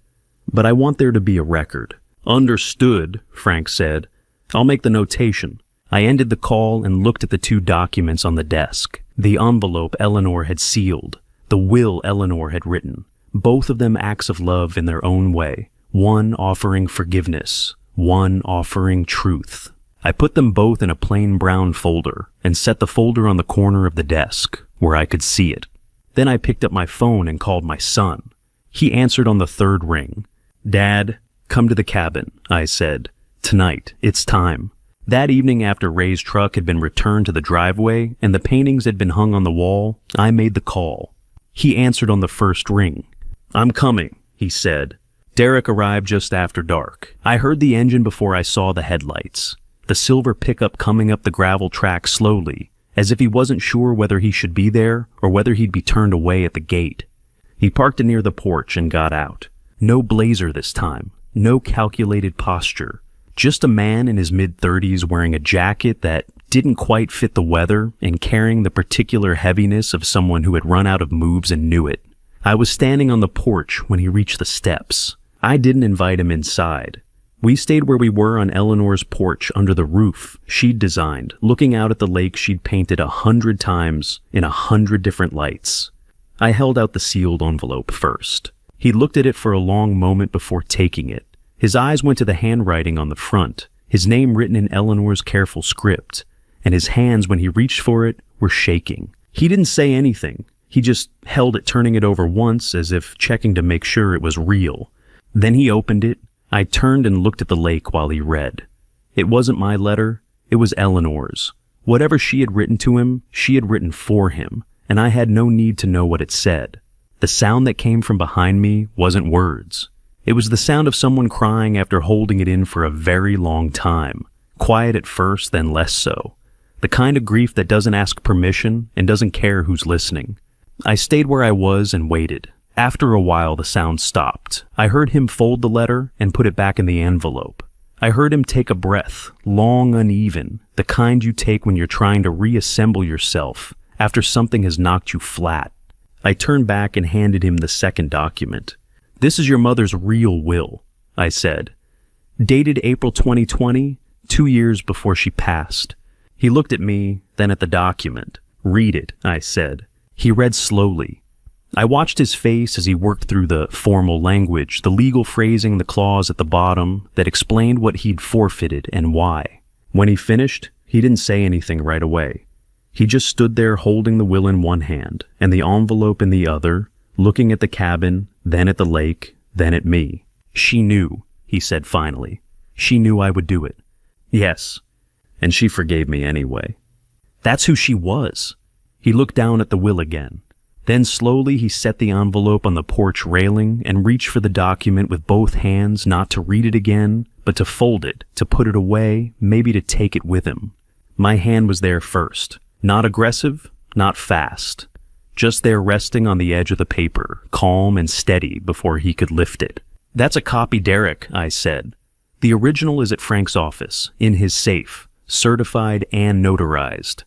"but I want there to be a record." "Understood," Frank said. "I'll make the notation." I ended the call and looked at the 2 documents on the desk. The envelope Eleanor had sealed, the will Eleanor had written, both of them acts of love in their own way, one offering forgiveness, one offering truth. I put them both in a plain brown folder and set the folder on the corner of the desk where I could see it. Then I picked up my phone and called my son. He answered on the 3rd ring. "Dad, come to the cabin," I said. "Tonight, it's time." That evening, after Ray's truck had been returned to the driveway and the paintings had been hung on the wall, I made the call. He answered on the 1st ring. "I'm coming," he said. Derek arrived just after dark. I heard the engine before I saw the headlights. The silver pickup coming up the gravel track slowly, as if he wasn't sure whether he should be there or whether he'd be turned away at the gate. He parked it near the porch and got out. No blazer this time, no calculated posture. Just a man in his mid-30s wearing a jacket that didn't quite fit the weather and carrying the particular heaviness of someone who had run out of moves and knew it. I was standing on the porch when he reached the steps. I didn't invite him inside. We stayed where we were on Eleanor's porch under the roof she'd designed, looking out at the lake she'd painted 100 times in 100 different lights. I held out the sealed envelope first. He looked at it for a long moment before taking it. His eyes went to the handwriting on the front, his name written in Eleanor's careful script, and his hands, when he reached for it, were shaking. He didn't say anything. He just held it, turning it over once as if checking to make sure it was real. Then he opened it. I turned and looked at the lake while he read. It wasn't my letter, it was Eleanor's. Whatever she had written to him, she had written for him, and I had no need to know what it said. The sound that came from behind me wasn't words. It was the sound of someone crying after holding it in for a very long time. Quiet at first, then less so. The kind of grief that doesn't ask permission and doesn't care who's listening. I stayed where I was and waited. After a while, the sound stopped. I heard him fold the letter and put it back in the envelope. I heard him take a breath, long, uneven, the kind you take when you're trying to reassemble yourself after something has knocked you flat. I turned back and handed him the second document. "This is your mother's real will," I said. "Dated April 2020, 2 years before she passed." He looked at me, then at the document. "Read it," I said. He read slowly. I watched his face as he worked through the formal language, the legal phrasing, the clause at the bottom that explained what he'd forfeited and why. When he finished, he didn't say anything right away. He just stood there holding the will in one hand and the envelope in the other, looking at the cabin, then at the lake, then at me. "She knew," he said finally. "She knew I would do it." "Yes. And she forgave me anyway." That's who she was. He looked down at the will again. Then slowly he set the envelope on the porch railing and reached for the document with both hands, not to read it again, but to fold it, to put it away, maybe to take it with him. My hand was there first. Not aggressive, not fast. Just there resting on the edge of the paper, calm and steady before he could lift it. "That's a copy, Derek," I said. "The original is at Frank's office, in his safe, certified and notarized."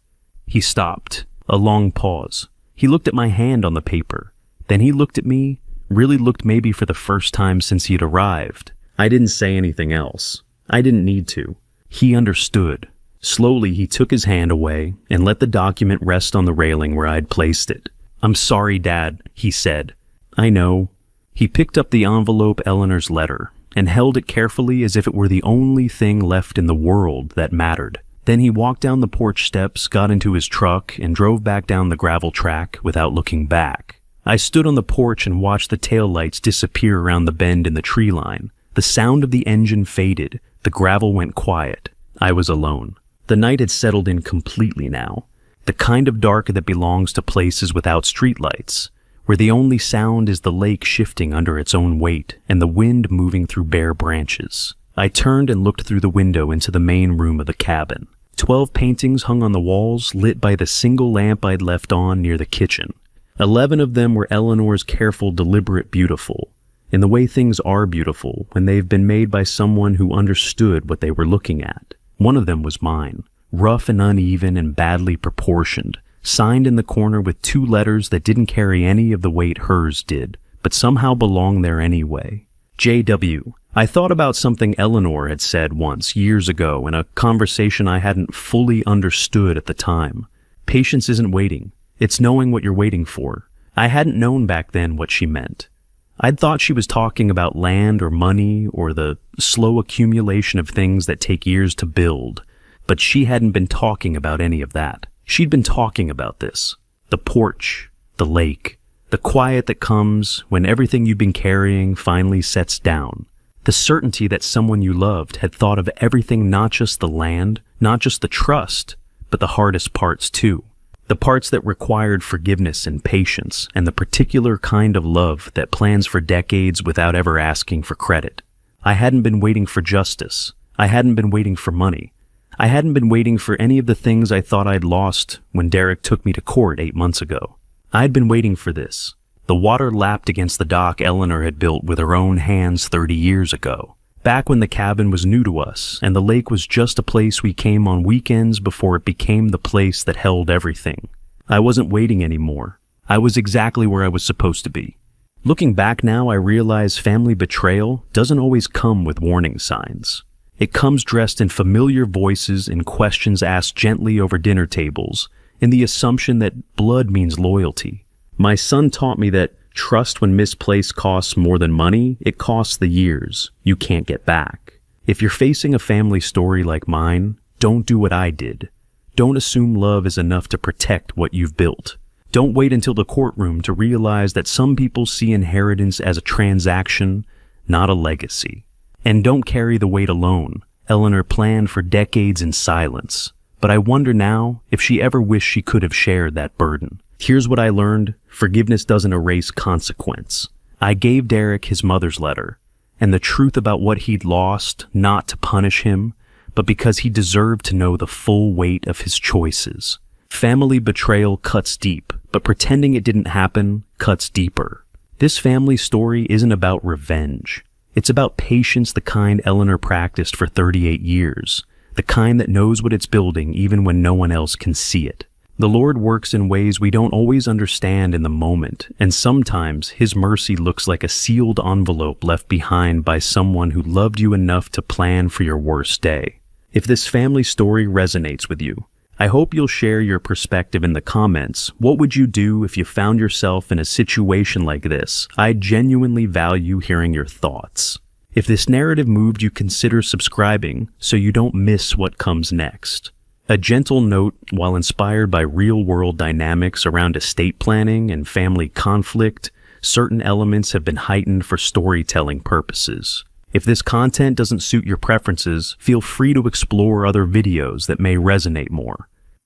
He stopped. A long pause. He looked at my hand on the paper. Then he looked at me, really looked maybe for the first time since he'd arrived. I didn't say anything else. I didn't need to. He understood. Slowly he took his hand away and let the document rest on the railing where I'd placed it. "I'm sorry, Dad," he said. "I know." He picked up the envelope, Eleanor's letter, and held it carefully as if it were the only thing left in the world that mattered. Then he walked down the porch steps, got into his truck, and drove back down the gravel track without looking back. I stood on the porch and watched the taillights disappear around the bend in the tree line. The sound of the engine faded. The gravel went quiet. I was alone. The night had settled in completely now. The kind of dark that belongs to places without streetlights, where the only sound is the lake shifting under its own weight and the wind moving through bare branches. I turned and looked through the window into the main room of the cabin. 12 paintings hung on the walls, lit by the single lamp I'd left on near the kitchen. 11 of them were Eleanor's careful, deliberate beautiful, in the way things are beautiful when they've been made by someone who understood what they were looking at. One of them was mine, rough and uneven and badly proportioned, signed in the corner with 2 letters that didn't carry any of the weight hers did, but somehow belonged there anyway. J.W. I thought about something Eleanor had said once, years ago, in a conversation I hadn't fully understood at the time. Patience isn't waiting. It's knowing what you're waiting for. I hadn't known back then what she meant. I'd thought she was talking about land or money or the slow accumulation of things that take years to build, but she hadn't been talking about any of that. She'd been talking about this. The porch, the lake, the quiet that comes when everything you've been carrying finally sets down. The certainty that someone you loved had thought of everything, not just the land, not just the trust, but the hardest parts too. The parts that required forgiveness and patience and the particular kind of love that plans for decades without ever asking for credit. I hadn't been waiting for justice. I hadn't been waiting for money. I hadn't been waiting for any of the things I thought I'd lost when Derek took me to court 8 months ago. I'd been waiting for this. The water lapped against the dock Eleanor had built with her own hands 30 years ago, back when the cabin was new to us and the lake was just a place we came on weekends before it became the place that held everything. I wasn't waiting anymore. I was exactly where I was supposed to be. Looking back now, I realize family betrayal doesn't always come with warning signs. It comes dressed in familiar voices and questions asked gently over dinner tables, in the assumption that blood means loyalty. My son taught me that trust, when misplaced, costs more than money. It costs the years you can't get back. If you're facing a family story like mine, don't do what I did. Don't assume love is enough to protect what you've built. Don't wait until the courtroom to realize that some people see inheritance as a transaction, not a legacy. And don't carry the weight alone. Eleanor planned for decades in silence, but I wonder now if she ever wished she could have shared that burden. Here's what I learned. Forgiveness doesn't erase consequence. I gave Derek his mother's letter. and the truth about what he'd lost, not to punish him, but because he deserved to know the full weight of his choices. Family betrayal cuts deep, but pretending it didn't happen cuts deeper. This family story isn't about revenge. It's about patience, the kind Eleanor practiced for 38 years, the kind that knows what it's building even when no one else can see it. The Lord works in ways we don't always understand in the moment, and sometimes His mercy looks like a sealed envelope left behind by someone who loved you enough to plan for your worst day. If this family story resonates with you, I hope you'll share your perspective in the comments. What would you do if you found yourself in a situation like this? I genuinely value hearing your thoughts. If this narrative moved you, consider subscribing so you don't miss what comes next. A gentle note, while inspired by real-world dynamics around estate planning and family conflict, certain elements have been heightened for storytelling purposes. If this content doesn't suit your preferences, feel free to explore other videos that may resonate more.